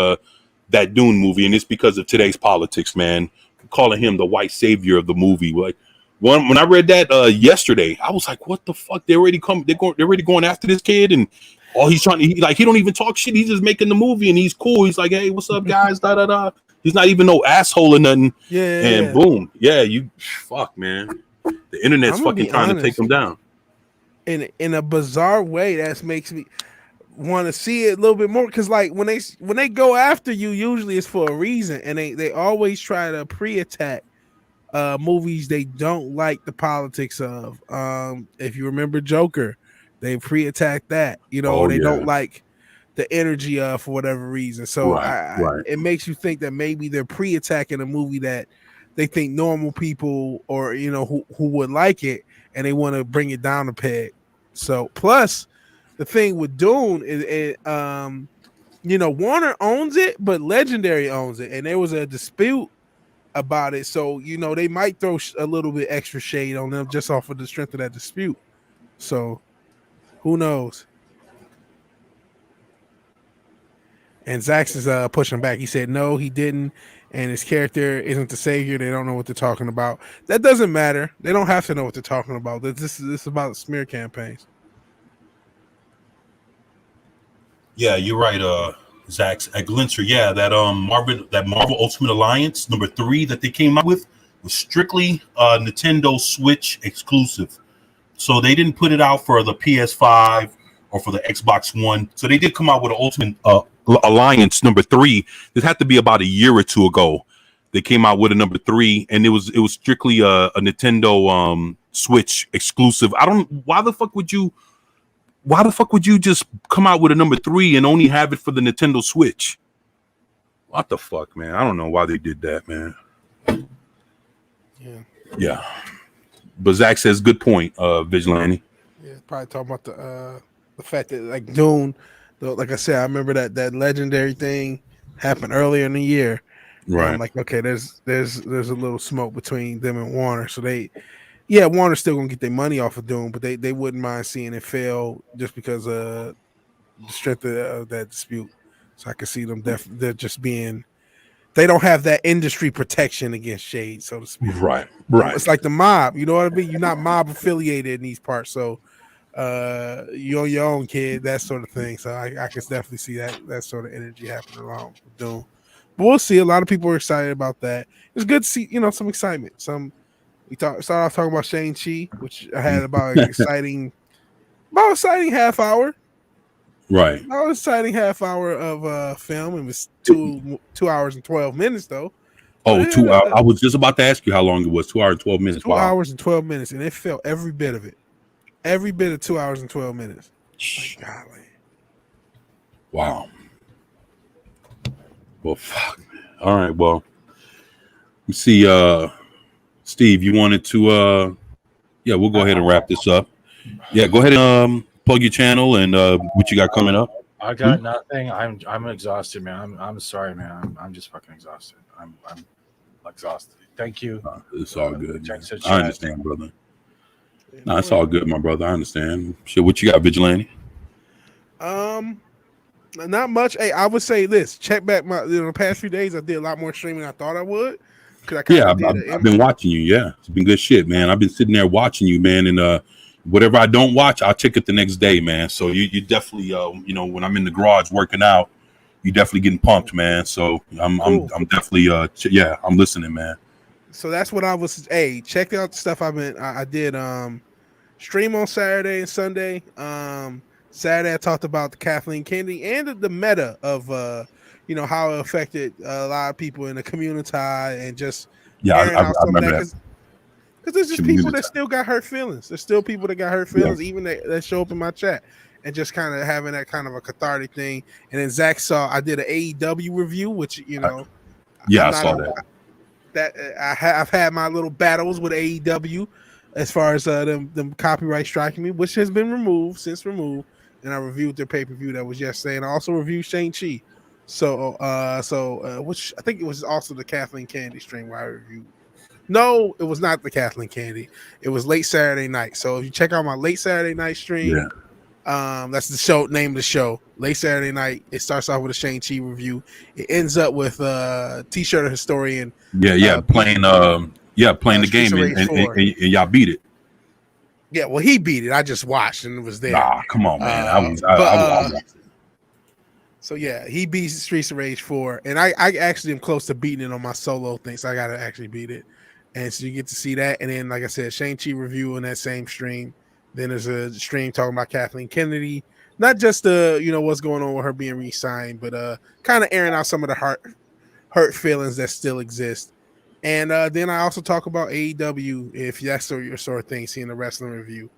that Dune movie, and it's because of today's politics, man. Calling him the white savior of the movie. Like when I read that yesterday, I was like, what the fuck? They're already going after this kid, and all he's trying to he don't even talk shit. He's just making the movie, and he's cool. He's like, hey, what's up, guys? Da da da. He's not even no asshole or nothing. Yeah. And boom. Yeah, fuck, man. The internet's fucking trying to take him down. In a bizarre way, that makes me want to see it a little bit more, because like when they go after you, usually it's for a reason, and they always try to pre-attack movies they don't like the politics of. If you remember Joker, they pre-attacked that. They don't like the energy of for whatever reason. So right. It makes you think that maybe they're pre-attacking a movie that they think normal people or who would like it, and they want to bring it down a peg. So plus the thing with Dune is Warner owns it, but Legendary owns it, and there was a dispute about it. So they might throw a little bit extra shade on them just off of the strength of that dispute. So who knows? And Zax is pushing back. He said no, he didn't, and his character isn't the savior. They don't know what they're talking about. That doesn't matter. They don't have to know what they're talking about. This is about smear campaigns. Yeah, you're right, Zax. At Glinster, yeah, that Marvel Ultimate Alliance #3 that they came out with was strictly Nintendo Switch exclusive. So they didn't put it out for the PS5 or for the Xbox One. So they did come out with an Ultimate Alliance #3. This had to be about a year or two ago. They came out with a #3, and it was strictly a Nintendo Switch exclusive. Why the fuck would you just come out with a #3 and only have it for the Nintendo Switch? What the fuck, man? I don't know why they did that, man. Yeah. But Zach says, good point, Vigilante. Yeah, probably talking about the fact that like Dune, like I said, I remember that Legendary thing happened earlier in the year. Right. I'm like, okay, there's a little smoke between them and Warner. So Warner's still gonna get their money off of Dune, but they wouldn't mind seeing it fail just because of the strength of that dispute. So I can see them they're just being, they don't have that industry protection against shade, so to speak. Right. It's like the mob, you know what I mean? You're not mob affiliated in these parts, so you're your own kid, that sort of thing. So I can definitely see that sort of energy happening along with Dune. But we'll see. A lot of people are excited about that. It's good to see, some excitement. We started off talking about Shang-Chi, which I had about exciting half hour. Right. No, exciting half hour of film. It was 2 hours and 12 minutes though. Oh, But 2 hours. I was just about to ask you how long it was. 2 hours and 12 minutes. 2 Wow. hours and 12 minutes, and it felt every bit of it. Every bit of 2 hours and 12 minutes. Like, golly. Wow. Well, fuck. All right. Well, we see. Steve, you wanted to? Yeah, we'll go ahead and wrap this up. Yeah, go ahead and plug your channel and what you got coming up. I got nothing. I'm exhausted, man. I'm sorry, man. I'm just fucking exhausted. I'm exhausted. Thank you. It's all good. Check the I chat. understand, brother. No, it's all good, my brother. I understand. Shit, what you got, Vigilante? Not much. Hey, I would say this. Check back my the past few days. I did a lot more streaming than I thought I would. Yeah, I've been watching you. Yeah, it's been good shit, man. I've been sitting there watching you, man, and whatever I don't watch, I'll check it the next day, man. So you definitely, you know, when I'm in the garage working out, you definitely getting pumped, man. So I'm definitely, yeah, I'm listening, man. So that's what I was. Hey, check out the stuff I did. Stream on Saturday and Sunday. Saturday I talked about the Kathleen Kennedy and the meta of you know, how it affected a lot of people in the community and just I remember that. Because there's just people that still got hurt feelings. There's still people that got hurt feelings, even that show up in my chat, and just kind of having that kind of a cathartic thing. And then Zach saw I did an AEW review, which you know, I saw that. I've had my little battles with AEW as far as them copyright striking me, which has been removed. And I reviewed their pay-per-view that was yesterday, and I also reviewed Shang-Chi. So which I think it was also the Kathleen Kennedy stream where I reviewed. No, it was not the Kathleen Kennedy. It was late Saturday night. So if you check out my late Saturday night stream, that's the show name of the show. Late Saturday night. It starts off with a Shang-Chi review. It ends up with T-shirt historian. Playing the game and y'all beat it. Yeah, well, he beat it. I just watched and it was there. Nah, come on, man. I was So yeah, he beat Streets of Rage 4, and I actually am close to beating it on my solo thing, so I gotta actually beat it. And so you get to see that, and then like I said, Shang-Chi review in that same stream. Then there's a stream talking about Kathleen Kennedy, not just you know what's going on with her being re-signed, but kind of airing out some of the hurt feelings that still exist. And then I also talk about AEW, if that's your sort of thing, seeing the wrestling review.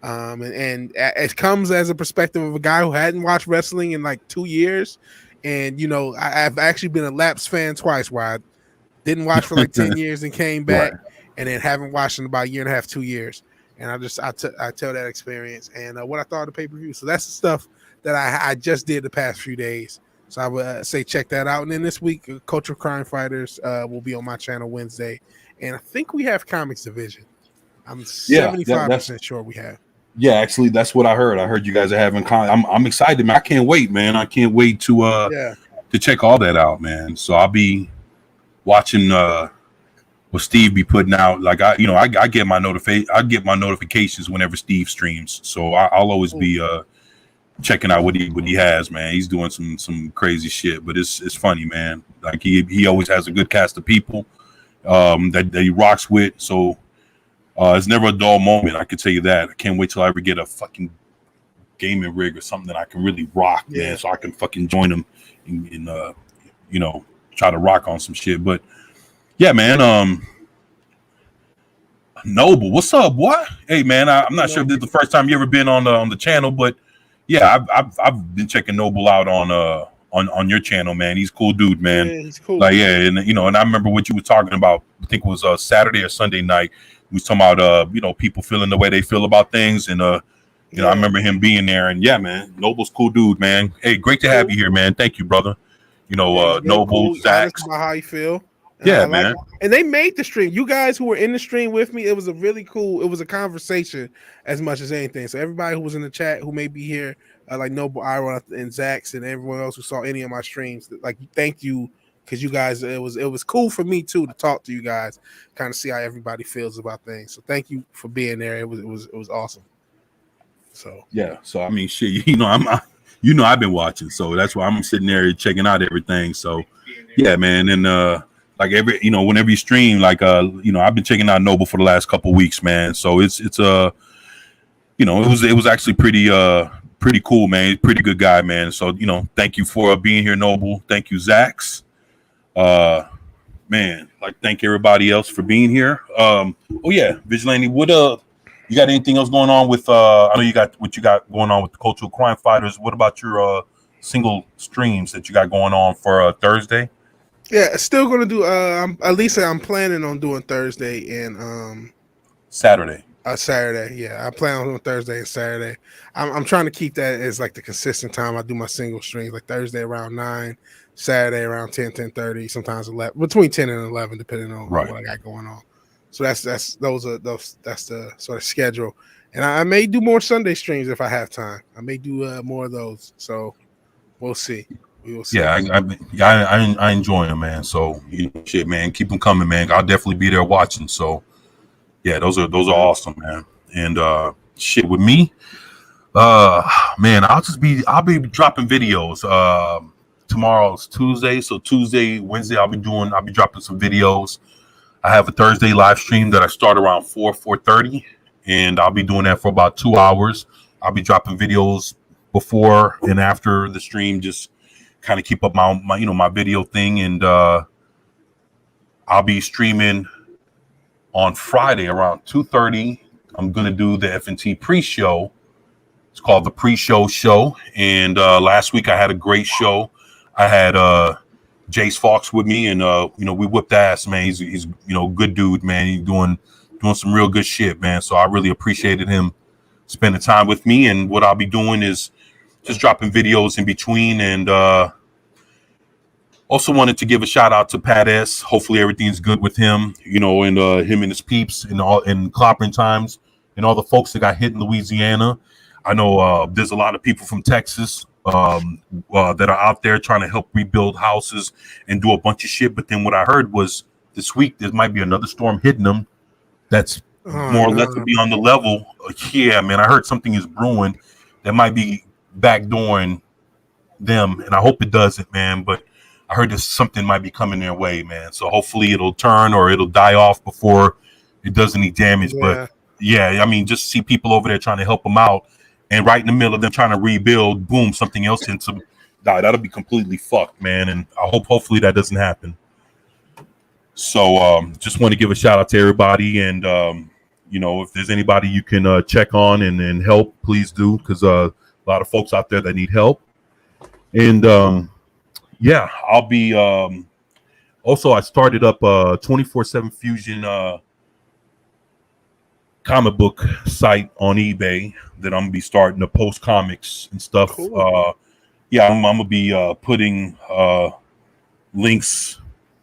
And it comes as a perspective of a guy who hadn't watched wrestling in like 2 years. And, you know, I've actually been a lapsed fan twice where I didn't watch for like 10 years and came back and then haven't watched in about a year and a half, 2 years. And I tell that experience and what I thought of the pay-per-view. So that's the stuff that I just did the past few days. So I would say check that out. And then this week, Culture Crime Fighters will be on my channel Wednesday. And I think we have Comics Division. I'm 75% sure we have. Yeah, actually, that's what I heard. I heard you guys are having. I'm excited, man. I can't wait, man. I can't wait to check all that out, man. So I'll be watching what Steve be putting out. Like I get my notifications whenever Steve streams. So I'll always be checking out what he has, man. He's doing some crazy shit, but it's funny, man. Like he always has a good cast of people that he rocks with. So it's never a dull moment. I can tell you that. I can't wait till I ever get a fucking gaming rig or something that I can really rock, man. So I can fucking join him and you know, try to rock on some shit. But yeah, man. Noble, what's up? What? Hey, man. I'm not sure if this is the first time you ever been on the channel, but yeah, I've been checking Noble out on your channel, man. He's a cool dude, man. Yeah, he's cool. Like, yeah, and you know, and I remember what you were talking about. I think it was Saturday or Sunday night. We was talking about you know, people feeling the way they feel about things, and you know, I remember him being there, and yeah, man, Noble's cool dude, man. Hey, great to have you here, man. Thank you, brother. You know, Noble, Zach. About how you feel. Yeah, man. And they made the stream. You guys who were in the stream with me, it was a really cool. It was a conversation as much as anything. So everybody who was in the chat who may be here, like Noble, Iron, and Zax, and everyone else who saw any of my streams, like thank you, because you guys, it was cool for me too to talk to you guys, kind of see how everybody feels about things. So thank you for being there. It was awesome. So yeah. So I mean, shit, you know, I've been watching, so that's why I'm sitting there checking out everything. So yeah, man, and like you know, whenever you stream, like you know, I've been checking out Noble for the last couple weeks, man. So it's you know, it was actually pretty pretty cool, man. He's a pretty good guy, man. So, thank you for being here, Noble. Thank you, Zax. Man, thank everybody else for being here. Oh yeah, Vigilante, what you got anything else going on with I know you got what you got going on with the Cultural Crime Fighters. What about your single streams that you got going on for Thursday? Yeah, still gonna do at least I'm planning on doing Thursday and Saturday. Saturday. Yeah, I plan on doing Thursday and Saturday. I'm trying to keep that as like the consistent time I do my single streams, like Thursday around 9, Saturday around 10:30, sometimes 11, between 10 and 11, depending on what I got going on. So that's the sort of schedule. And I may do more Sunday streams if I have time. I may do more of those. So we'll see. We will see. Yeah, I enjoy them, man. So shit, man, keep them coming, man. I'll definitely be there watching. So yeah, those are awesome, man. And shit with me, man, I'll be dropping videos. Tomorrow's Tuesday, so Tuesday, Wednesday, I'll be dropping some videos. I have a Thursday live stream that I start around 4:30, and I'll be doing that for about 2 hours. I'll be dropping videos before and after the stream, just kind of keep up my video thing. And I'll be streaming on Friday around 2:30. I'm gonna do the FNT pre-show. It's called the pre-show show. And last week I had a great show. I had Jace Fox with me, and we whipped ass, man. He's good dude, man. He's doing some real good shit, man. So I really appreciated him spending time with me. And what I'll be doing is just dropping videos in between. And also wanted to give a shout out to Pat S. Hopefully everything's good with him, and him and his peeps and all in Clopping Times and all the folks that got hit in Louisiana. I know there's a lot of people from Texas that are out there trying to help rebuild houses and do a bunch of shit. But then what I heard was this week there might be another storm hitting them that's more or less to be on the level. Yeah, man, I heard something is brewing that might be backdooring them, and I hope it doesn't, man. But I heard that something might be coming their way, man. So hopefully it'll turn or it'll die off before it does any damage. Yeah. But yeah, I mean, just see people over there trying to help them out. And right in the middle of them trying to rebuild, boom, something else hits them. That'll be completely fucked, man. And I hopefully that doesn't happen. So just want to give a shout out to everybody. And, if there's anybody you can check on and help, please do. Because a lot of folks out there that need help. And, I'll be also, I started up 24/7 Fusion comic book site on eBay that I'm gonna be starting to post comics and stuff. Cool. I'm gonna be putting links,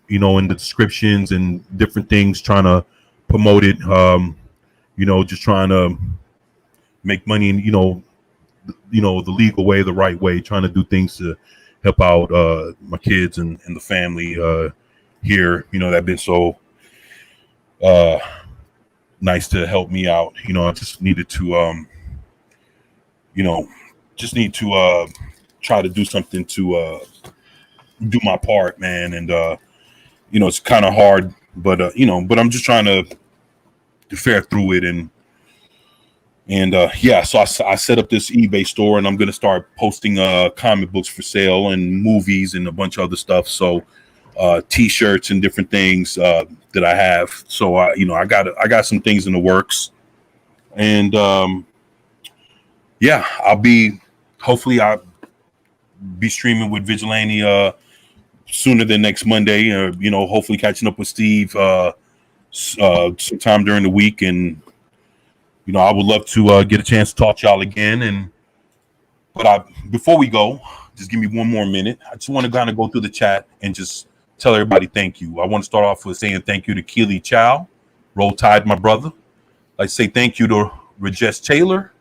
in the descriptions and different things, trying to promote it. Just trying to make money in, the legal way, the right way, trying to do things to help out my kids and the family here, that have been so nice to help me out. I just needed to try to do something to do my part, man. And it's kind of hard, but but I'm just trying to fare through it. So I set up this eBay store, and I'm going to start posting comic books for sale and movies and a bunch of other stuff. So T-shirts and different things that I have. So I got some things in the works, and I'll hopefully be streaming with Vigilante sooner than next Monday. Hopefully catching up with Steve sometime during the week. And I would love to get a chance to talk to y'all again. But before we go, just give me one more minute. I just want to kind of go through the chat and just tell everybody thank you. I want to start off with saying thank you to Keely Chow, Roll Tide, my brother. I say thank you to Rajesh Taylor,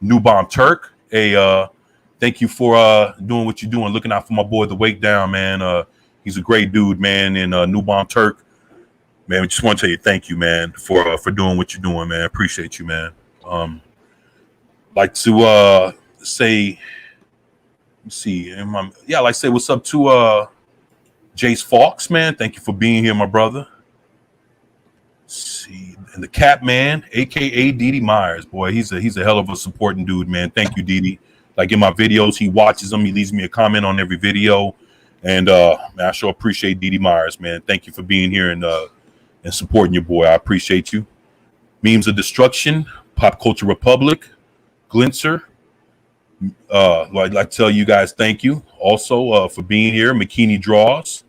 New Bomb Turk. Thank you for doing what you're doing, looking out for my boy, The Wake Down, man. He's a great dude, man. And New Bomb Turk, man, we just want to tell you thank you, man, for doing what you're doing, man. Appreciate you, man. Like to say, let's see, like say what's up to Jace Fox, man. Thank you for being here, my brother. Let's see, and the Cat Man, aka Didi Myers, boy, he's a hell of a supporting dude, man. Thank you, Didi. like in my videos. He watches them. He leaves me a comment on every video. And man, I sure appreciate Didi Myers, man. Thank you for being here and supporting your boy. I appreciate you. Memes of Destruction, Pop Culture Republic, Glintzer. I'd like to tell you guys thank you also for being here. McKinney Draws.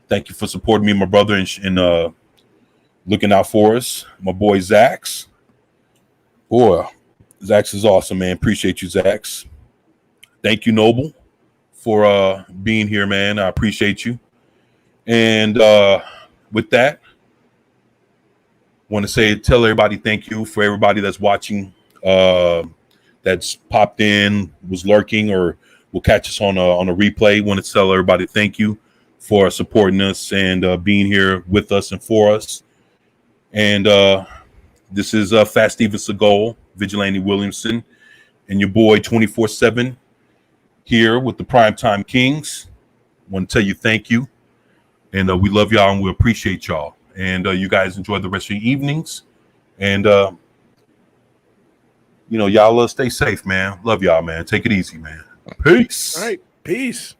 Thank you for supporting me and my brother and looking out for us. My boy Zax. Boy, Zax is awesome, man. Appreciate you, Zax. Thank you, Noble, for being here, man. I appreciate you. And with that, want to tell everybody thank you for everybody that's watching, that's popped in, was lurking, or will catch us on a replay. Want to tell everybody thank you for supporting us and being here with us and for us. And this is Fat Steven Seagal, Vigilante Williamson, and your boy 24/7 here with the Primetime Kings. Want to tell you thank you, and we love y'all and we appreciate y'all. And you guys enjoy the rest of your evenings. And, y'all stay safe, man. Love y'all, man. Take it easy, man. Peace. All right. Peace.